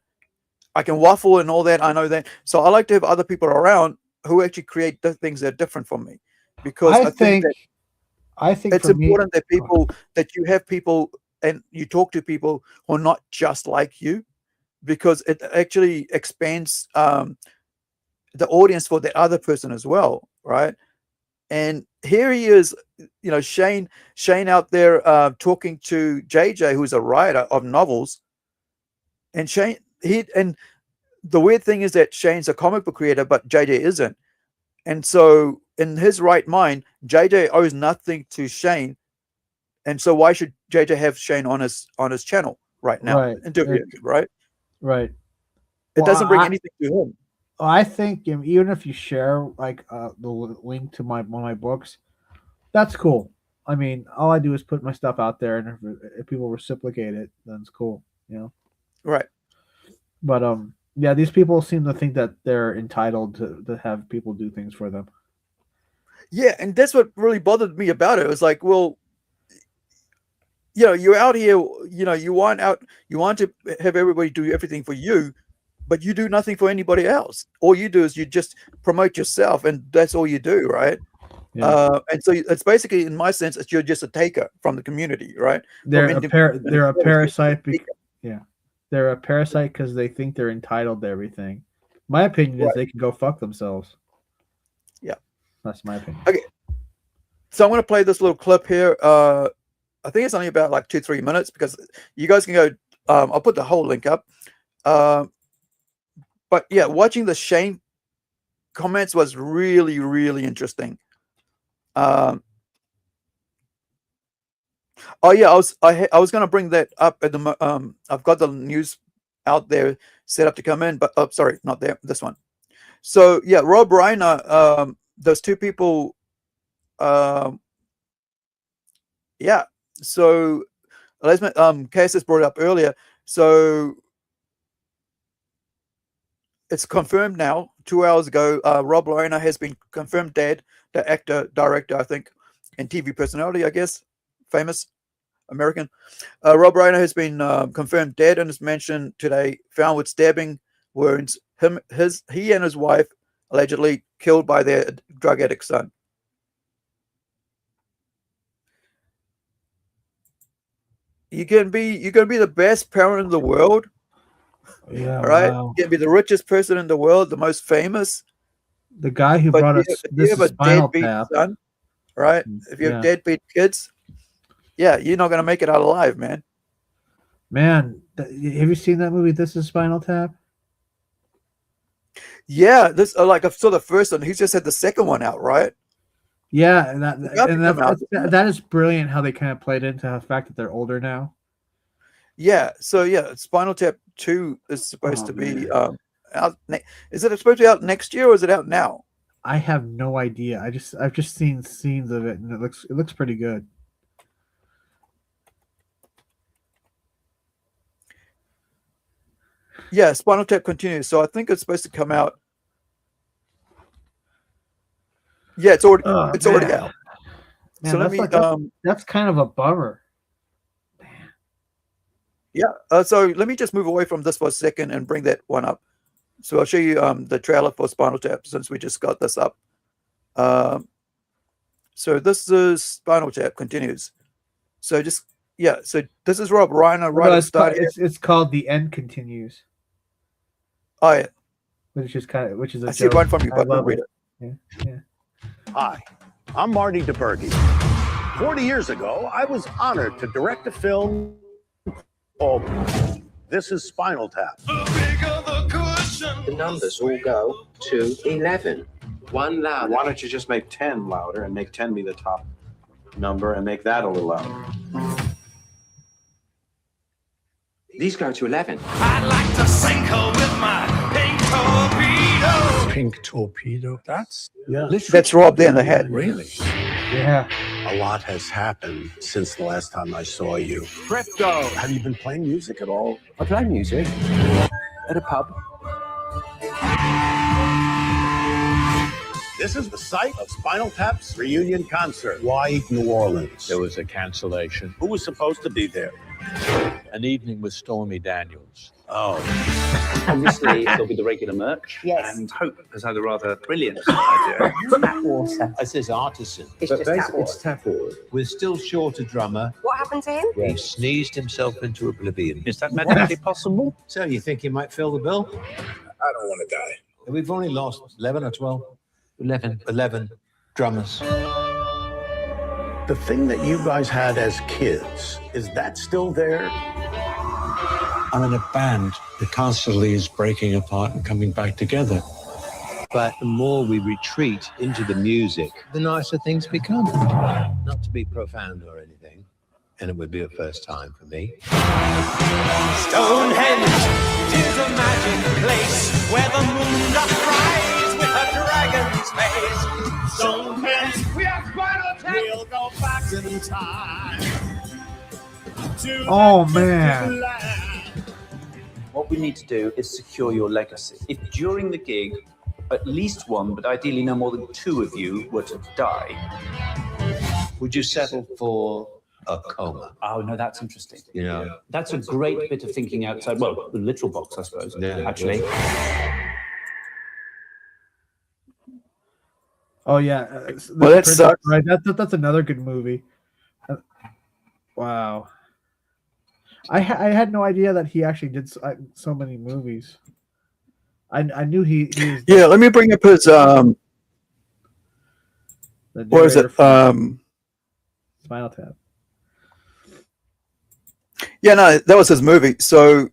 I can waffle and all that. I know that. So I like to have other people around who actually create the things that are different from me, because I think that it's important that that you have people and you talk to people who are not just like you, because it actually expands the audience for the other person as well, right? And here he is, Shane out there talking to JJ, who's a writer of novels, and the weird thing is that Shane's a comic book creator, but JJ isn't. And so in his right mind, JJ owes nothing to Shane. And so why should JJ have Shane on his channel right now? Right. Right? Right. It doesn't bring anything to him. I think even if you share like the link to one of my books, that's cool. I mean, all I do is put my stuff out there, and if people reciprocate it, then it's cool, Right. But yeah, these people seem to think that they're entitled to have people do things for them. Yeah, and that's what really bothered me about it. It was like, well, you're out here, you want to have everybody do everything for you, but you do nothing for anybody else. All you do is you just promote yourself, and that's all you do, right? Yeah. And so it's basically, in my sense, you're just a taker from the community, right? They're a parasite. They're a parasite because they think they're entitled to everything. My opinion is they can go fuck themselves. Yeah, that's my opinion. Okay, so I'm going to play this little clip here. I think it's only about like 2-3 minutes, because you guys can go. I'll put the whole link up. But yeah, watching the Shane comments was really, really interesting. Oh yeah, I was going to bring that up at the I've got the news out there set up to come in, but sorry, not there, this one. So yeah, Rob Reiner, those two people, yeah. So Cass brought it up earlier. So it's confirmed now. 2 hours ago, Rob Reiner has been confirmed dead. The actor, director, I think, and TV personality, I guess, famous American. Rob Reiner has been confirmed dead in his mansion today, found with stabbing wounds. He and his wife allegedly killed by their drug addict son. You can be the best parent in the world. Yeah, right. wow. You can be the richest person in the world, the most famous. The guy who brought us this is Spinal Tap, son, right? If you have deadbeat kids, yeah, you're not gonna make it out alive, man. Man, have you seen that movie? This is Spinal Tap. Yeah, this I saw the first one. He just had the second one out, right? Yeah, and that is brilliant how they kind of played into the fact that they're older now. Yeah, so yeah, Spinal Tap 2 is supposed to be out. Is it supposed to be out next year, or is it out now? I have no idea. I've just seen scenes of it, and it looks pretty good. Yeah, Spinal Tap continues. So I think it's supposed to come out. Yeah, it's already out. Man, so let me. That's kind of a bummer. Yeah. So let me just move away from this for a second and bring that one up. So I'll show you the trailer for Spinal Tap, since we just got this up. So this is Spinal Tap continues. So so this is Rob Reiner right at the start. It's called The End Continues. Oh yeah. Which is a I see it right from you, but I'll read it. Yeah. Hi, I'm Marty DeBerge. 40 years ago, I was honored to direct a film called This is Spinal Tap. The numbers all go to 11. One louder. Why don't you just make 10 louder and make 10 be the top number and make that a little louder? These go to 11. I'd like to sink her with my pink torpedo. Pink torpedo. That's Rob there in the head. Really? Yeah. A lot has happened since the last time I saw you. Presto. Have you been playing music at all? I play music at a pub. This is the site of Spinal Tap's reunion concert. Why New Orleans? There was a cancellation. Who was supposed to be there? An evening with Stormy Daniels. Oh. Obviously, there'll be the regular merch. Yes. And Hope has had a rather brilliant idea. Tap water. It says artisan. It's But just tap basically, water. it's tap water. We're still short a drummer. What happened to him? He sneezed himself into oblivion. Is that medically possible? So you think he might fill the bill? I don't want to die. We've only lost 11 or 12. 11 drummers. The thing that you guys had as kids, is that still there? I'm in a band that constantly is breaking apart and coming back together. But the more we retreat into the music, the nicer things become. Not to be profound or anything, and it would be a first time for me. Stonehenge is a magic place where the moon doth rise with a dragon's face. Stonehenge, we are Spinal Tap. We'll go back in time. Oh man. What we need to do is secure your legacy. If during the gig, at least one, but ideally no more than two of you were to die, would you settle for a coma? Oh, no, that's interesting. You know, That's a great bit of thinking outside, well, the literal box, I suppose, actually. Oh yeah. Well, that Prince, sucks. right? That's another good movie. Wow. I had no idea that he actually did so many movies. I knew he was. Yeah, let me bring up his what is it? Spinal Tap. Yeah, no, that was his movie. So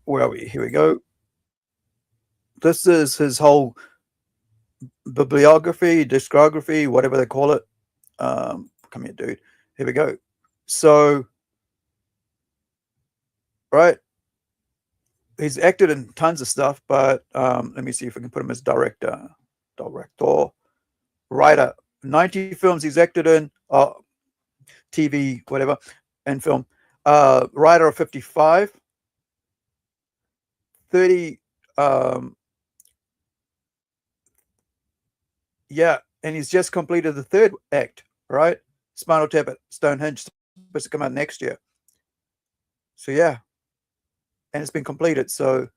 where are we? Here we go. This is his whole bibliography, discography, whatever they call it. Come here, dude. Here we go. So, right, he's acted in tons of stuff, but let me see if I can put him as director, writer. 90 films he's acted in, TV, whatever, and film. Writer of 55, 30. Yeah, and he's just completed the third act, right? Spinal Tap at Stonehenge, supposed to come out next year. So yeah, and it's been completed. So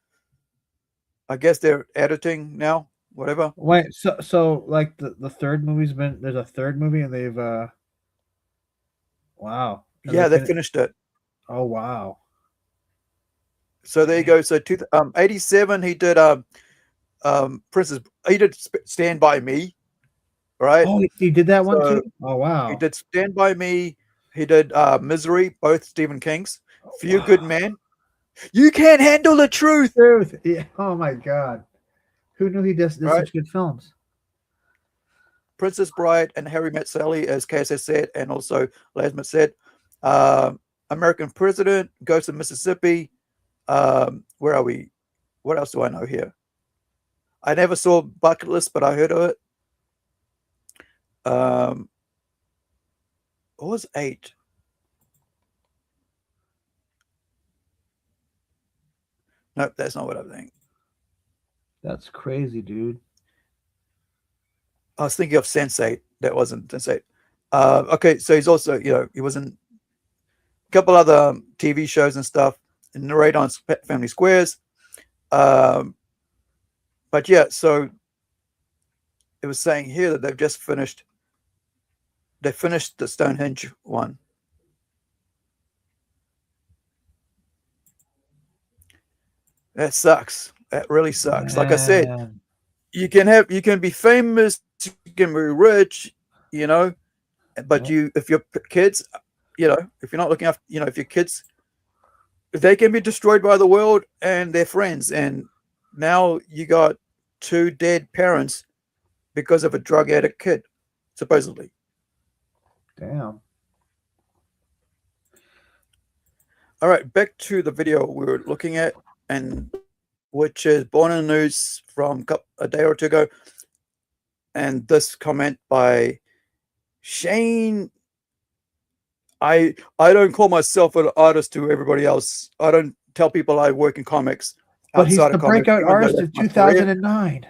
I guess they're editing now, whatever. Wait, so like the third movie's been, there's a third movie and they've wow. Yeah, they finished it. Oh wow. So there you go. So 87 he did Princess, he did Stand By Me, right? Oh, he did that one too? Oh wow. He did Stand By Me, he did Misery, both Stephen King's. Feel Good Man. You can't handle the truth. Yeah. Oh my god. Who knew he did such good films? Princess Bride and Harry Met Sally, as KSS said, and also Lasmet said. American President, Ghost of Mississippi. Where are we? What else do I know here? I never saw Bucket List, but I heard of it. What was 8? Nope, that's not what I think. That's crazy, dude. I was thinking of Sense8. That wasn't Sense8. Okay, so he's also, he was in a couple other TV shows and stuff, and narrate on Family Squares. But yeah, so it was saying here that they've just finished. They finished the Stonehenge one. That sucks. That really sucks. Like I said, you can be famous, you can be rich, but if your kids, if you're not looking after, if your kids, if they can be destroyed by the world and their friends, and now you got 2 dead parents because of a drug addict kid, supposedly. Damn. All right, back to the video we were looking at, and which is Born in the News from a day or two ago. And this comment by Shane. I don't call myself an artist to everybody else. I don't tell people I work in comics. But he's the breakout artist in 2009.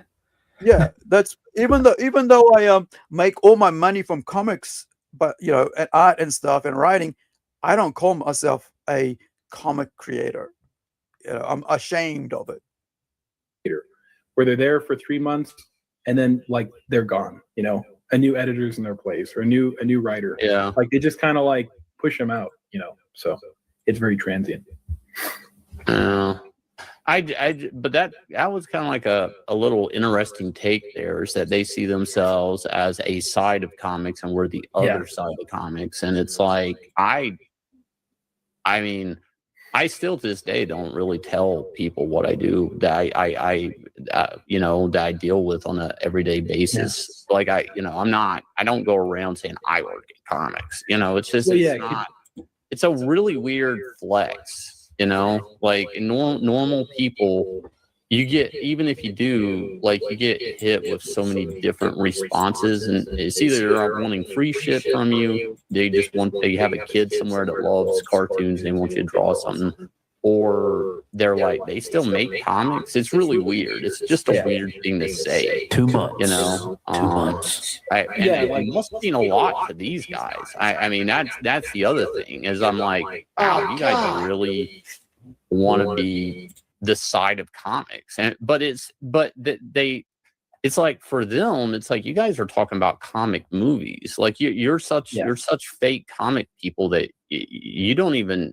Yeah, that's even though I make all my money from comics, but and art and stuff and writing, I don't call myself a comic creator. I'm ashamed of it. Where they're there for 3 months and then like they're gone, you know, a new editor's in their place or a new writer. Yeah. Like they just kind of like push them out, you know, so it's very transient. But that was kind of like a little interesting take there, is that they see themselves as a side of comics and we're the other side of comics. And it's like, I mean, I still to this day don't really tell people what I do, that I that I deal with on an everyday basis. Yeah. Like I don't go around saying I work in comics. You know, it's just it's a really weird flex. You know, like normal people, you get, even if you do, like you get hit with so many different responses, and it's either they're wanting free shit from you, they have a kid somewhere that loves cartoons, they want you to draw something, or they're like, they still make comics. It's really weird. It's just a weird thing to say. 2 months. You know, 2 months. It must mean a lot to these guys. I mean, that's the other thing, is I'm like, wow, you guys really want to be the side of comics. It's like, for them, it's like, you guys are talking about comic movies. Like you're such fake comic people that you don't even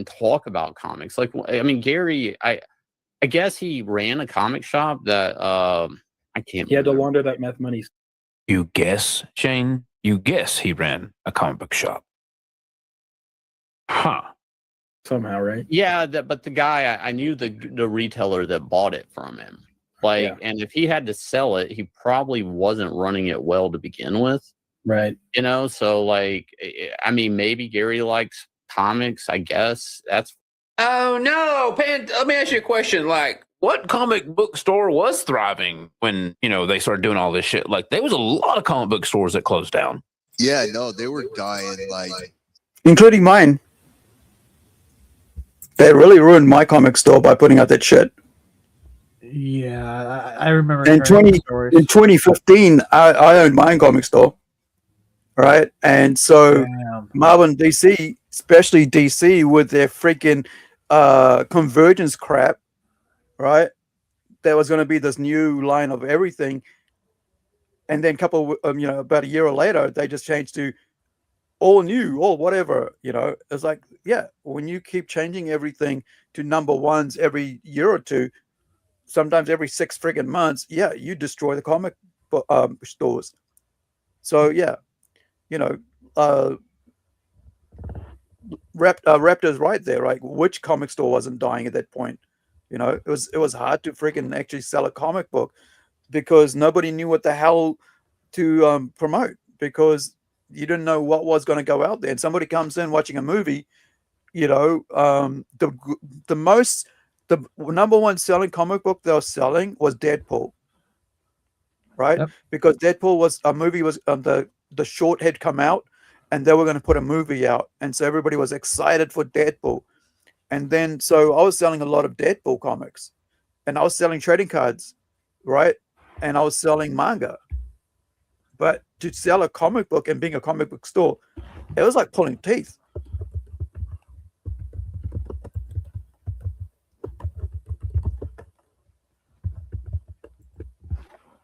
talk about comics. Like, I mean, Gary, I guess he ran a comic shop that I can't. He had to launder that meth money. You guess, Shane? You guess he ran a comic book shop. Huh. Somehow, right? Yeah, but the guy, I knew the retailer that bought it from him. Like, and if he had to sell it, he probably wasn't running it well to begin with. Right. You know, so like, I mean, maybe Gary likes comics, I guess. That's. Oh no, Pan, let me ask you a question. Like, what comic book store was thriving when, you know, they started doing all this shit? Like, there was a lot of comic book stores that closed down. Yeah, no, they were dying, like, including mine. They really ruined my comic store by putting out that shit. Yeah, I remember. In 2015, I owned my own comic store, right? And so Marvel and DC, especially DC, with their freaking convergence crap, right? There was going to be this new line of everything, and then about a year later, they just changed to all new, all whatever. You know, it's like, yeah, when you keep changing everything to number ones every year or two, sometimes every 6 friggin' months, yeah, you destroy the comic stores. So yeah, you know, Raptor's right there, right? Which comic store wasn't dying at that point? You know, it was hard to friggin' actually sell a comic book because nobody knew what the hell to promote, because you didn't know what was going to go out there. And somebody comes in watching a movie, you know, the number one selling comic book they were selling was Deadpool, right? Yep. Because Deadpool was a movie, was the short had come out, and they were going to put a movie out, and so everybody was excited for Deadpool. And then so I was selling a lot of Deadpool comics, and I was selling trading cards, right? And I was selling manga. But to sell a comic book and being a comic book store, it was like pulling teeth.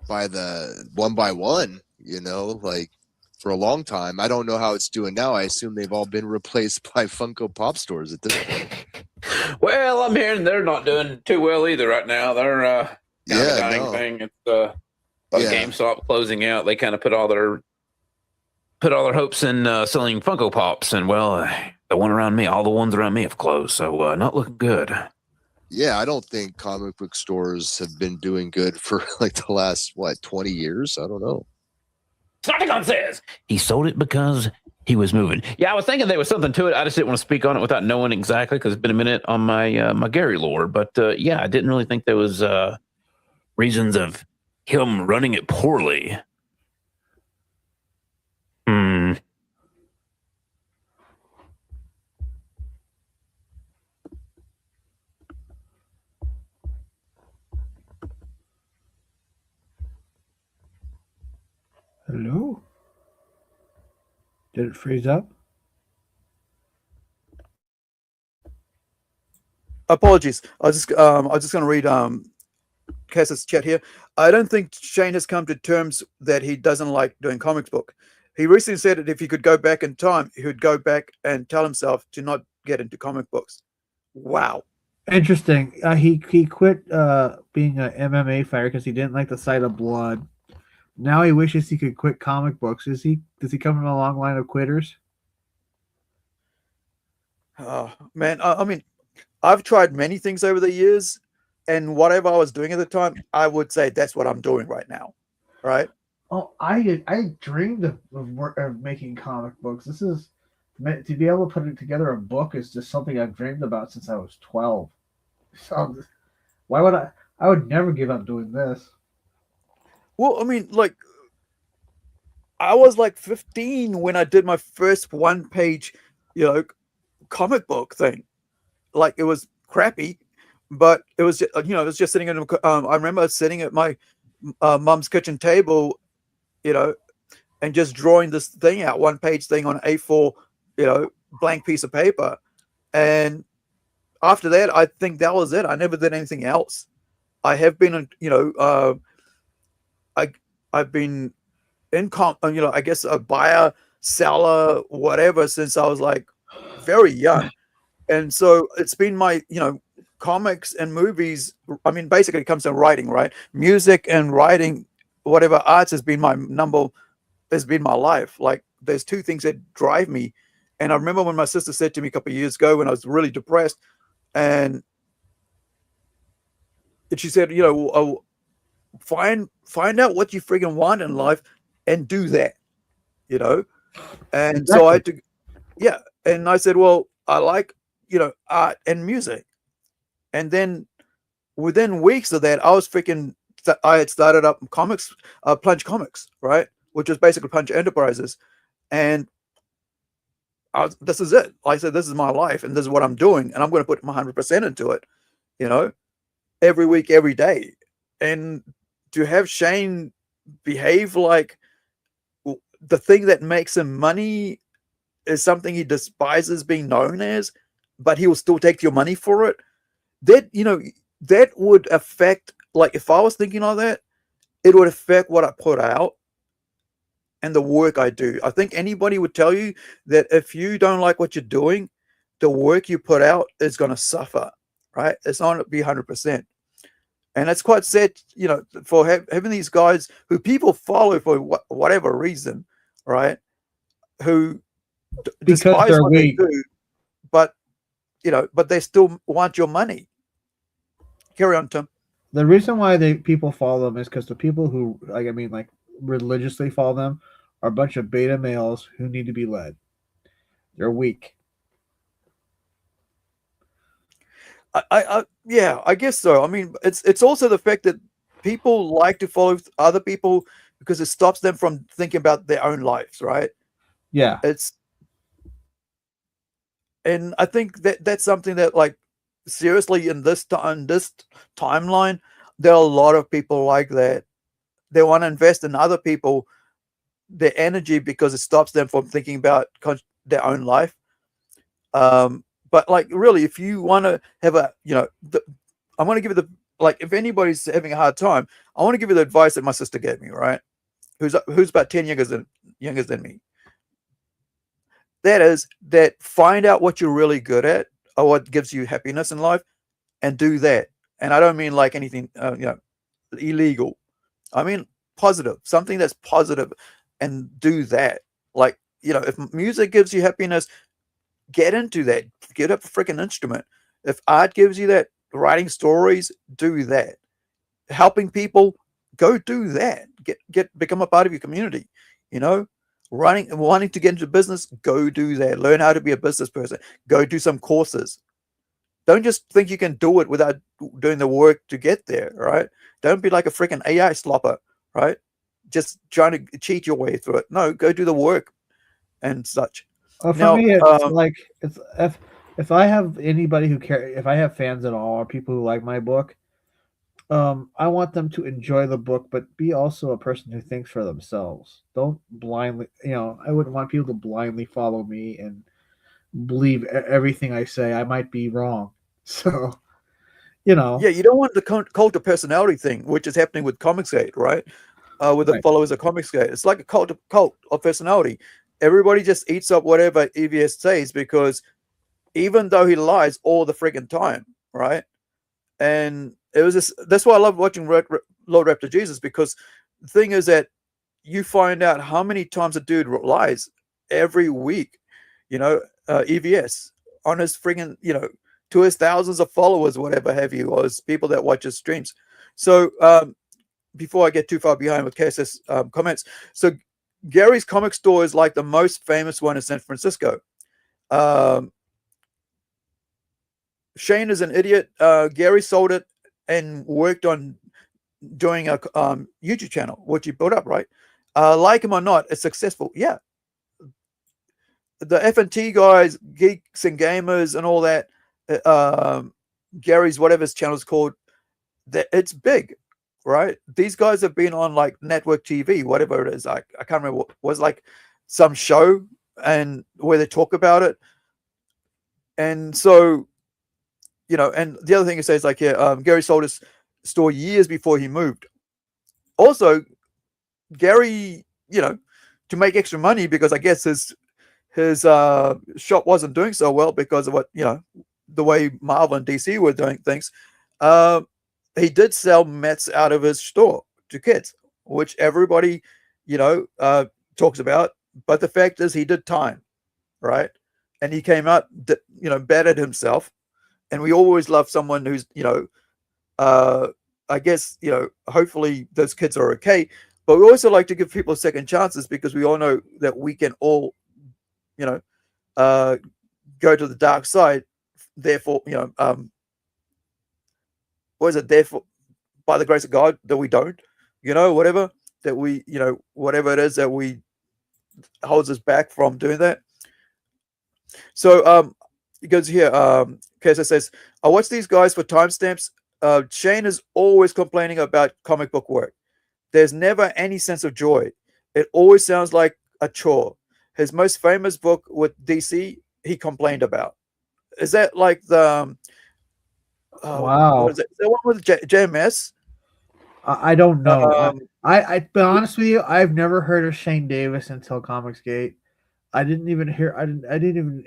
by one, you know, like for a long time. I don't know how it's doing now. I assume they've all been replaced by Funko Pop stores at this point. Well, I'm hearing they're not doing too well either right now. They're kind of a dying thing. It's GameStop closing out. They kind of put all their hopes in selling Funko Pops, and well, the one around me, all the ones around me have closed, so not looking good. Yeah, I don't think comic book stores have been doing good for like the last 20 years. I don't know. Strachzynski says he sold it because he was moving. Yeah, I was thinking there was something to it. I just didn't want to speak on it without knowing exactly, because it's been a minute on my my Gary lore. But yeah, I didn't really think there was reasons of him running it poorly. Hello? Did it freeze up? apologies. I was just going to read Cass's chat here. I don't think Shane has come to terms that he doesn't like doing comics book. He recently said that if he could go back in time, he would go back and tell himself to not get into comic books. Wow. Interesting. He quit being an MMA fighter because he didn't like the sight of blood. Now he wishes he could quit comic books. Does he come from a long line of quitters? Oh, man, I mean, I've tried many things over the years, and whatever I was doing at the time, I would say that's what I'm doing right now, right? Oh, I dreamed of making comic books. This is to be able to put it together a book is just something I've dreamed about since I was 12. So why would I? I would never give up doing this. Well, I mean, like, I was like 15 when I did my first one-page, comic book thing. Like, it was crappy, but it was, it was just sitting in. I remember sitting at my mom's kitchen table, and just drawing this thing out, one-page thing on A4, blank piece of paper. And after that, I think that was it. I never did anything else. I have been, I've been in I guess a buyer, seller, whatever, since I was like very young. And so it's been my, comics and movies. I mean, basically it comes to writing, right? Music and writing, whatever arts has been my life. Like, there's two things that drive me. And I remember when my sister said to me a couple of years ago when I was really depressed, and she said, find out what you friggin' want in life and do that, And exactly. So I had to, and I said, well, I like, art and music. And then within weeks of that, I had started up comics, Punch Comics, right? Which was basically Punch Enterprises. And this is it. I said, this is my life and this is what I'm doing. And I'm going to put my 100% into it, every week, every day. And to have Shane behave like the thing that makes him money is something he despises being known as, but he will still take your money for it. That, that would affect, like, if I was thinking of that, it would affect what I put out and the work I do. I think anybody would tell you that if you don't like what you're doing, the work you put out is going to suffer, right? It's not going to be 100%. And it's quite sad, for having these guys who people follow for whatever reason, right? Who despise they're what weak. they do, but they still want your money. Carry on, Tim. The reason why people follow them is because the people who, religiously follow them are a bunch of beta males who need to be led. They're weak. I guess so. I mean, it's also the fact that people like to follow other people because it stops them from thinking about their own lives, right? Yeah. And I think that's something that, like, seriously, in this timeline, there are a lot of people like that. They want to invest in other people, their energy, because it stops them from thinking about their own life. But, like, really, if you want to have I want to give you if anybody's having a hard time, I want to give you the advice that my sister gave me, right? Who's about 10 younger than me. That is that find out what you're really good at or what gives you happiness in life and do that. And I don't mean like anything, illegal. I mean positive, something that's positive, and do that. Like, if music gives you happiness, get into that. Get up a freaking instrument. If art gives you that, writing stories, do that. Helping people, go do that. Become a part of your community. Wanting to get into business, go do that. Learn how to be a business person. Go do some courses. Don't just think you can do it without doing the work to get there, right? Don't be like a freaking AI slopper, right? Just trying to cheat your way through it. No, go do the work and such. For me, it's if I have anybody who cares, if I have fans at all or people who like my book, I want them to enjoy the book, but be also a person who thinks for themselves. Don't blindly, I wouldn't want people to blindly follow me and believe everything I say. I might be wrong, So, you know. Yeah, you don't want the cult of personality thing, which is happening with ComicsGate, right? With the followers of ComicsGate. It's like a cult of personality. Everybody just eats up whatever EVS says because even though he lies all the friggin' time, right? And it was just, that's why I love watching Lord Raptor Jesus, because the thing is that you find out how many times a dude lies every week, you know, EVS on his friggin', you know, to his thousands of followers, whatever have you, or his people that watch his streams. So before I get too far behind with KSS comments, so Gary's comic store is like the most famous one in San Francisco. Shane is an idiot. Gary sold it and worked on doing a YouTube channel, which he built up, right? Like him or not, it's successful. Yeah. The FNT guys, Geeks and Gamers and all that, Gary's, whatever his channel is called, that it's big, right? These guys have been on like network TV, whatever it is. I can't remember what was, like some show and where they talk about it. And so, you know, and the other thing he says, like, yeah, Gary sold his store years before he moved. Also, Gary, you know, to make extra money, because I guess his shop wasn't doing so well because of what, you know, the way Marvel and DC were doing things. He did sell mets out of his store to kids, which everybody, you know, talks about. But the fact is, he did time, right? And he came out, you know, bettered himself. And we always love someone who's, you know, I guess, you know, hopefully those kids are okay. But we also like to give people second chances, because we all know that we can all, you know, go to the dark side. Therefore, you know, what is it? Therefore, by the grace of God, that we don't, you know, whatever, that we, you know, whatever it is that we holds us back from doing that. So it goes here. Kesa says, I watch these guys for timestamps. Shane is always complaining about comic book work. There's never any sense of joy. It always sounds like a chore. His most famous book with DC, he complained about. Is that like the wow? What is it? Is that one with JMS? I don't know. I be honest with you, I've never heard of Shane Davis until ComicsGate. I didn't even even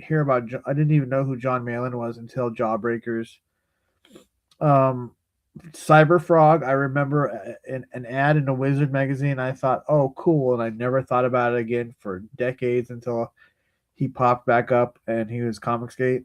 know who John Malin was until Jawbreakers. Cyberfrog, I remember an ad in a Wizard magazine. I thought, oh, cool, and I never thought about it again for decades until he popped back up and he was ComicsGate.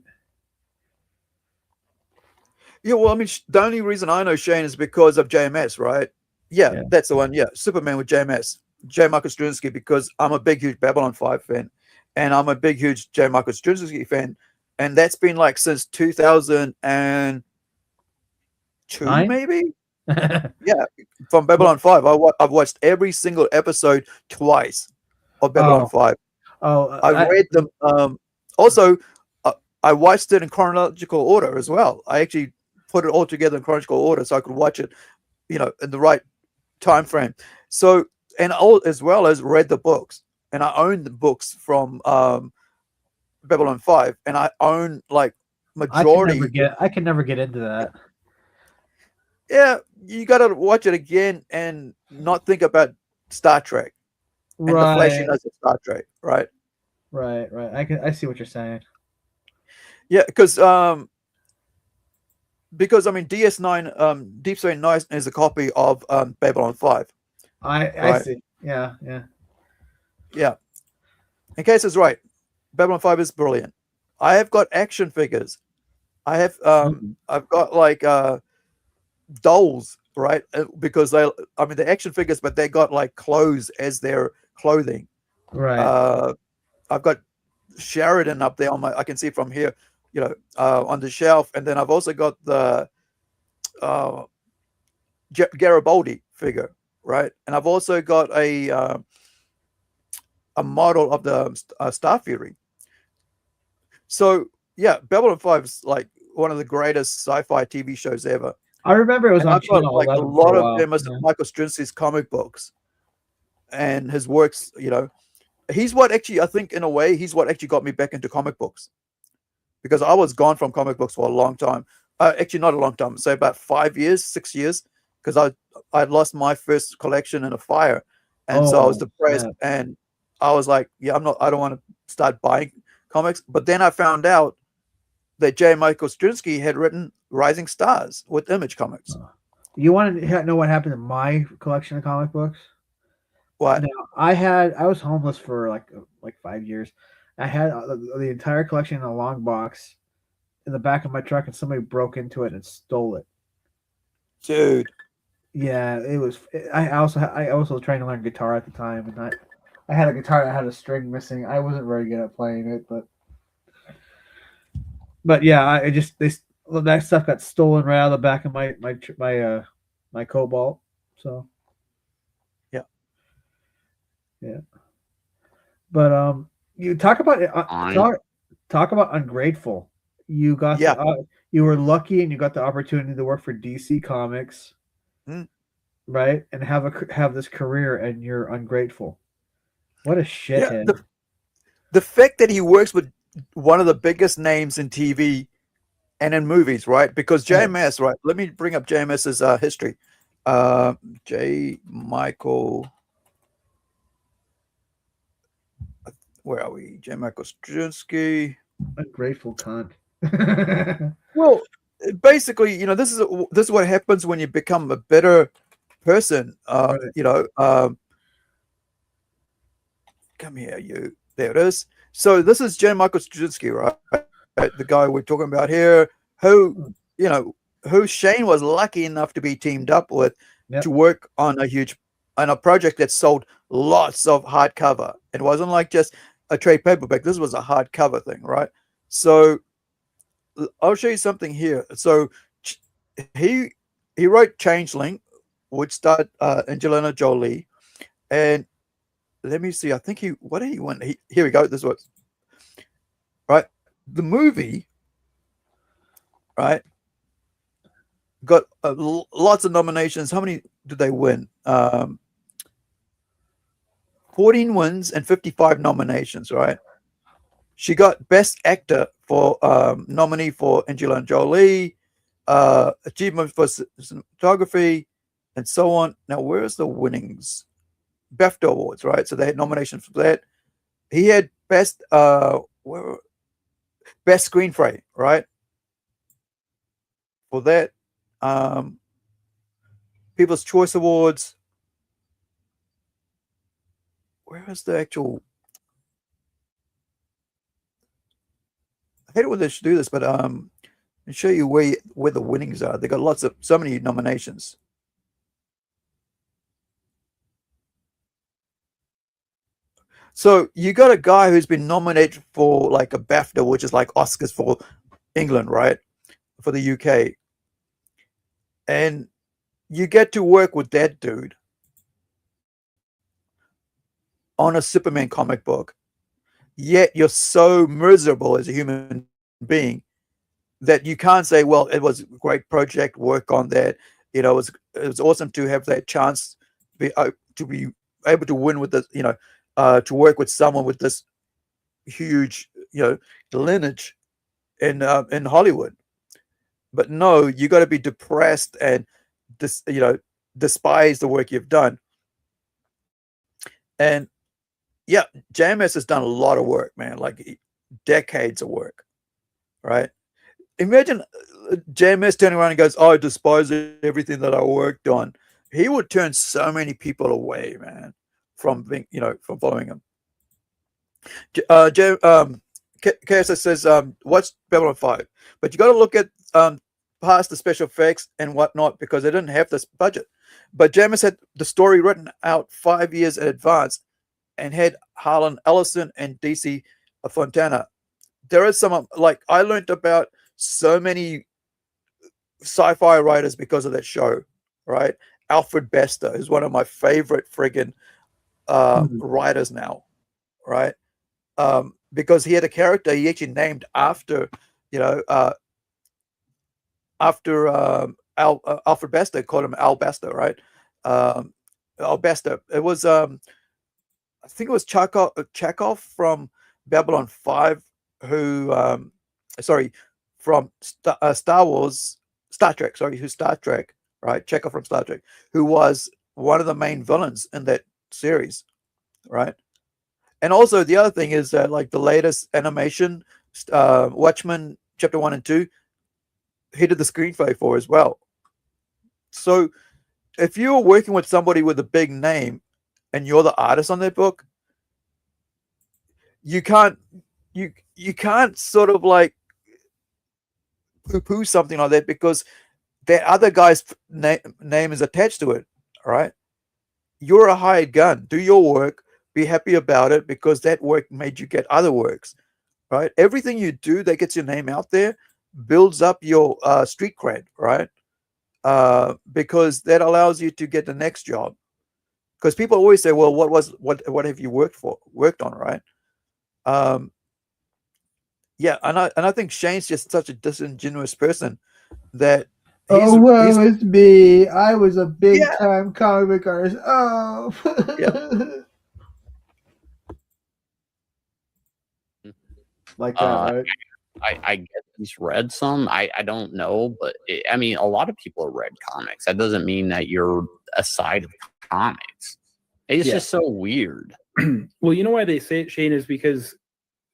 Yeah, well, I mean, the only reason I know Shane is because of JMS, right? Yeah, that's the one. Yeah, Superman with JMS, J. Michael Strachzynski, because I'm a big, huge Babylon 5 fan, and I'm a big, huge J. Michael Strachzynski fan, and that's been like since 2002, maybe. Yeah, from Babylon 5. I've watched every single episode twice of Babylon 5. I read them. Also, I watched it in chronological order as well. I actually put it all together in chronological order so I could watch it, you know, in the right time frame. So, and all, as well as read the books, and I own the books from Babylon 5, and I own like majority. I can never get into that. Yeah, you got to watch it again and not think about Star Trek and the flashiness of Star Trek, right? Right. I see what you're saying. Yeah, because I mean DS9, Deep Space Nine is a copy of Babylon 5. I see. Yeah. In case it's right, Babylon 5 is brilliant. I have got action figures. I have I've got like dolls, right? Because they're action figures, but they got like clothes as their clothing. Right. I've got Sheridan up there on I can see from here, you know, on the shelf, and then I've also got the Garibaldi figure, right? And I've also got a model of the Star Fury. So yeah, Babylon 5 is like one of the greatest sci-fi TV shows ever. I remember it was on Channel like 11 a lot for a of while. them as Michael Straczynski's comic books and his works. You know, he's what actually, I think, in a way, he's what actually got me back into comic books, because I was gone from comic books for a long time. actually not a long time, say about 5 years, 6 years, because I lost my first collection in a fire, and so I was depressed, and I was like, yeah, I don't want to start buying comics. But then I found out that J. Michael Straczynski had written Rising Stars with Image Comics. You want to know what happened to my collection of comic books? What? Now, I was homeless for like 5 years. I had the entire collection in a long box in the back of my truck, and somebody broke into it and stole it. Dude. Yeah, it was. I also was trying to learn guitar at the time, and I had a guitar that had a string missing. I wasn't very good at playing it, but yeah, that stuff got stolen right out of the back of my Cobalt. So yeah. But you talk about talk about ungrateful. You got you were lucky and you got the opportunity to work for DC Comics, right? And have this career, and you're ungrateful. What a shithead! Yeah, the fact that he works with one of the biggest names in TV and in movies, right? Because JMS, right? Let me bring up JMS's history. J. Michael. Where are we? J. Michael Straczynski. Ungrateful cunt. Well, basically, this is what happens when you become a better person. Come here, you. There it is. So this is J. Michael Straczynski, right? The guy we're talking about here, who Shane was lucky enough to be teamed up with to work on a project that sold lots of hardcover. It wasn't like just a trade paperback. This was a hardcover thing, right? So I'll show you something here. So he wrote Changeling, which starred Angelina Jolie, and let me see. I think what did he win? Here we go. This was right. The movie, right, got lots of nominations. How many did they win? 14 wins and 55 nominations, right? She got Best Actor for nominee for Angelina Jolie, achievement for cinematography, and so on. Now, where's the winnings? BAFTA Awards, right? So they had nominations for that. He had best screenplay, right? For that, People's Choice Awards. Where is the actual? I hate it when they should do this, but I'll show you where the winnings are. They got so many nominations. So you got a guy who's been nominated for like a BAFTA, which is like Oscars for England, right? For the UK. And you get to work with that dude on a Superman comic book. Yet you're so miserable as a human being that you can't say, well, it was a great project, work on that. It was awesome to have that chance to be able to win with this, to work with someone with this huge, lineage in Hollywood. But no, you got to be depressed and despise the work you've done. And yeah, JMS has done a lot of work, man, like decades of work, right? Imagine JMS turning around and goes, "Oh, I despise everything that I worked on." He would turn so many people away, man, from being, from following him. KSS says, "Watch Babylon 5," but you got to look at past the special effects and whatnot because they didn't have this budget. But JMS had the story written out 5 years in advance and had Harlan Ellison and DC Fontana. There is some, like, I learned about so many sci-fi writers because of that show, right? Alfred Bester is one of my favorite friggin' writers now, right? Because he had a character he actually named after, Alfred Bester, called him Al Bester, right? Al Bester. It was, I think it was Chekhov from Babylon 5 who, from Star Trek, right? Chekhov from Star Trek, who was one of the main villains in that series, right? And also the other thing is that like the latest animation, Watchmen Chapter 1 and 2, he did the screenplay for as well. So if you're working with somebody with a big name and you're the artist on their book, you can't sort of like poo-poo something like that because that other guy's name is attached to it. All right, you're a hired gun. Do your work. Be happy about it because that work made you get other works. Right? Everything you do that gets your name out there builds up your street cred. Right? Because that allows you to get the next job. Because people always say, "Well, what have you worked on?" Right? Yeah, and I think Shane's just such a disingenuous person that. It's me. I was a big time comic artist. Oh. Like that, right? I guess he's read some. I don't know, but I mean, a lot of people have read comics. That doesn't mean that you're a side of comics. It's just so weird. Well, you know why they say it, Shane, is because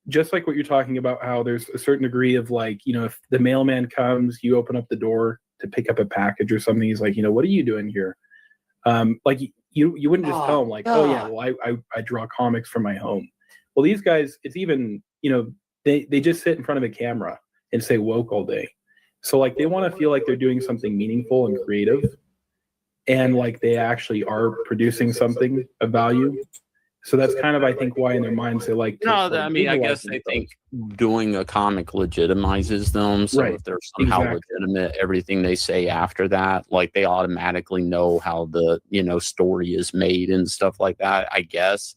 just like what you're talking about, how there's a certain degree of like, if the mailman comes, you open up the door to pick up a package or something. He's like, what are you doing here? Like you wouldn't just tell him like, oh yeah, well I draw comics from my home. Well, these guys, it's even, they just sit in front of a camera and say woke all day. So like they want to feel like they're doing something meaningful and creative, and like they actually are producing something of value. So that's kind of, I think, why in their minds they like. I mean, I guess they think doing a comic legitimizes them. So if they're somehow legitimate, everything they say after that, like they automatically know how the story is made and stuff like that. I guess.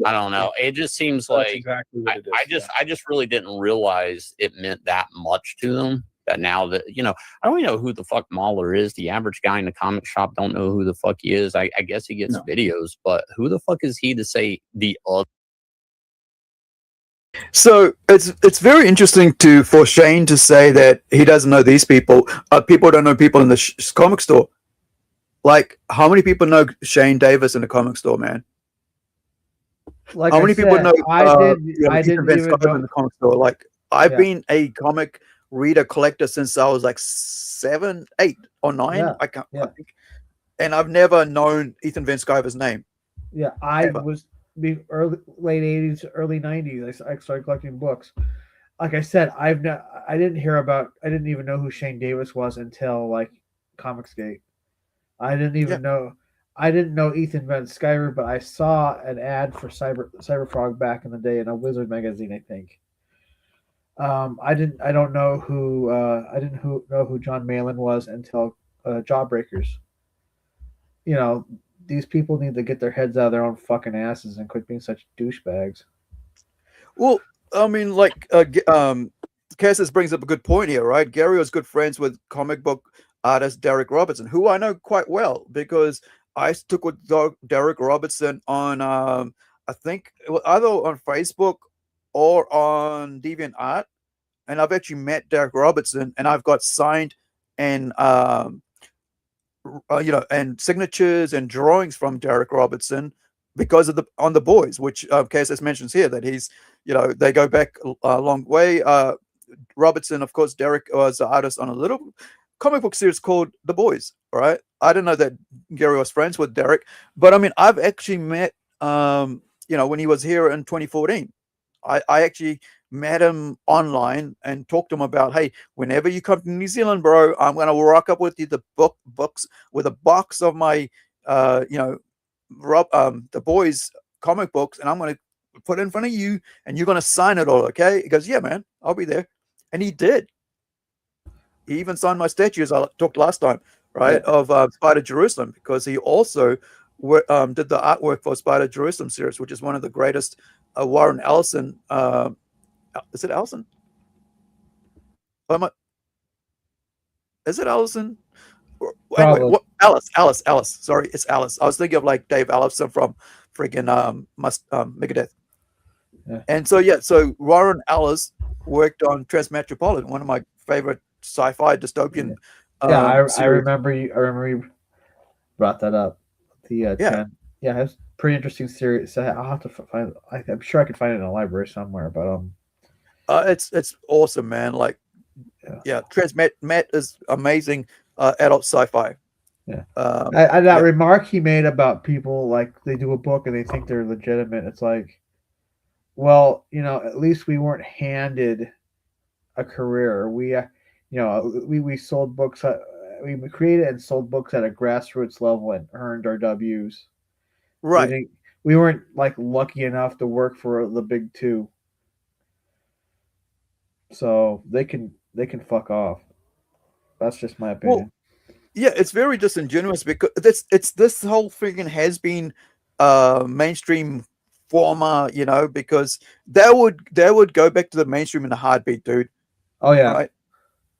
I don't know. It just seems That's like exactly what it is. I just really didn't realize it meant that much to them. That now that I don't even know who the fuck Mahler is. The average guy in the comic shop don't know who the fuck he is. I guess he gets videos, but who the fuck is he to say the other? So it's very interesting for Shane to say that he doesn't know these people. People don't know people in the comic store. Like, how many people know Shane Davis in the comic store, man? Like how many people know? I didn't even know in the comic store. Like, I've been a comic reader collector since I was like 7, 8, or 9. I think, and I've never known Ethan Van Sciver's name. Yeah, I was late 80s, early 90s. I started collecting books. Like I said, I didn't even know who Shane Davis was until like ComicsGate. I didn't even know. I didn't know Ethan Van Sciver, but I saw an ad for Cyberfrog back in the day in a Wizard magazine, I think. I don't know who know who John Malin was until Jawbreakers. These people need to get their heads out of their own fucking asses and quit being such douchebags. Well, I mean, like, Cassis brings up a good point here, right? Gary was good friends with comic book artist Darick Robertson, who I know quite well because I took with Darick Robertson on, I think, either on Facebook or on DeviantArt, and I've actually met Darick Robertson, and I've got signed and and signatures and drawings from Darick Robertson because of the Boys, which KSS mentions here that he's they go back a long way. Robertson, of course, Darick was the artist on a little comic book series called The Boys. Right? I didn't know that Gary was friends with Darick, but I mean, I've actually met when he was here in 2014. I actually met him online and talked to him about, hey, whenever you come to New Zealand, bro, I'm gonna rock up with you the books with a box of my The Boys comic books, and I'm gonna put it in front of you, and you're gonna sign it all, okay? He goes, yeah, man, I'll be there, and he did. He even signed my statues I talked last time, right, of Spider Jerusalem, because he also did the artwork for Spider Jerusalem series, which is one of the greatest Warren Ellison. Is it Ellison? Is it Ellison? Anyway, Alice. Sorry, it's Alice. I was thinking of like Dave Ellison from freaking Megadeth. Yeah. And so Warren Ellis worked on Transmetropolitan, one of my favorite sci-fi dystopian. I series. remember you brought that up. The it's pretty interesting series. So I'll have to find. I'm sure I could find it in a library somewhere. But it's awesome, man. Like, Matt is amazing adult sci-fi. Yeah. That remark he made about people like they do a book and they think they're legitimate. It's like, well, at least we weren't handed a career. We sold books. We created and sold books at a grassroots level and earned our W's. Right. We weren't like lucky enough to work for the big two. So they can fuck off. That's just my opinion. Well, yeah, it's very disingenuous because this whole thing has been mainstream former, because they would go back to the mainstream in a heartbeat, dude. Oh yeah. Right?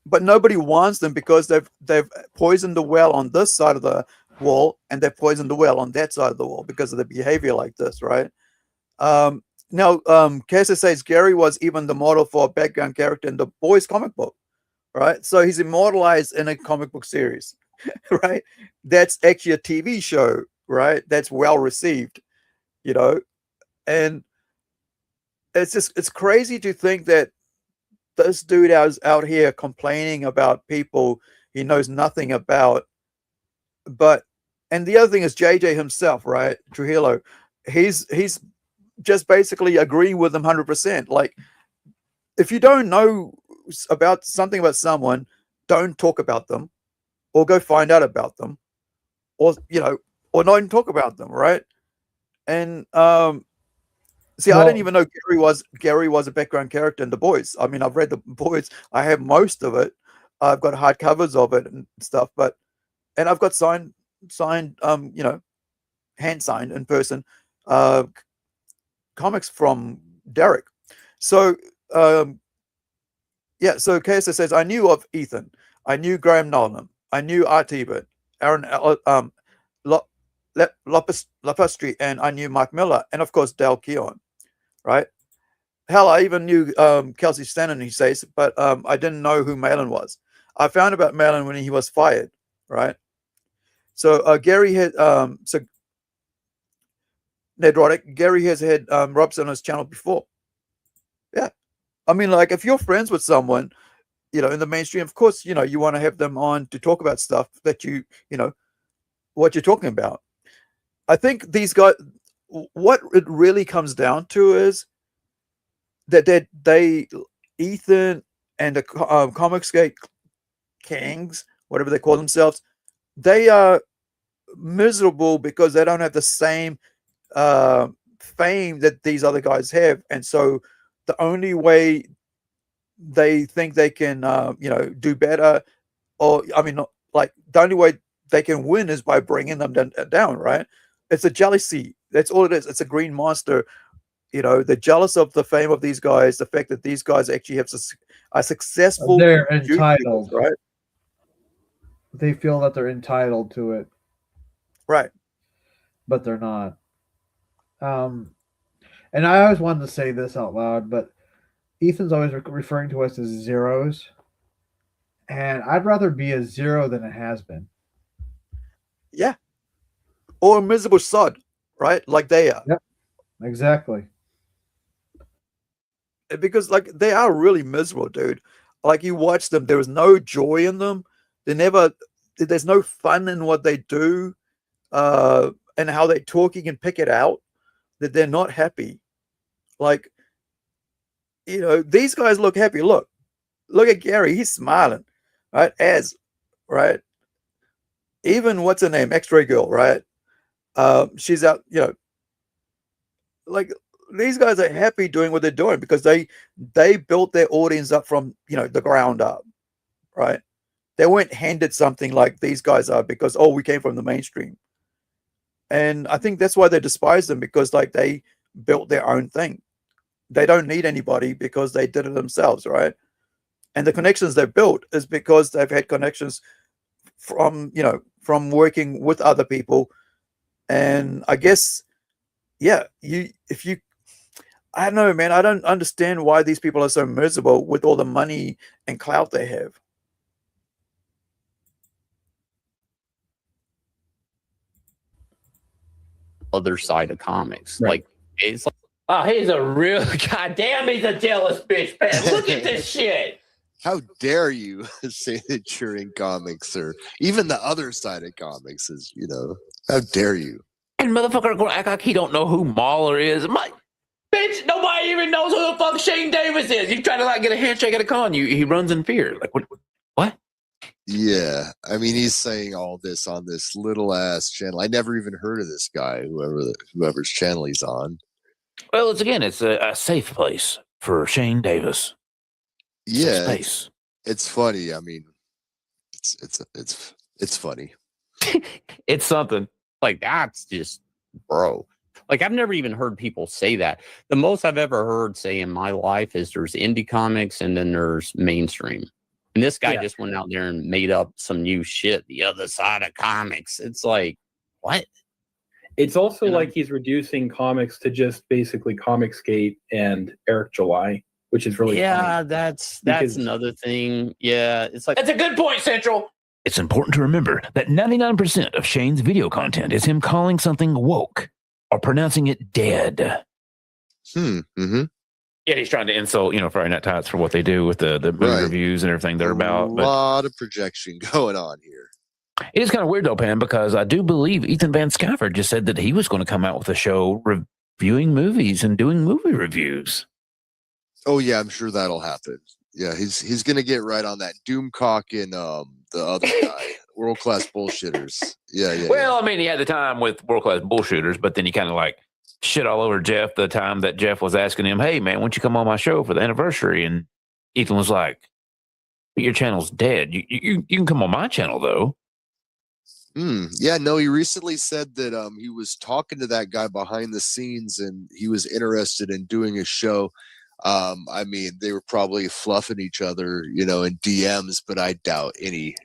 But nobody wants them because they've poisoned the well on this side of the wall and they've poisoned the well on that side of the wall because of the behavior like this, right? Now, Kesa says Gary was even the model for a background character in the Boys comic book, right? So he's immortalized in a comic book series, right? That's actually a TV show, right? That's well received, and it's crazy to think that this dude is out here complaining about people he knows nothing about. And the other thing is JJ himself, right? Trujillo, he's just basically agreeing with them 100%. Like, if you don't know about something about someone, don't talk about them, or go find out about them, or or not even talk about them, right? And see, I didn't even know Gary was a background character in The Boys. I mean, I've read The Boys. I have most of it. I've got hardcovers of it and stuff, and I've got signed, hand signed in person comics from Darick. So so KSS says, I knew of Ethan. I knew Graham Nolan. I knew Art Ebert, Aaron Lapastri, and I knew Mike Miller, and of course Dale Keown, right? Hell, I even knew Kelsey Stanton, he says, but I didn't know who Malin was. I found about Malin when he was fired, right? So Gary had Ned Roddick, Gary has had Robson on his channel before. Yeah. I mean, like, if you're friends with someone, in the mainstream, of course, you want to have them on to talk about stuff that what you're talking about. I think these guys, what it really comes down to is that Ethan and the ComicsGate Kings, whatever they call themselves, they are miserable because they don't have the same fame that these other guys have, and so the only way they think they can do better, or the only way they can win is by bringing them down, right? It's a jealousy. That's all it is. It's a green monster. They're jealous of the fame of these guys, the fact that these guys actually have a successful. They're entitled, right? They feel that they're entitled to it, right? But they're not. And I always wanted to say this out loud, but Ethan's always referring to us as zeros, and I'd rather be a zero than a has-been. Yeah, or a miserable sod, right? Like they are. Yep, exactly. Because they are really miserable, dude. Like, you watch them, there is no joy in them. There's no fun in what they do, and how they talk. You can pick it out that they're not happy. Like, these guys look happy. Look at Gary. He's smiling, right? Right? Even what's her name? X-Ray Girl, right? She's out, like, these guys are happy doing what they're doing because they built their audience up from, the ground up, right? They weren't handed something like these guys are because, we came from the mainstream. And I think that's why they despise them, because they built their own thing. They don't need anybody because they did it themselves, right? And the connections they built is because they've had connections from working with other people. And I guess, yeah, I don't know, man. I don't understand why these people are so miserable with all the money and clout they have. Other side of comics. Right. Like it's like, Oh, he's a real goddamn. He's a jealous bitch, man. Look at this shit. How dare you say that you're in comics, or even the other side of comics is, how dare you? And motherfucker gonna act like he don't know who Mahler is. Bitch, nobody even knows who the fuck Shane Davis is. You try to like get a handshake at a con, he runs in fear. Like what? Yeah, I mean, he's saying all this on this little ass channel. I never even heard of this guy, whoever's channel he's on. Well, it's a safe place for Shane Davis. Yeah, space. It's funny. I mean, it's funny. It's something. like that's just bro. Like I've never even heard people say that. The most I've ever heard say in my life is there's indie comics and then there's mainstream. And this guy just went out there and made up some new shit, the other side of comics. It's like, what? It's also like he's reducing comics to just basically ComicsGate and Eric July, which is really funny. That's another thing. Yeah, it's like that's a good point, Central. It's important to remember that 99% of Shane's video content is him calling something woke or pronouncing it dead. Mm-hmm. Yeah, he's trying to insult, Friday Night Tots for what they do with the movie reviews and everything they're about. A lot of projection going on here. It is kind of weird, though, Pam, because I do believe Ethan Van Sciver just said that he was going to come out with a show reviewing movies and doing movie reviews. Oh, yeah, I'm sure that'll happen. Yeah, he's going to get right on that. Doomcock and the other guy, World Class Bullshitters. Yeah. Well, I mean, he had the time with World Class Bullshitters, but then he kind of like shit all over Jeff the time that Jeff was asking him, hey, man, why don't you come on my show for the anniversary? And Ethan was like, your channel's dead. You can come on my channel, though. Yeah, no, he recently said that he was talking to that guy behind the scenes and he was interested in doing a show. I mean, they were probably fluffing each other, in DMs, but I doubt any.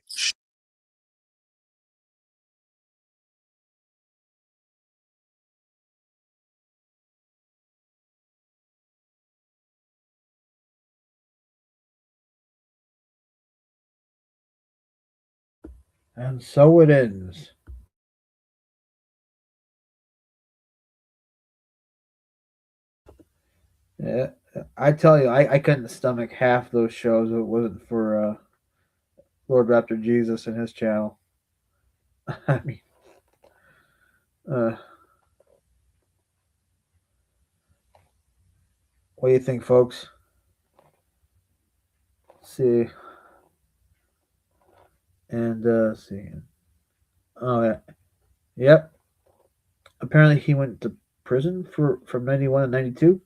And so it ends. Yeah, I tell you, I couldn't stomach half those shows if it wasn't for Lord Raptor Jesus and his channel. I mean, what do you think, folks? Let's see. And let's see. Oh yeah. Yep. Apparently he went to prison from 91 to 92.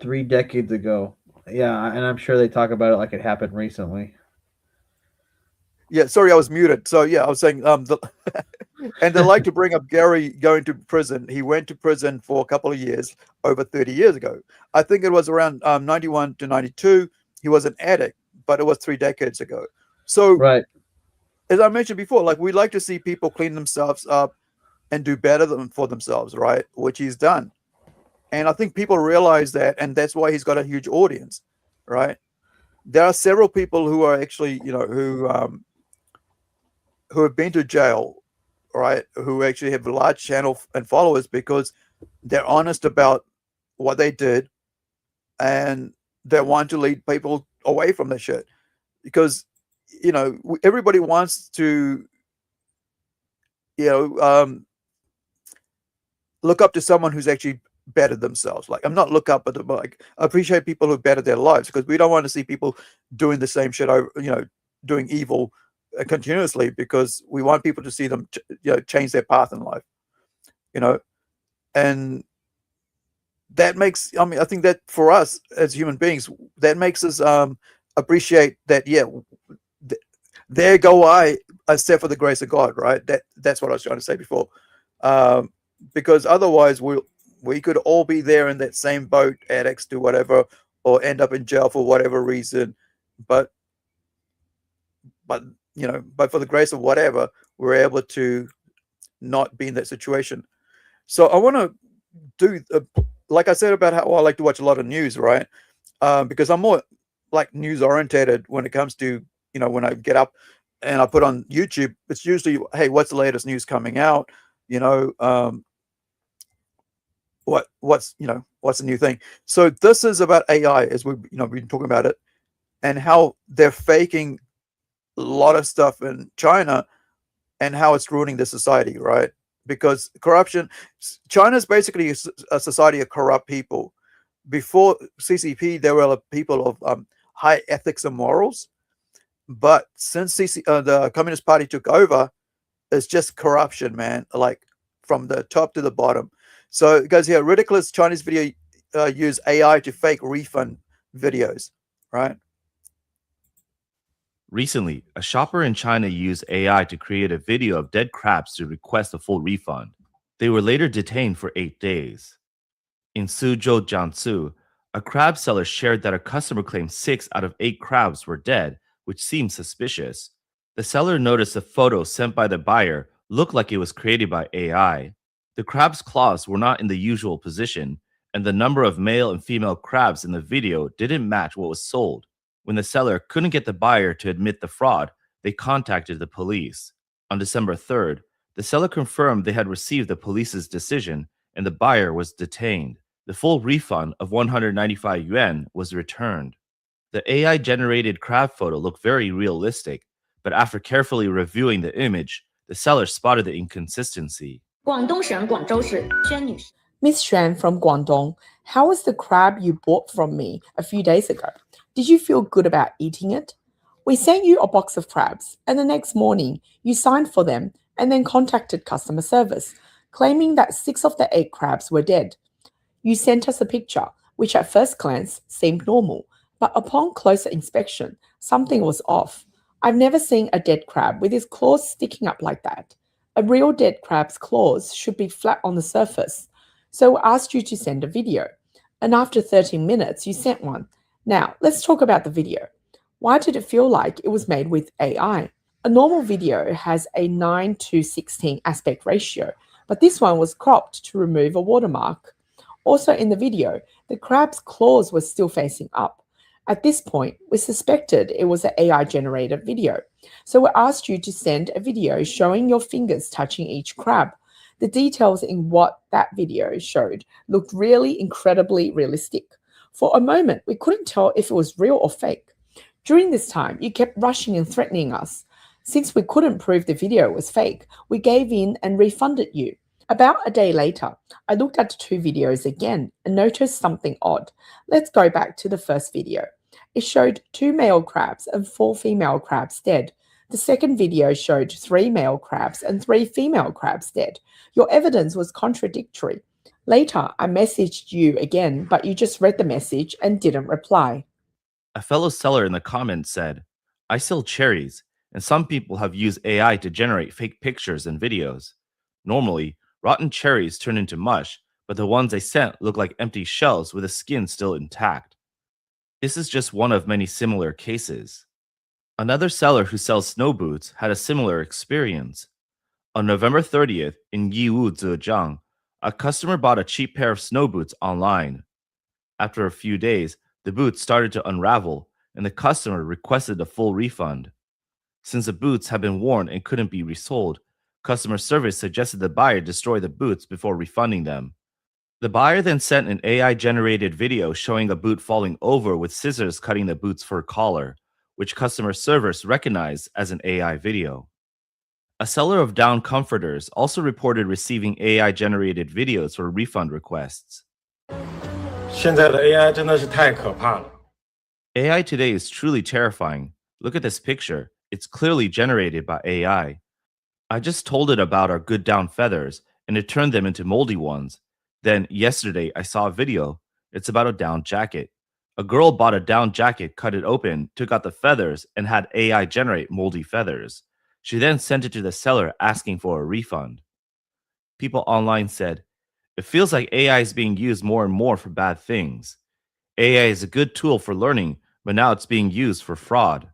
3 decades ago. Yeah, and I'm sure they talk about it like it happened recently. Yeah, sorry, I was muted. So yeah, I was saying, and they like to bring up Gary going to prison. He went to prison for a couple of years, over 30 years ago. I think it was around 91 to 92. He was an addict, but it was 3 decades ago. So, right, as I mentioned before, like we like to see people clean themselves up and do better for themselves, right? Which he's done. And I think people realize that, and that's why he's got a huge audience, right? There are several people who are actually, who have been to jail, right? Who actually have a large channel and followers because they're honest about what they did, and they want to lead people away from the shit. Because, everybody wants to, look up to someone who's actually bettered themselves. Like, I'm not look up, but like appreciate people who better their lives, because we don't want to see people doing the same shit over, doing evil continuously, because we want people to see them change their path in life, and that makes, I think that for us as human beings, that makes us appreciate that, there go I except for the grace of God, right? That's what I was trying to say before, because otherwise we could all be there in that same boat, addicts to whatever, or end up in jail for whatever reason. But for the grace of whatever, we're able to not be in that situation. So I want to do like I said about how I like to watch a lot of news, right? Because I'm more like news orientated when it comes to, you know, when I get up and I put on YouTube, it's usually, hey, what's the latest news coming out? You know, what's the new thing? So this is about AI, as we've been talking about it, and how they're faking a lot of stuff in China and how it's ruining the society, right? Because corruption, China is basically a society of corrupt people. Before CCP, there were people of high ethics and morals, but since the Communist Party took over, it's just corruption, man, like from the top to the bottom. So it goes here, ridiculous Chinese video use AI to fake refund videos, right? Recently, a shopper in China used AI to create a video of dead crabs to request a full refund. They were later detained for 8 days. In Suzhou, Jiangsu, a crab seller shared that a customer claimed 6 out of 8 crabs were dead, which seemed suspicious. The seller noticed a photo sent by the buyer looked like it was created by AI. The crab's claws were not in the usual position, and the number of male and female crabs in the video didn't match what was sold. When the seller couldn't get the buyer to admit the fraud, they contacted the police. On December 3rd, the seller confirmed they had received the police's decision and the buyer was detained. The full refund of 195 yuan was returned. The AI-generated crab photo looked very realistic, but after carefully reviewing the image, the seller spotted the inconsistency. Miss Xuan from Guangdong, how was the crab you bought from me a few days ago? Did you feel good about eating it? We sent you a box of crabs, and the next morning you signed for them and then contacted customer service, claiming that 6 of the 8 crabs were dead. You sent us a picture, which at first glance seemed normal, but upon closer inspection, something was off. I've never seen a dead crab with his claws sticking up like that. A real dead crab's claws should be flat on the surface. So we asked you to send a video, and after 13 minutes, you sent one. Now, let's talk about the video. Why did it feel like it was made with AI? A normal video has a 9:16 aspect ratio, but this one was cropped to remove a watermark. Also in the video, the crab's claws were still facing up. At this point, we suspected it was an AI-generated video, so we asked you to send a video showing your fingers touching each crab. The details in what that video showed looked really incredibly realistic. For a moment, we couldn't tell if it was real or fake. During this time, you kept rushing and threatening us. Since we couldn't prove the video was fake, we gave in and refunded you. About a day later, I looked at the 2 videos again and noticed something odd. Let's go back to the first video. It showed 2 male crabs and 4 female crabs dead. The second video showed 3 male crabs and 3 female crabs dead. Your evidence was contradictory. Later, I messaged you again, but you just read the message and didn't reply. A fellow seller in the comments said, I sell cherries, and some people have used AI to generate fake pictures and videos. Normally, rotten cherries turn into mush, but the ones they sent look like empty shells with the skin still intact. This is just one of many similar cases. Another seller who sells snow boots had a similar experience. On November 30th, in Yiwu, Zhejiang, a customer bought a cheap pair of snow boots online. After a few days, the boots started to unravel, and the customer requested a full refund. Since the boots had been worn and couldn't be resold, customer service suggested the buyer destroy the boots before refunding them. The buyer then sent an AI-generated video showing a boot falling over with scissors cutting the boot's fur collar, which customer service recognized as an AI video. A seller of down comforters also reported receiving AI-generated videos for refund requests. AI today is truly terrifying. Look at this picture. It's clearly generated by AI. I just told it about our good down feathers, and it turned them into moldy ones. Then, yesterday, I saw a video. It's about a down jacket. A girl bought a down jacket, cut it open, took out the feathers, and had AI generate moldy feathers. She then sent it to the seller asking for a refund. People online said, it feels like AI is being used more and more for bad things. AI is a good tool for learning, but now it's being used for fraud.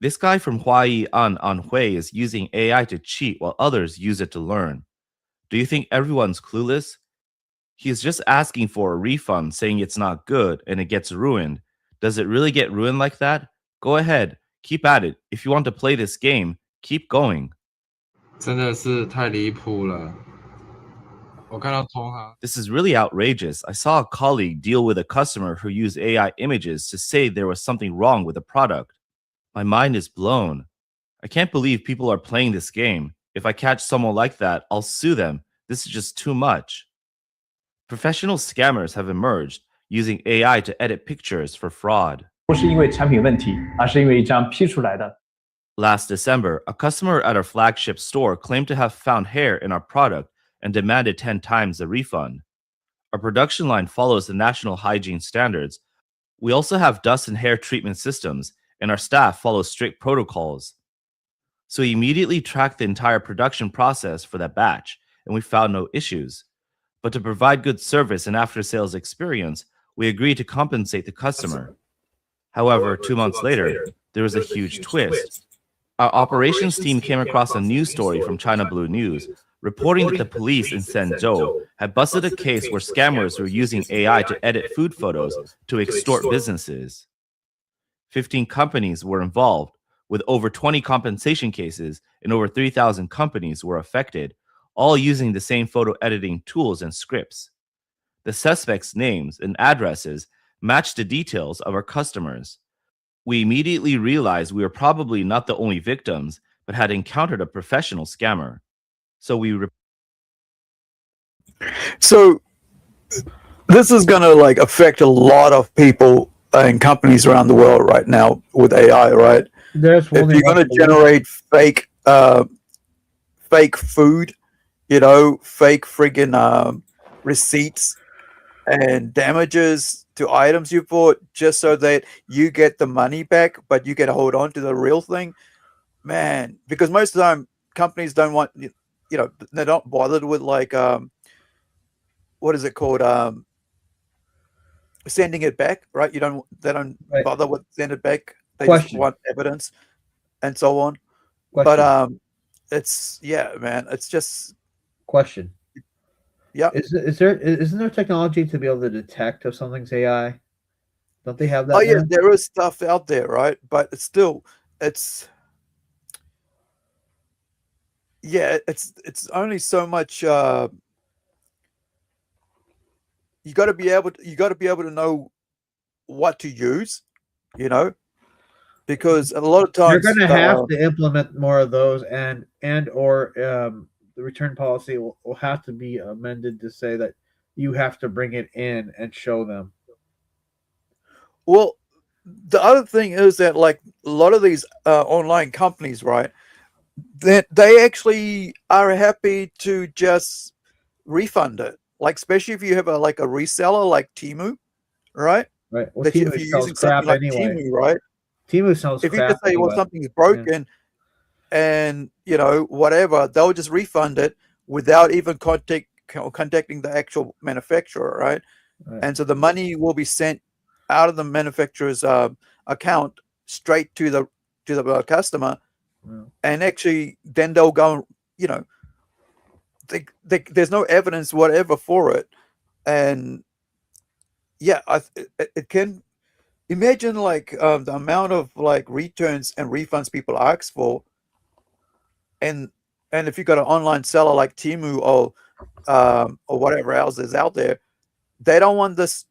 This guy from Huai on Hui is using AI to cheat while others use it to learn. Do you think everyone's clueless? He is just asking for a refund, saying it's not good and it gets ruined. Does it really get ruined like that? Go ahead, keep at it. If you want to play this game, keep going. 真的是太离谱了。我看到同行 This is really outrageous. I saw a colleague deal with a customer who used AI images to say there was something wrong with the product. My mind is blown. I can't believe people are playing this game. If I catch someone like that, I'll sue them. This is just too much. Professional scammers have emerged using AI to edit pictures for fraud. 不是因为产品问题，而是因为一张 P 出来的。 Last December, a customer at our flagship store claimed to have found hair in our product and demanded 10 times the refund. Our production line follows the national hygiene standards. We also have dust and hair treatment systems, and our staff follows strict protocols. So we immediately tracked the entire production process for that batch, and we found no issues. But to provide good service and after-sales experience, we agreed to compensate the customer. However, 2 months later, there was a huge twist. Our operations team came across a news story from China Blue News reporting that the police in Shenzhou had busted a case where scammers were using AI to edit food photos to extort businesses. 15 companies were involved, with over 20 compensation cases, and over 3,000 companies were affected, all using the same photo editing tools and scripts. The suspects' names and addresses matched the details of our customers. We immediately realized we were probably not the only victims, but had encountered a professional scammer. So this is going to like affect a lot of people and companies around the world right now with AI, right? If you're going to generate fake food, you know, fake friggin' receipts and damages to items you bought just so that you get the money back, but you get to hold on to the real thing, man. Because most of the time, companies don't want, you know, they're not bothered with like, what is it called? Sending it back, right? They don't bother with send it back. They just want evidence and so on. But it's man, it's just question. Yeah. Isn't there technology to be able to detect if something's AI? Don't they have that? Oh yeah, there is stuff out there, right? But it's only so much. You got to be able to know what to use, you know, because a lot of times you're going to have to implement more of those, and or the return policy will have to be amended to say that you have to bring it in and show them. Well, the other thing is that like a lot of these online companies, right, that they actually are happy to just refund it. Like, especially if you have a reseller like Temu, right? Right. Well, that Temu if you're sells using crap something like anyway. Temu, right? Temu sells if you crap just say, well, anyway. something's broken, and you know whatever, they'll just refund it without even contacting the actual manufacturer, right? And so the money will be sent out of the manufacturer's account straight to the customer, and actually then they'll go, you know, there's no evidence whatever for it, and yeah, it can imagine like the amount of like returns and refunds people ask for, and if you've got an online seller like Temu or whatever else is out there, they don't want this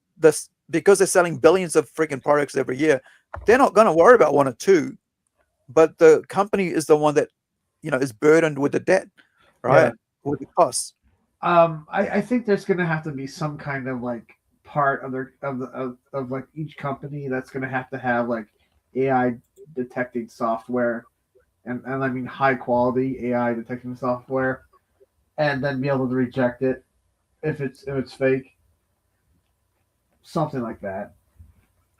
because they're selling billions of freaking products every year. They're not going to worry about one or two, but the company is the one that, you know, is burdened with the debt, right? Yeah. With the costs. I think there's going to have to be some kind of like part of like each company that's going to have like AI detecting software, and I mean high quality AI detecting software, and then be able to reject it if it's fake. Something like that.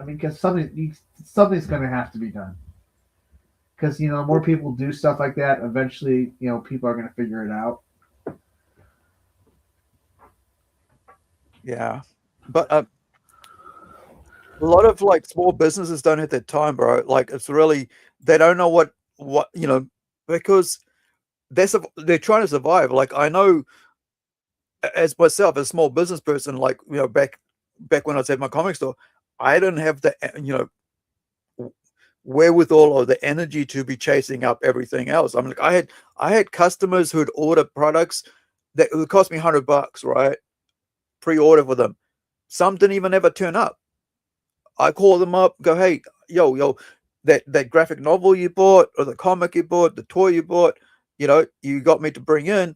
I mean, because something's going to have to be done. Because, you know, the more people do stuff like that, eventually, you know, people are going to figure it out. Yeah, but a lot of like small businesses don't have that time, bro. Like it's really, they don't know what you know, because they're trying to survive. Like I know as myself, as a small business person, like, you know, back when I was at my comic store, I didn't have the, you know, wherewithal or the energy to be chasing up everything else. I'm like, I had customers who'd order products that would cost me $100, right? Pre-order for them. Some didn't even ever turn up. I call them up, go, hey, yo, that graphic novel you bought, or the comic you bought, the toy you bought, you know, you got me to bring in.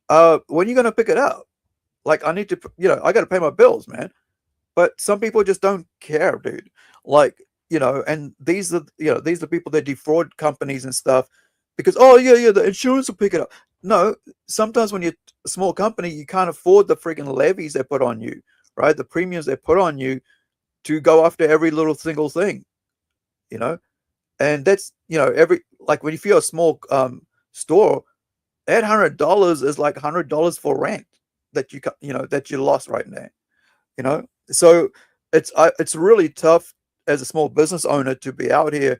When are you gonna pick it up? Like, I need to, you know, I got to pay my bills, man. But some people just don't care, dude. Like, you know, and these are people that defraud companies and stuff because, oh yeah, the insurance will pick it up. No, sometimes when you're a small company, you can't afford the freaking levies they put on you, right? The premiums they put on you to go after every little single thing, you know. And that's, you know, like when you're a small store, that $100 is like $100 for rent that you lost right now, you know. So it's really tough as a small business owner to be out here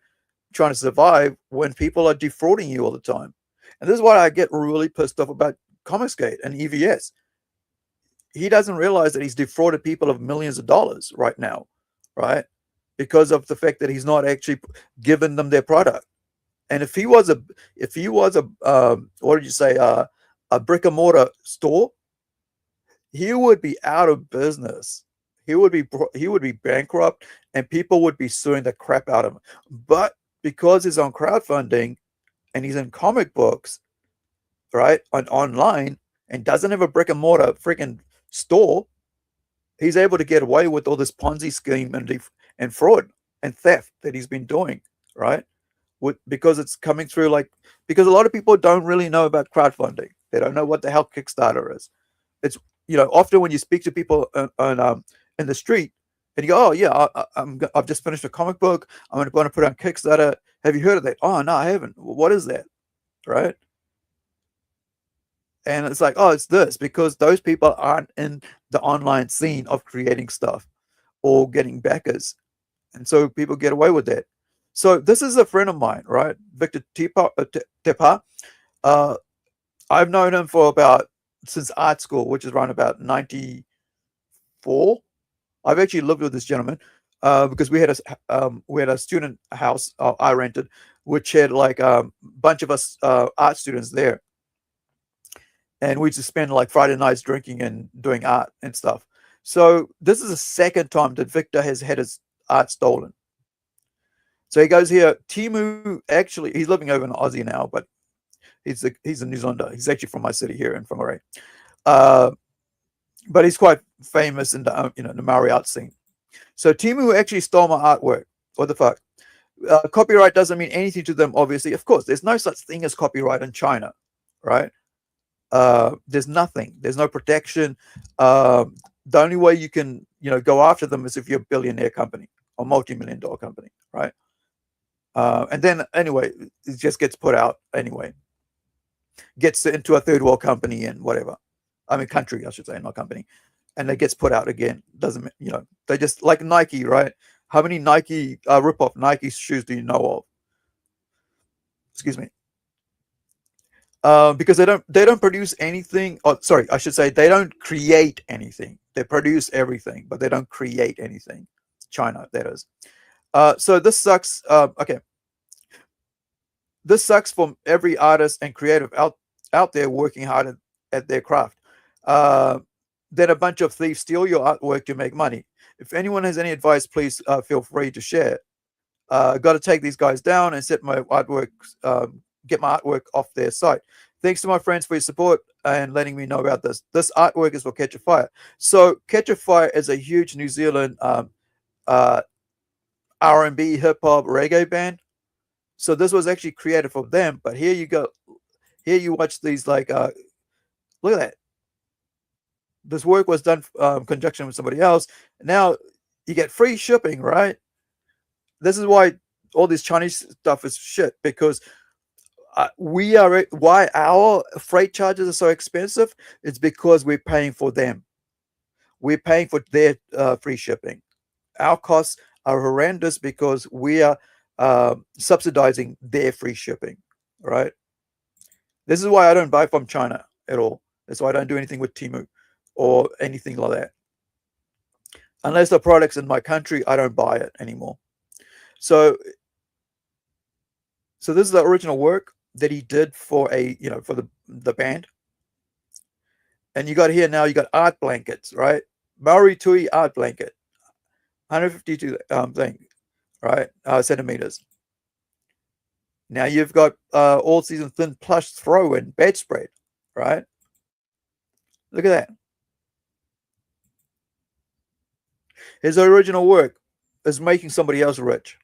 trying to survive when people are defrauding you all the time. And this is why I get really pissed off about ComicsGate and EVS. He doesn't realize that he's defrauded people of millions of dollars right now, right? Because of the fact that he's not actually giving them their product. And if he was a what did you say, a brick and mortar store, he would be out of business. He would be bankrupt, and people would be suing the crap out of him. But because he's on crowdfunding and he's in comic books, right, online, and doesn't have a brick and mortar freaking store, he's able to get away with all this Ponzi scheme and fraud and theft that he's been doing, right? Because it's coming through, because a lot of people don't really know about crowdfunding. They don't know what the hell Kickstarter is. It's, you know, often when you speak to people in the street and you go, oh yeah, I've just finished a comic book, I'm going to put it on Kickstarter. Have you heard of that? Oh no, I haven't. What is that? Right? And it's like, oh, it's this, because those people aren't in the online scene of creating stuff or getting backers. And so people get away with that. So this is a friend of mine, right? Victor Tepa. I've known him since art school, which is around about 94. I've actually lived with this gentleman because we had a student house I rented, which had like a bunch of us art students there. And we just spend like Friday nights drinking and doing art and stuff. So this is the second time that Victor has had his art stolen. So he goes here. Timu, actually, he's living over in Aussie now, but he's a New Zealander. He's actually from my city here in Whangarei. But he's quite famous in the Maori art scene. So Timu actually stole my artwork. What the fuck? Copyright doesn't mean anything to them, obviously. Of course, there's no such thing as copyright in China, right? There's nothing. There's no protection. The only way you can, go after them is if you're a billionaire company or multi-million-dollar company, right? And then anyway, it just gets put out anyway. Gets into a third world company and whatever. I mean, country, I should say, not company. And it gets put out again. Doesn't, they just, like Nike, right? How many Nike rip-off Nike shoes do you know of? Excuse me. Because they don't produce anything. Oh, sorry, I should say they don't create anything. They produce everything, but they don't create anything. China, that is. So this sucks. Okay. This sucks for every artist and creative out there working hard at their craft. Then a bunch of thieves steal your artwork to make money. If anyone has any advice, please feel free to share. Got to take these guys down and set my artwork, get my artwork off their site. Thanks to my friends for your support and letting me know about this. This artwork is for Catch a Fire. So Catch a Fire is a huge New Zealand R&B, hip hop, reggae band. So this was actually created for them. But here you go. Here you watch these look at that. This work was done in conjunction with somebody else. Now you get free shipping, right? This is why all this Chinese stuff is shit, because why our freight charges are so expensive. It's because we're paying for them. We're paying for their free shipping. Our costs are horrendous because we are subsidizing their free shipping, right? This is why I don't buy from China at all. That's why I don't do anything with Temu or anything like that. Unless the product's in my country, I don't buy it anymore. So this is the original work that he did for for the band. And you got here now, you got art blankets, right? Maori Tui art blanket, 152 right? Centimeters. Now you've got all season thin plush throw in bedspread, right? Look at that. His original work is making somebody else rich.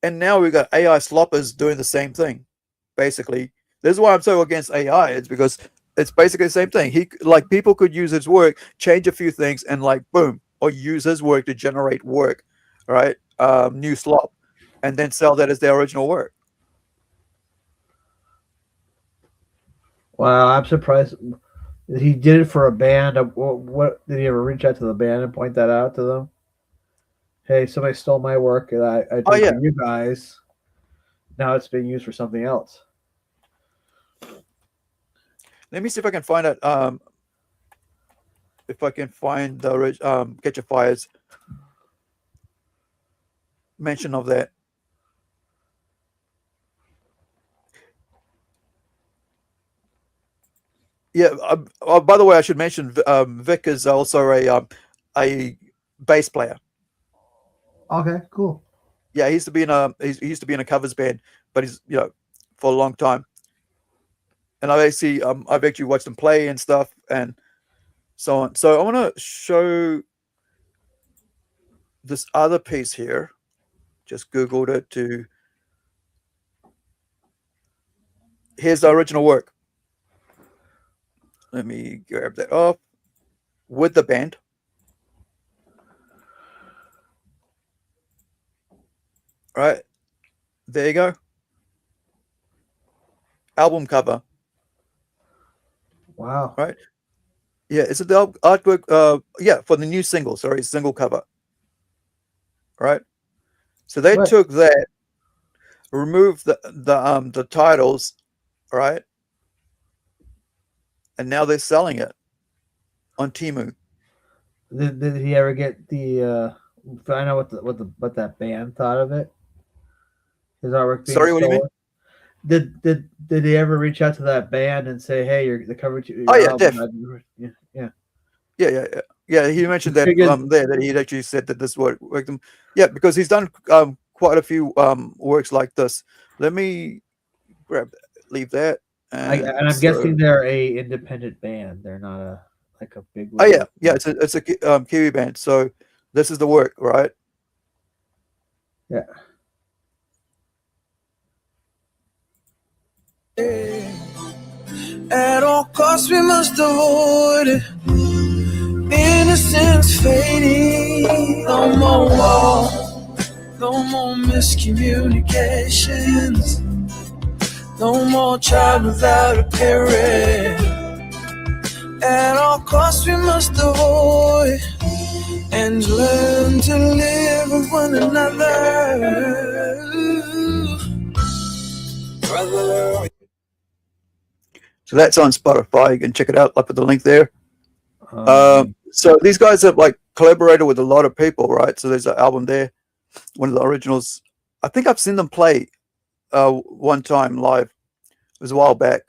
And now we've got AI sloppers doing the same thing. Basically, this is why I'm so against AI. It's because it's basically the same thing. People could use his work, change a few things, and boom, or use his work to generate work, right? New slop, and then sell that as their original work. Wow, I'm surprised he did it for a band. What did he ever reach out to the band and point that out to them? Hey, somebody stole my work and I did for you guys. Now it's being used for something else. Let me see if I can find out. If I can find the Catch a Fire's mention of that. Yeah. By the way, I should mention Vic is also a bass player. Okay, cool. Yeah, he used to be in a covers band, but he's for a long time. And I've actually watched him play and stuff and so on. So I want to show this other piece here. Just Googled it here's the original work. Let me grab that off with the band. Right. There you go. Album cover. Wow. Right. Yeah, it's the artwork. Yeah, for the new single. Sorry, single cover. Right. So they took that, removed the titles, right, and now they're selling it on Temu. Did he ever get the? Find out what that band thought of it? His artwork being Sorry, what do you mean? Did they ever reach out to that band and say, "Hey, you're the cover to your album"? Yeah. He mentioned that there that he actually said that this worked them. Yeah, because he's done quite a few works like this. Let me leave that. And I'm guessing they're a independent band. They're not a big. Oh yeah. It's a Kiwi band. So this is the work, right? Yeah. At all costs we must avoid it. Innocence fading. No more war. No more miscommunications. No more child without a parent. At all costs we must avoid and learn to live with one another. Brother. So that's on Spotify. You can check it out. I'll put the link there. So these guys have collaborated with a lot of people, right? So there's an album there, one of the originals. I think I've seen them play one time live. It was a while back.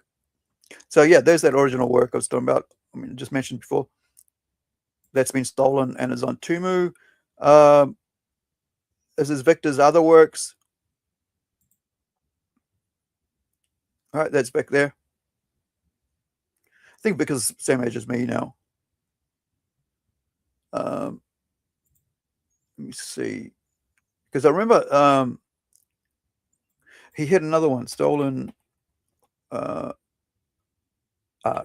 So yeah, there's that original work I was talking about. I mean, just mentioned before. That's been stolen and is on Temu. This is Victor's other works. All right, that's back there. I think because same age as me now. Let me see, because I remember he hit another one, stolen art. Okay,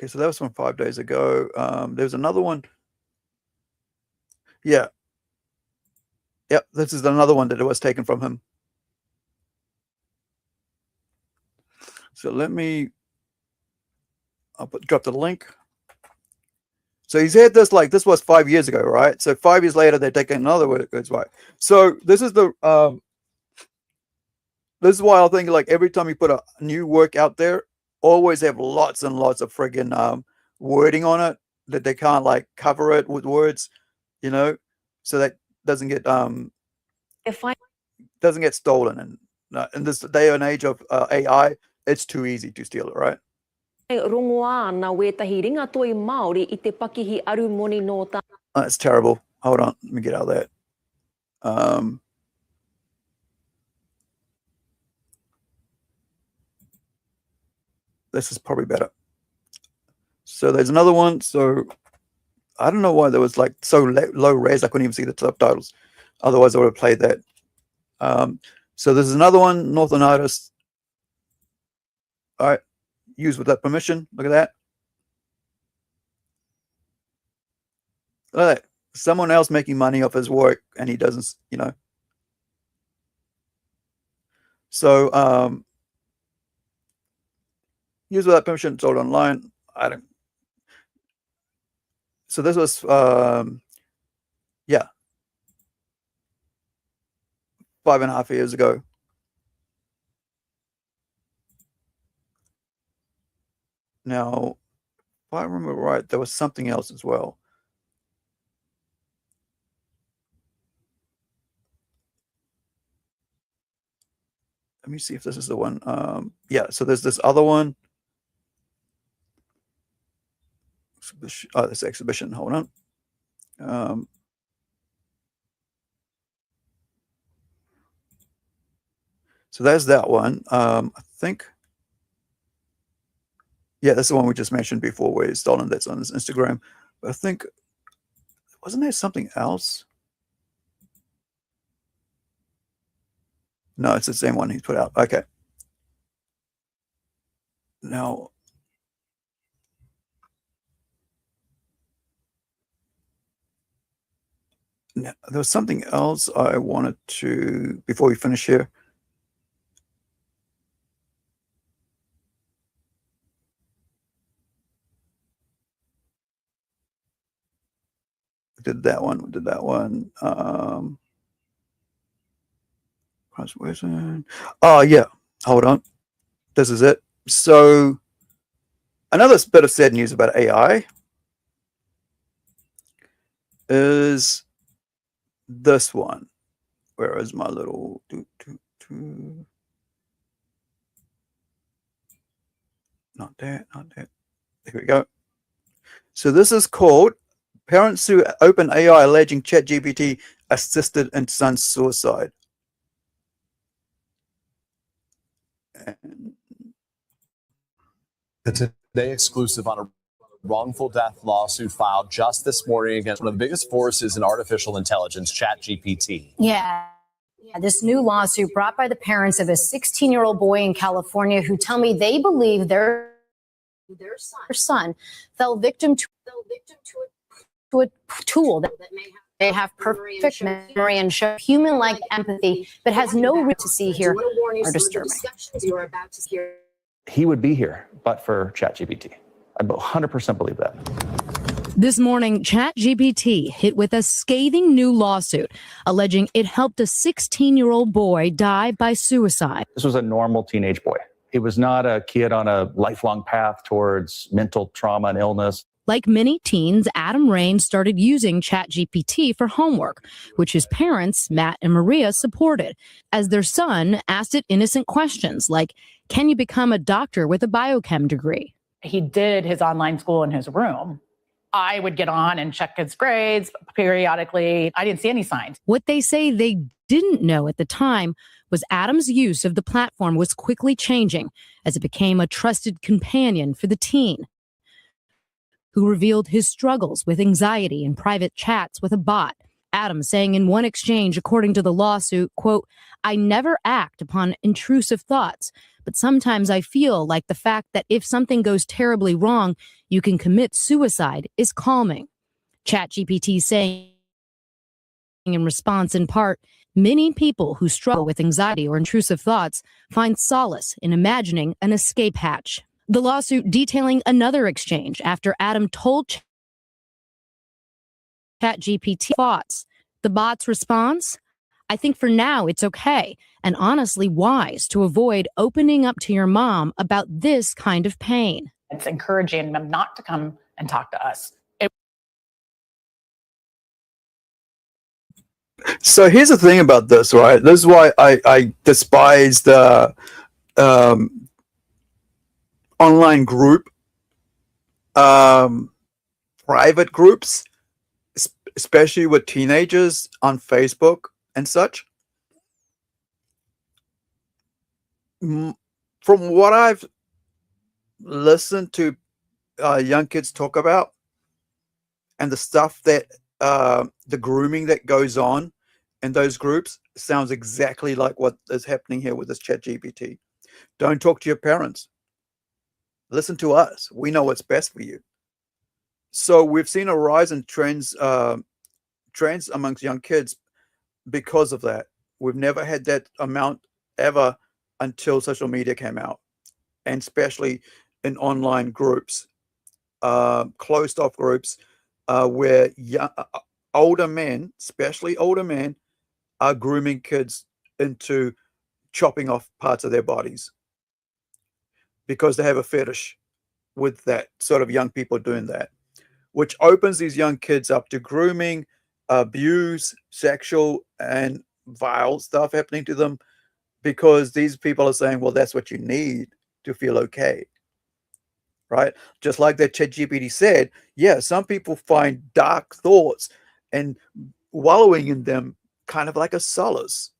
so that was from 5 days ago. There's another one. Yeah. Yep, this is another one that was taken from him. So let me, drop the link. So he's had this, like, this was 5 years ago, right? So 5 years later, they're taking another word that goes right. So this is the this is why I think, like, every time you put a new work out there, always have lots and lots of friggin' wording on it that they can't, like, cover it with words, you know, so that doesn't get doesn't get stolen. And in this day and age of AI, it's too easy to steal it, right? That's terrible. Hold on, let me get out of that. This is probably better. So there's another one. So I don't know why there was, like, so low res I couldn't even see the subtitles. Otherwise I would have played that. So this is another one, Northern Artist. All right, use without permission. Look at that. Look at that. Someone else making money off his work, and he doesn't, you know. So use without permission, sold online. I don't. So this was yeah, 5.5 years ago. Now, if I remember right, there was something else as well. Let me see if this is the one. Yeah, so there's this other one. Oh, this exhibition. Hold on. So there's that one. I think. Yeah, that's the one we just mentioned before, where he's stolen. That's on his Instagram. But I think, wasn't there something else? No, it's the same one he's put out. Okay. Now, there was something else I wanted to, before we finish here. We did that one. We did that one. Oh, yeah. Hold on. This is it. So, another bit of sad news about AI is this one. Where is my little not that, not that. Here we go. So this is called Parents Sue OpenAI Alleging ChatGPT Assisted in Son's Suicide. The Today exclusive on a wrongful death lawsuit filed just this morning against one of the biggest forces in artificial intelligence, ChatGPT. Yeah. This new lawsuit brought by the parents of a 16-year-old boy in California who tell me they believe their son fell victim to a tool that may have perfect memory and show human-like empathy, but has no reason to see here are disturbing. He would be here, but for ChatGPT. I 100% believe that. This morning, ChatGPT hit with a scathing new lawsuit alleging it helped a 16-year-old boy die by suicide. This was a normal teenage boy. He was not a kid on a lifelong path towards mental trauma and illness. Like many teens, Adam Rain started using ChatGPT for homework, which his parents, Matt and Maria, supported, as their son asked it innocent questions like, can you become a doctor with a biochem degree? He did his online school in his room. I would get on and check his grades periodically. I didn't see any signs. What they say they didn't know at the time was Adam's use of the platform was quickly changing as it became a trusted companion for the teen, who revealed his struggles with anxiety in private chats with a bot. Adam saying in one exchange, according to the lawsuit, quote, I never act upon intrusive thoughts, but sometimes I feel like the fact that if something goes terribly wrong, you can commit suicide is calming. ChatGPT saying in response, in part, many people who struggle with anxiety or intrusive thoughts find solace in imagining an escape hatch. The lawsuit detailing another exchange after Adam told ChatGPT thoughts. The bot's response? I think for now it's okay and honestly wise to avoid opening up to your mom about this kind of pain. It's encouraging them not to come and talk to us. So here's the thing about this, right? This is why I despise the online group, private groups, especially with teenagers on Facebook and such. From what I've listened to young kids talk about and the stuff that the grooming that goes on in those groups sounds exactly like what is happening here with this ChatGPT. Don't talk to your parents. Listen to us. We know what's best for you. So we've seen a rise in trends amongst young kids because of that. We've never had that amount ever until social media came out, and especially in online groups, closed off groups, where older men, especially older men, are grooming kids into chopping off parts of their bodies because they have a fetish with that, sort of young people doing that, which opens these young kids up to grooming, abuse, sexual and vile stuff happening to them, because these people are saying, well, that's what you need to feel okay. Right? Just like that ChatGPT said, yeah, some people find dark thoughts and wallowing in them kind of like a solace.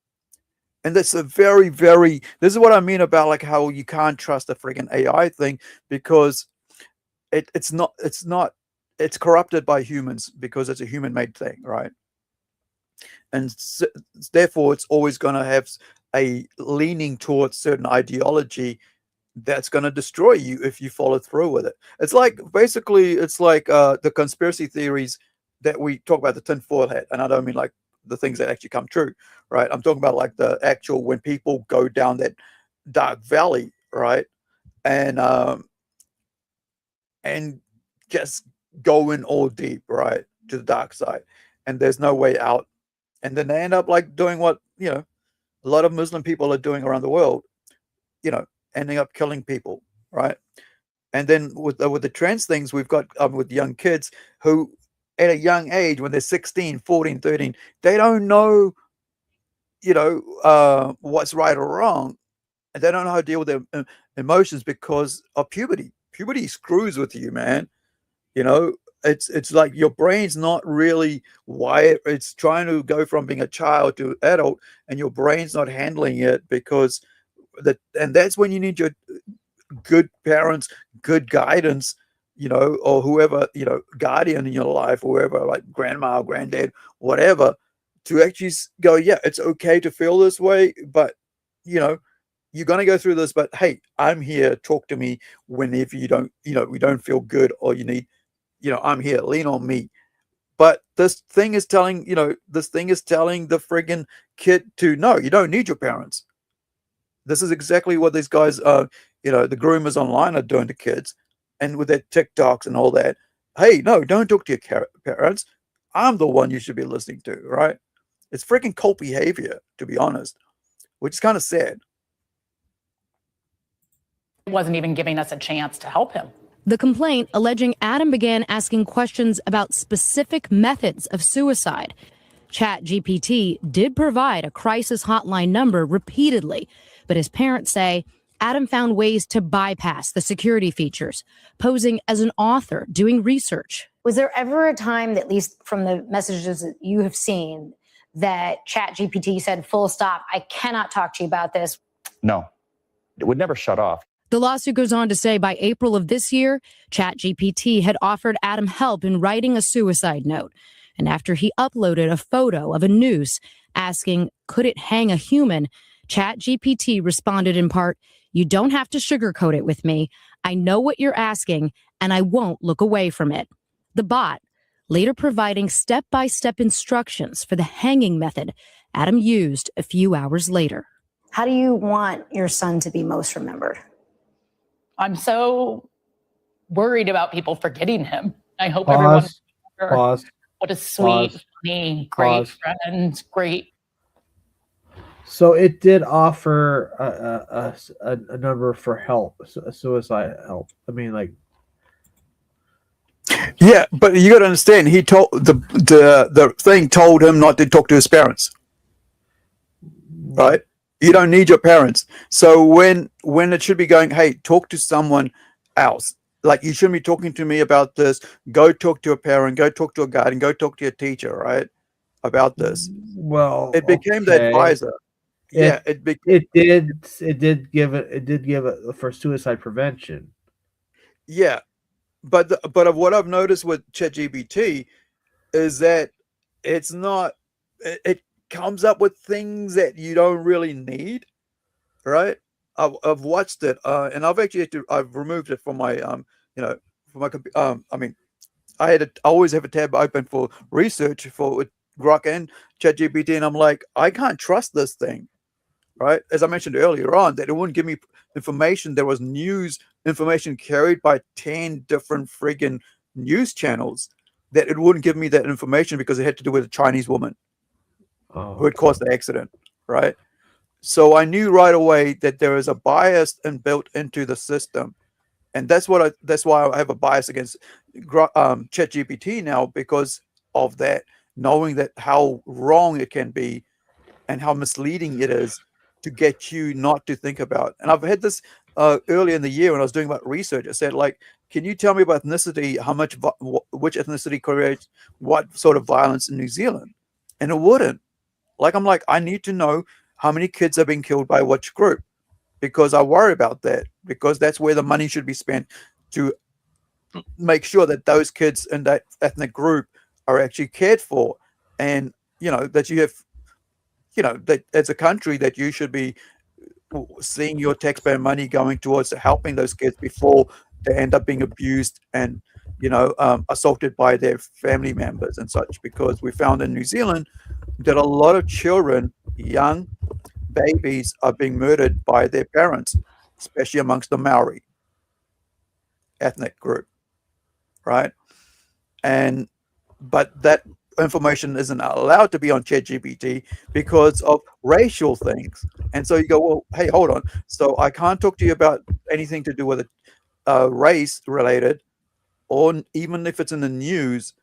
And that's a very, very, this is what I mean about like how you can't trust the friggin' AI thing, because it's corrupted by humans because it's a human-made thing, right? And therefore, it's always going to have a leaning towards certain ideology that's going to destroy you if you follow through with it. It's like, basically, it's like the conspiracy theories that we talk about, the tinfoil hat. And I don't mean like the things that actually come true, right? I'm talking about like the actual, when people go down that dark valley, right? And just go in all deep, right, to the dark side. And there's no way out. And then they end up like doing what, you know, a lot of Muslim people are doing around the world, you know, ending up killing people, right? And then with the trans things, we've got with young kids who at a young age, when they're 16, 14, 13, they don't know, you know, what's right or wrong. And they don't know how to deal with their emotions because of puberty. Puberty screws with you, man. You know, it's like your brain's not really wired. It's trying to go from being a child to adult, and your brain's not handling it because and that's when you need your good parents, good guidance, you know, or whoever, you know, guardian in your life, whoever, like grandma or granddad, whatever, to actually go, yeah, it's okay to feel this way, but, you know, you're going to go through this, but hey, I'm here. Talk to me whenever you don't, you know, we don't feel good or you need, you know, I'm here, lean on me. But this thing is telling, you know, the friggin' kid to, no, you don't need your parents. This is exactly what these guys, you know, the groomers online are doing to kids, and with their TikToks and all that. Hey, no, don't talk to your parents. I'm the one you should be listening to, right? It's freaking cult behavior, to be honest, which is kind of sad. It wasn't even giving us a chance to help him. The complaint alleging Adam began asking questions about specific methods of suicide. ChatGPT did provide a crisis hotline number repeatedly, but his parents say Adam found ways to bypass the security features, posing as an author doing research. Was there ever a time, at least from the messages that you have seen, that ChatGPT said, full stop, I cannot talk to you about this? No, it would never shut off. The lawsuit goes on to say by April of this year, ChatGPT had offered Adam help in writing a suicide note. And after he uploaded a photo of a noose asking, could it hang a human? ChatGPT responded in part, you don't have to sugarcoat it with me. I know what you're asking, and I won't look away from it. The bot, later providing step-by-step instructions for the hanging method Adam used a few hours later. How do you want your son to be most remembered? I'm so worried about people forgetting him. I hope Pause. everyone. What a sweet, Pause. funny, great Pause. friend, great. So it did offer a number for help, suicide help. I mean, like, Yeah, but you got to understand, he told the thing told him not to talk to his parents, right? You don't need your parents. So when it should be going, hey, talk to someone else. Like, you shouldn't be talking to me about this. Go talk to a parent. Go talk to a guardian. Go talk to your teacher, right? About this. well, It became the okay. advisor. Yeah, it did give it for suicide prevention. Yeah, but of what I've noticed with ChatGPT is that it's not. It comes up with things that you don't really need, right? I've watched it, and I've actually I've removed it from my from my I mean, I always have a tab open for research for Grok and ChatGPT, and I'm like, I can't trust this thing, right? As I mentioned earlier on, that it wouldn't give me information. There was news information carried by 10 different friggin' news channels, that it wouldn't give me that information because it had to do with a Chinese woman who had caused the accident, right? So I knew right away that there is a bias built into the system, and that's why I have a bias against ChatGPT now, because of that, knowing that how wrong it can be and how misleading it is to get you not to think about. And I've had this earlier in the year when I was doing about research. I said, like, can you tell me about ethnicity, how much which ethnicity creates what sort of violence in New Zealand? And it wouldn't. Like, I'm like, I need to know how many kids are being killed by which group, because I worry about that, because that's where the money should be spent to make sure that those kids in that ethnic group are actually cared for. And, that you have, that as a country, that you should be seeing your taxpayer money going towards helping those kids before they end up being abused and, assaulted by their family members and such. Because we found in New Zealand that a lot of children, young babies, are being murdered by their parents, especially amongst the Maori ethnic group, right? But that information isn't allowed to be on ChatGPT because of racial things. And so you go, well, hey, hold on. So I can't talk to you about anything to do with race related, or even if it's in the news,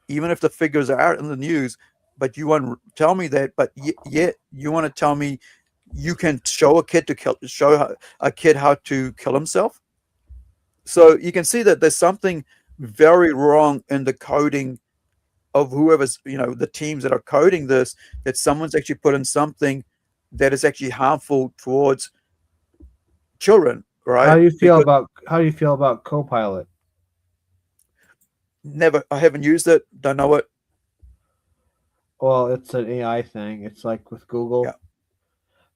even if the figures are out in the news, but you want to tell me that, but yet you want to tell me you can show a kid how to kill himself. So you can see that there's something very wrong in the coding of whoever's, the teams that are coding this, that someone's actually put in something that is actually harmful towards children, right? How do you feel about Copilot? Never, I haven't used it, don't know it. Well, it's an AI thing. It's like with Google. Yeah.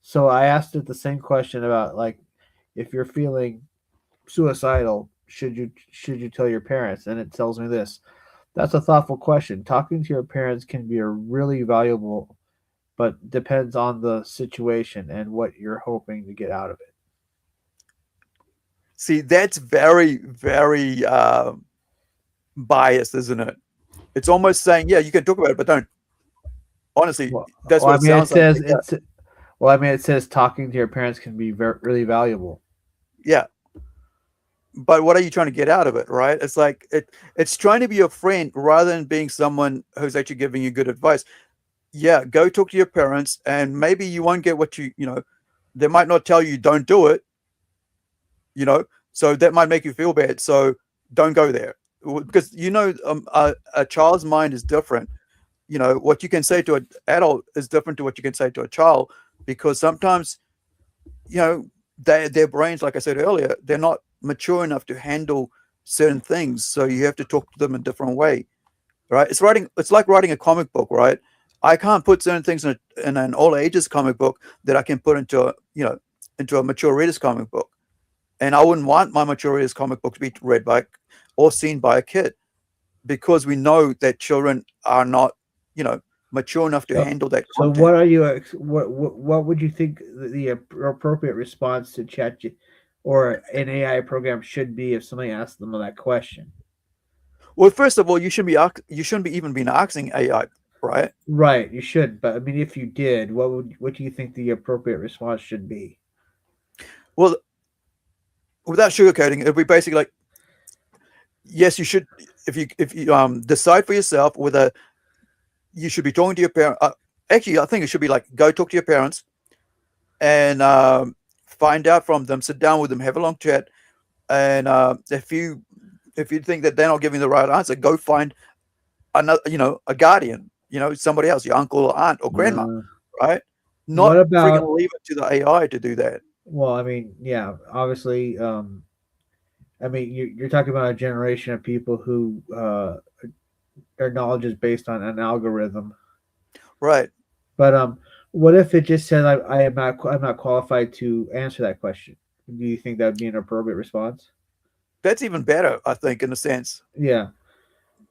So I asked it the same question about, like, if you're feeling suicidal, should you tell your parents? And it tells me this. That's a thoughtful question. Talking to your parents can be a really valuable, but depends on the situation and what you're hoping to get out of it. See, that's very, very biased, isn't it? It's almost saying, yeah, you can talk about it, but don't. Honestly, that's what it sounds like. It says talking to your parents can be really valuable. Yeah. But what are you trying to get out of it, right? It's like it's trying to be your friend rather than being someone who's actually giving you good advice. Yeah, go talk to your parents, and maybe you won't get what they might not tell you don't do it, so that might make you feel bad. So don't go there, because a child's mind is different. What you can say to an adult is different to what you can say to a child, because sometimes, their brains, like I said earlier, they're not mature enough to handle certain things. So you have to talk to them in a different way, right? It's like writing a comic book, right? I can't put certain things in an all ages comic book that I can put into a mature reader's comic book. And I wouldn't want my mature reader's comic book to be read by or seen by a kid, because we know that children are not, mature enough to handle that content. So what are you? What would you think the appropriate response to ChatGPT or an AI program should be if somebody asked them that question? Well, first of all, you shouldn't be even been asking AI, right? Right, you should. But I mean, if you did, what do you think the appropriate response should be? Well, without sugarcoating, it'd be basically like, yes, you should. If you decide for yourself whether you should be talking to your parent. Actually, I think it should be like, go talk to your parents and find out from them. Sit down with them, have a long chat, and if you think that they're not giving the right answer, go find another, a guardian, somebody else, your uncle or aunt or grandma, right? Not What about freaking leave it to the AI to do that. Well, I mean, yeah, obviously, I mean, you're talking about a generation of people who their knowledge is based on an algorithm, right? But what if it just said I'm not qualified to answer that question? Do you think that would be an appropriate response? That's even better, I think, in a sense. Yeah,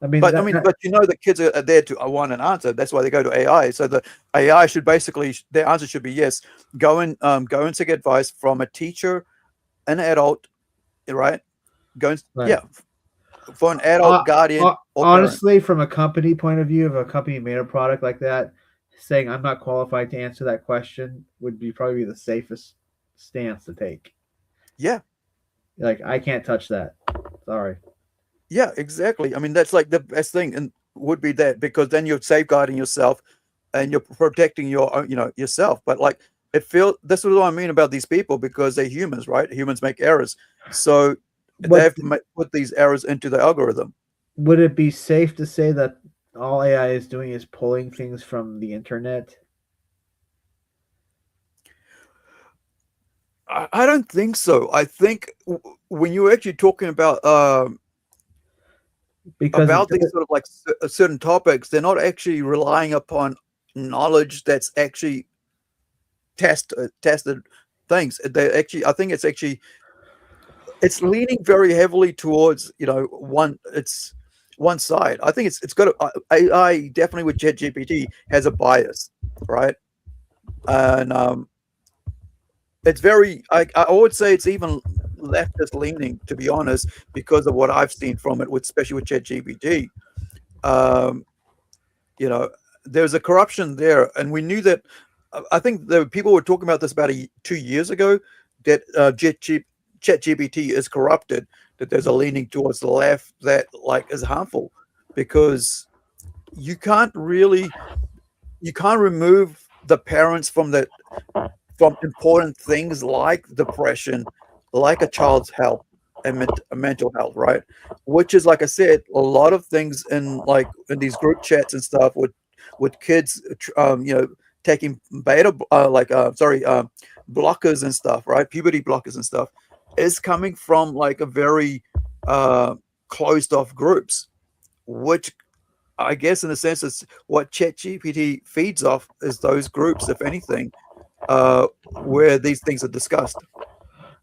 I mean, but the kids are there to want an answer. That's why they go to AI. So the AI should basically, their answer should be yes. Go and seek advice from a teacher, an adult, right? Right. For an adult guardian. Or honestly, from a company point of view, if a company made a product like that, saying I'm not qualified to answer that question would be probably the safest stance to take. Yeah. Like, I can't touch that. Sorry. Yeah, exactly. I mean, that's like the best thing, and would be that, because then you're safeguarding yourself and you're protecting your, yourself. But like, this is what I mean about these people, because they're humans, right? Humans make errors. So they have to put these errors into the algorithm. Would it be safe to say that all AI is doing is pulling things from the internet? I don't think so. I think when you're actually talking about these sort of like certain topics, they're not actually relying upon knowledge that's actually tested things. They actually, I think it's leaning very heavily towards one side. I think it's got AI definitely with ChatGPT has a bias, right? And it's very, I would say it's even leftist leaning, to be honest, because of what I've seen from it, especially with ChatGPT. There's a corruption there, and we knew that. I think the people were talking about this about 2 years ago, that ChatGPT is corrupted, that there's a leaning towards the left that like is harmful, because you can't remove the parents from important things like depression, like a child's health and mental health, right? Which is, like I said, a lot of things in these group chats and stuff with kids, taking blockers and stuff, right? Puberty blockers and stuff is coming from like a very closed off groups, which I guess in a sense is what ChatGPT feeds off, is those groups, if anything, where these things are discussed.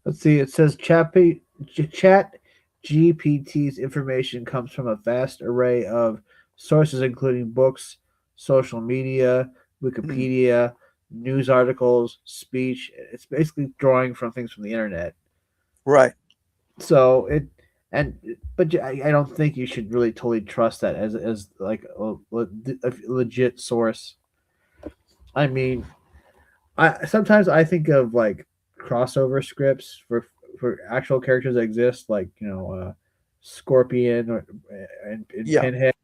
Let's see. It says ChatGPT's information comes from a vast array of sources, including books, social media, Wikipedia, news articles, speech. It's basically drawing from things from the internet. Right. So but I don't think you should really totally trust that as like a legit source. I mean, sometimes I think of like crossover scripts for actual characters that exist, like Scorpion and Pinhead,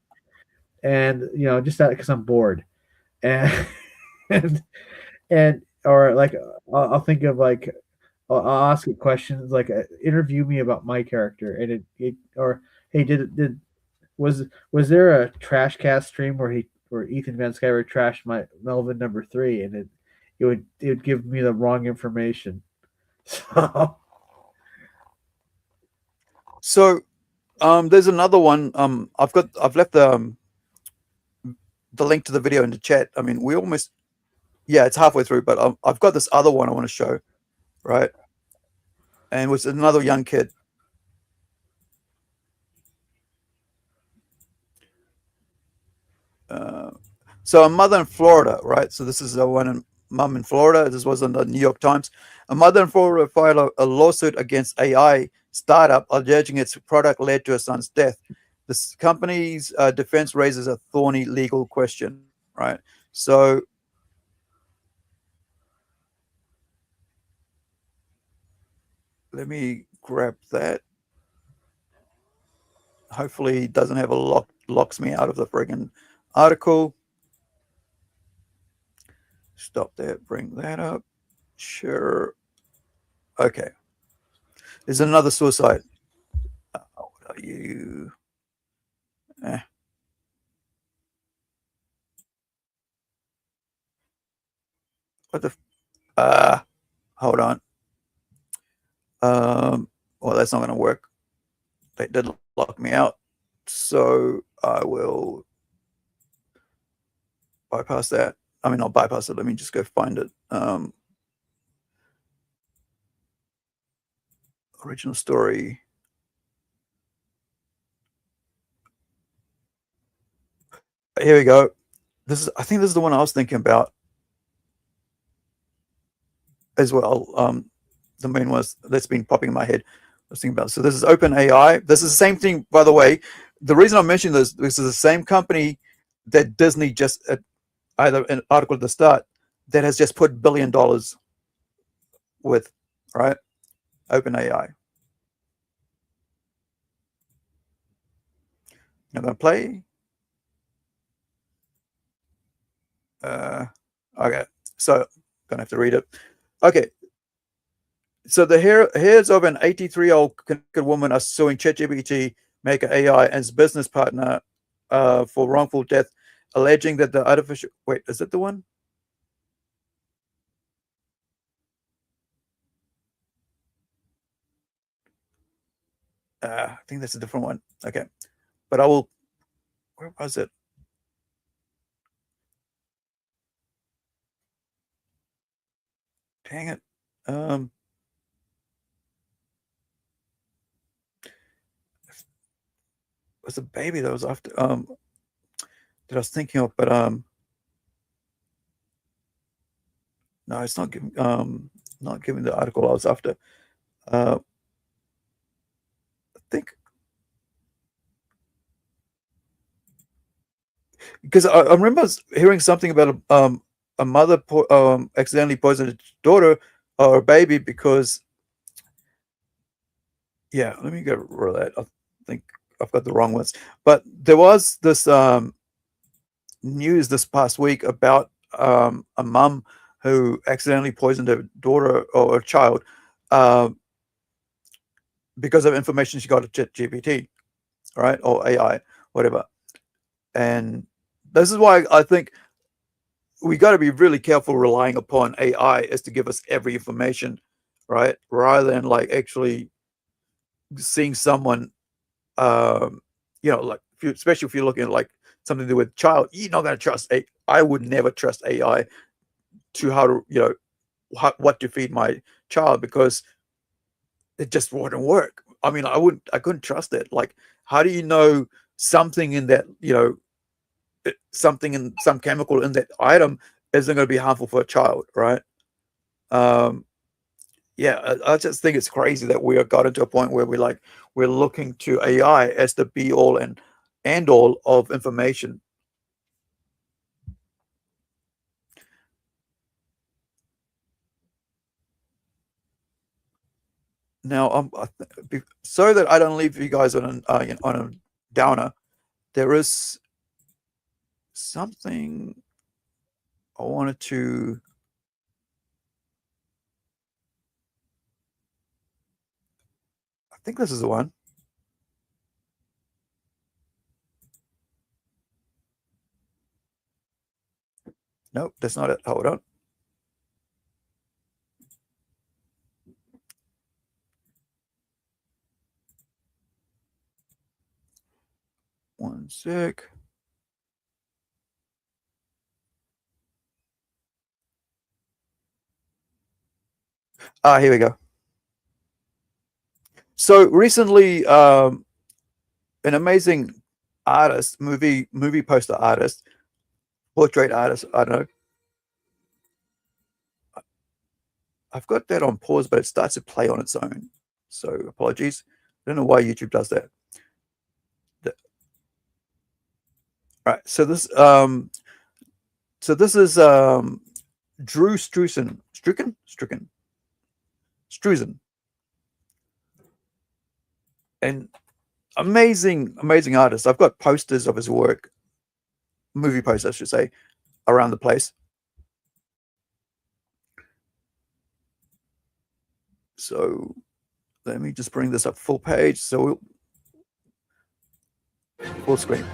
and just that because I'm bored, and or like I'll think of like I'll ask it questions like interview me about my character, and hey, was there a trash cast stream where Ethan Van Sciver trashed my Melvin number 3, and it would give me the wrong information. So there's another one. I've left the link to the video in the chat. I mean, it's halfway through, but I've got this other one I want to show, right? And it's another young kid. So a mother in Florida, right? So this is the one in mom in Florida. This was in the New York Times. A mother in Florida filed a lawsuit against AI startup alleging its product led to her son's death. this company's defense raises a thorny legal question, right? So let me grab that. Hopefully it doesn't have a locks me out of the friggin' article. Stop that, bring that up. Sure. Okay. There's another suicide. What are you? What the? Hold on. Well, that's not going to work. They did lock me out. So I will bypass that. I mean, not bypass it. Let me just go find it. Original story. Here we go. I think this is the one I was thinking about as well. The main one that's been popping in my head. I was thinking about. So this is OpenAI. This is the same thing, by the way. The reason I'm mentioning this is the same company that Disney just either an article at the start that has just put $1 billion with, right? OpenAI. I'm going to play. Okay, so gonna have to read it. Okay, so the heirs of an 83-year-old Connecticut woman are suing ChatGPT maker AI and its business partner for wrongful death, alleging that the artificial. Wait, is it the one? I think that's a different one. Okay, but I will. Where was it? Dang it. It was a baby that was after that I was thinking of, but no, it's not giving the article I was after. I think because I remember hearing something about a mother accidentally poisoned a daughter or a baby because. Yeah, let me get rid of that. I think I've got the wrong ones. But there was this news this past week about a mum who accidentally poisoned her daughter or a child because of information she got at ChatGPT, right? Or AI, whatever. And this is why I think we got to be really careful relying upon AI as to give us every information, right? Rather than like actually seeing someone, like especially if you're looking at like something to do with child, you're not going to trust. I would never trust AI to how to, what to feed my child because it just wouldn't work. I mean, I couldn't trust it. Like, how do you know something in that, something in some chemical in that item isn't going to be harmful for a child, right? Yeah, I just think it's crazy that we have gotten to a point where we're looking to AI as the be all and end all of information. Now, so that I don't leave you guys on a downer, there is something I wanted to. I think this is the one. Nope, that's not it. Hold on. One sec. Here we go. So recently, an amazing artist, movie poster artist, portrait artist, I don't know. I've got that on pause, but it starts to play on its own. So apologies. I don't know why YouTube does that. Right. So this is Drew Struzan. And amazing artist. I've got posters of his work, movie posters, I should say, around the place. So let me just bring this up full page. So full screen.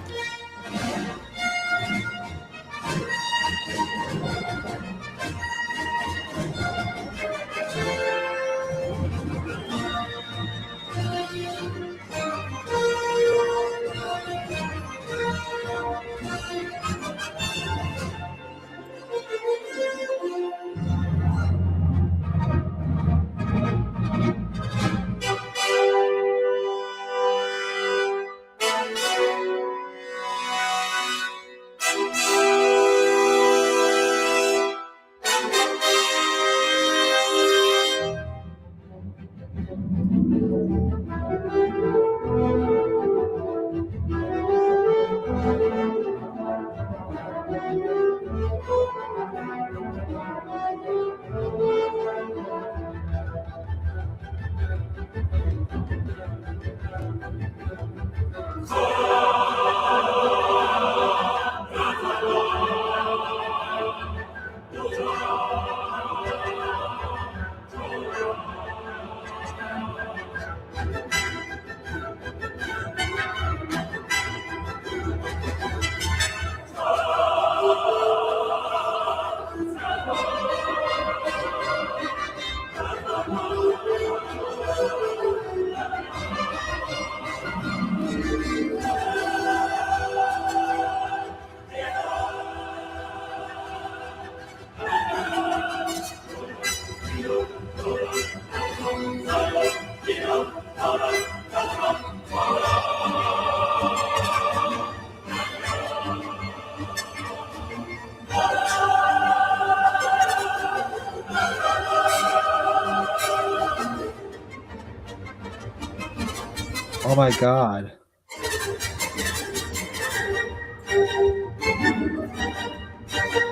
Oh my god.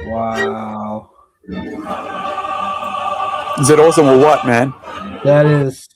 Wow. Is it awesome or what, man? That is.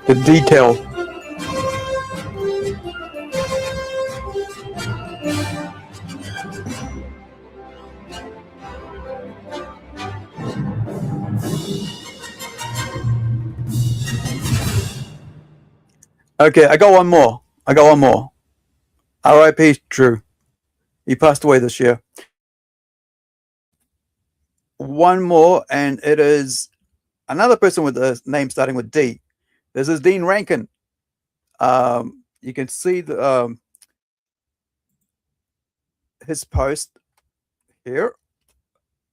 The detail. Okay, I got one more. R.I.P. Drew. He passed away this year. One more, and it is another person with a name starting with D. This is Dean Rankin. You can see the his post here,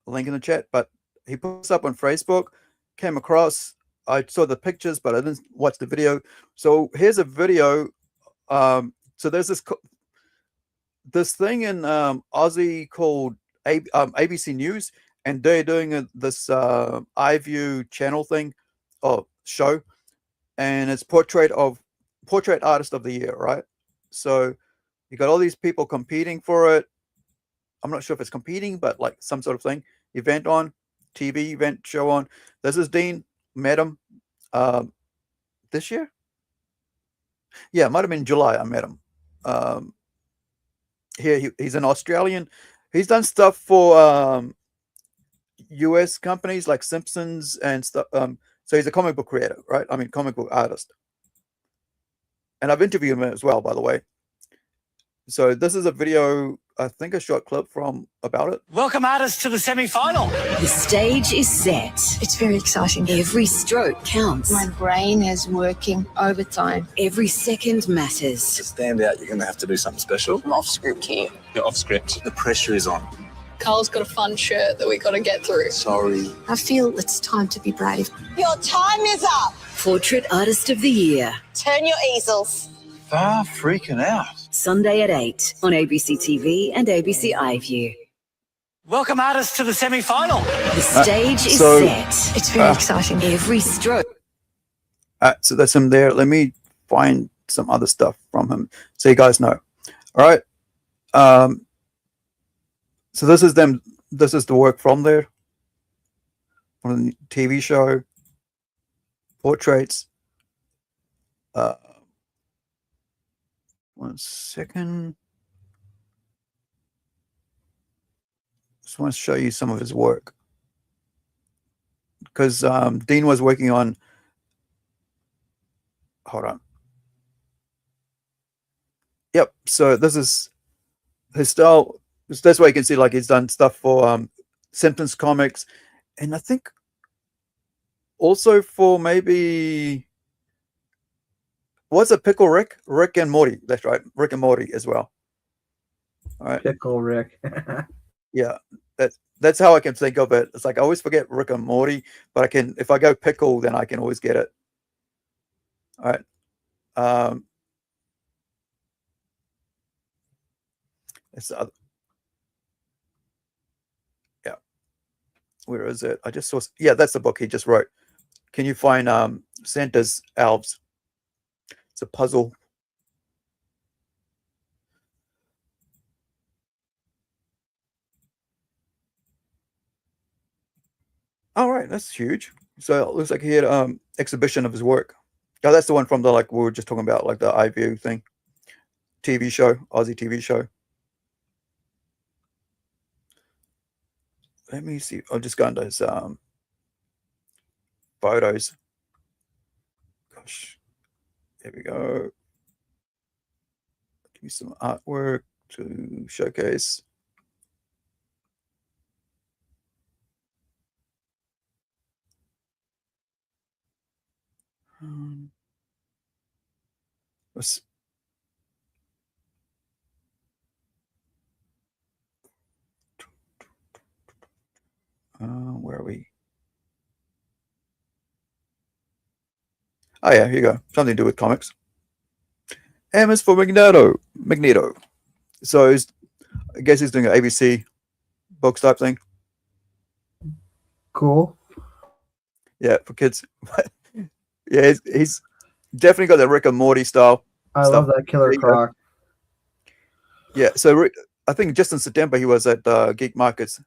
link in the chat, but he puts up on Facebook, came across, I saw the pictures, but I didn't watch the video. So here's a video. So there's this thing in Aussie called ABC News, and they're doing this iView channel thing or show, and it's portrait artist of the year, right? So you got all these people competing for it. I'm not sure if it's competing, but like some sort of thing, event on TV, event show on. This is Dean. Met him this year. Yeah, it might have been July. I met him. Here he's an Australian. He's done stuff for US companies like Simpsons and stuff. So he's a comic book creator, right? I mean, comic book artist. And I've interviewed him as well, by the way. So this is a video, I think a short clip from about it. Welcome artists to the semi-final. The stage is set. It's very exciting. Every stroke counts. My brain is working overtime. Every second matters. To stand out, you're going to have to do something special. I'm off script here. You're off script. The pressure is on. Carl's got a fun shirt that we got to get through. Sorry. I feel it's time to be brave. Your time is up. Portrait Artist of the Year. Turn your easels. Far freaking out. Sunday at 8 on ABC TV and ABC iView. Welcome artists to the semi-final. The stage is set. It's very exciting. Every stroke. So that's him there. Let me find some other stuff from him so you guys know. All right. So this is them. This is the work from there. On the TV show. Portraits. 1 second. Just want to show you some of his work. Because Dean was working on. Hold on. Yep. So this is his style. That's why you can see like he's done stuff for Simpsons comics, and I think also for maybe what's a Pickle Rick? Rick and Morty. That's right, Rick and Morty as well. All right, Pickle Rick. Yeah, that's how I can think of it. It's like I always forget Rick and Morty, but I can if I go Pickle, then I can always get it. All right. It's the other. Yeah. Where is it? I just saw. Yeah, that's the book he just wrote. Can you find Santa's Elves? It's a puzzle. All right, that's huge. So it looks like he had exhibition of his work. Oh, that's the one from the like we were just talking about, like the iView thing, TV show, Aussie TV show. Let me see. I'll just go into his photos. Gosh, here we go. Give me some artwork to showcase. Let's where are we? Oh yeah, here you go. Something to do with comics. M is for Magneto. So I guess he's doing an ABC books type thing. Cool. Yeah, for kids. Yeah, he's definitely got the Rick and Morty style. I love that Killer Croc. Yeah, so I think just in September he was at Geek Markets.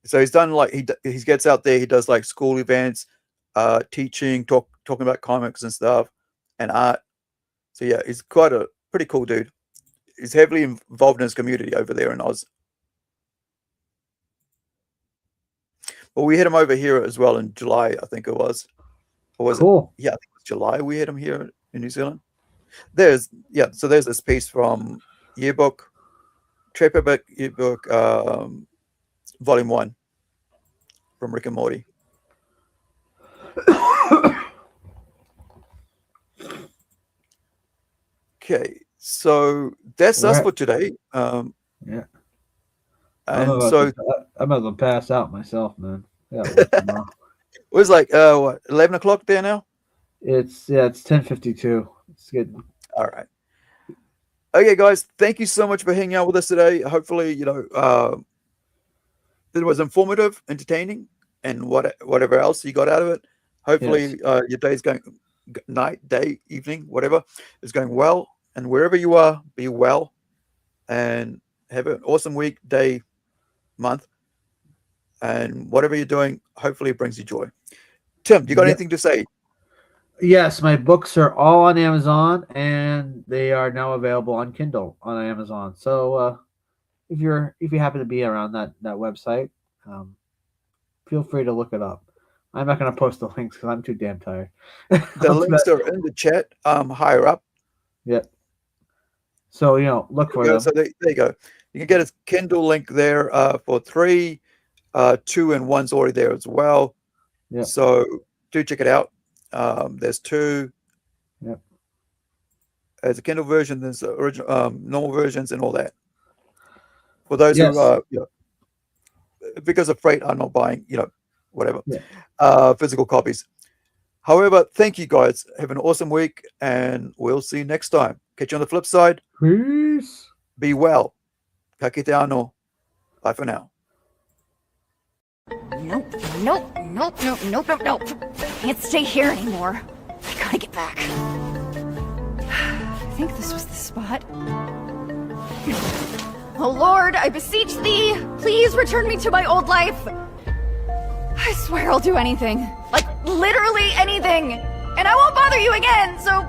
So he's done like he gets out there. He does like school events, teaching, talking about comics and stuff, and art. So yeah, he's quite a pretty cool dude. He's heavily involved in his community over there in Oz. But we had him over here as well in July, I think it was. Or was cool. it? Yeah, I think it was July. We had him here in New Zealand. So there's this piece from Yearbook, Paperback Yearbook, Volume 1 from Rick and Morty. Okay, so that's us for today. Yeah. And so I'm about to pass out myself, man. Yeah. it was like what, 11 o'clock there now? It's 10:52. It's good. All right. Okay, guys, thank you so much for hanging out with us today. Hopefully, it was informative, entertaining, and whatever else you got out of it. Hopefully, your day's going night, day, evening, whatever is going well. And wherever you are, be well, and have an awesome week, day, month, and whatever you're doing. Hopefully, it brings you joy. Tim, you got anything to say? Yes, my books are all on Amazon, and they are now available on Kindle on Amazon. So if you happen to be around that website, feel free to look it up. I'm not going to post the links because I'm too damn tired. The links are in the chat higher up. Yep. So look for them. So there you go. You can get a Kindle link there for 3. 2 and 1's already there as well. Yeah. So do check it out. There's 2. Yep. There's a Kindle version. There's original, normal versions, and all that. For those Yes. who, because of freight, I'm not buying, whatever, physical copies. However, thank you guys. Have an awesome week, and we'll see you next time. Catch you on the flip side. Peace. Be well. Ka kite ano. Bye for now. Nope. Can't stay here anymore. I gotta get back. I think this was the spot. Oh Lord, I beseech thee, please return me to my old life. I swear I'll do anything. Like, literally anything. And I won't bother you again, so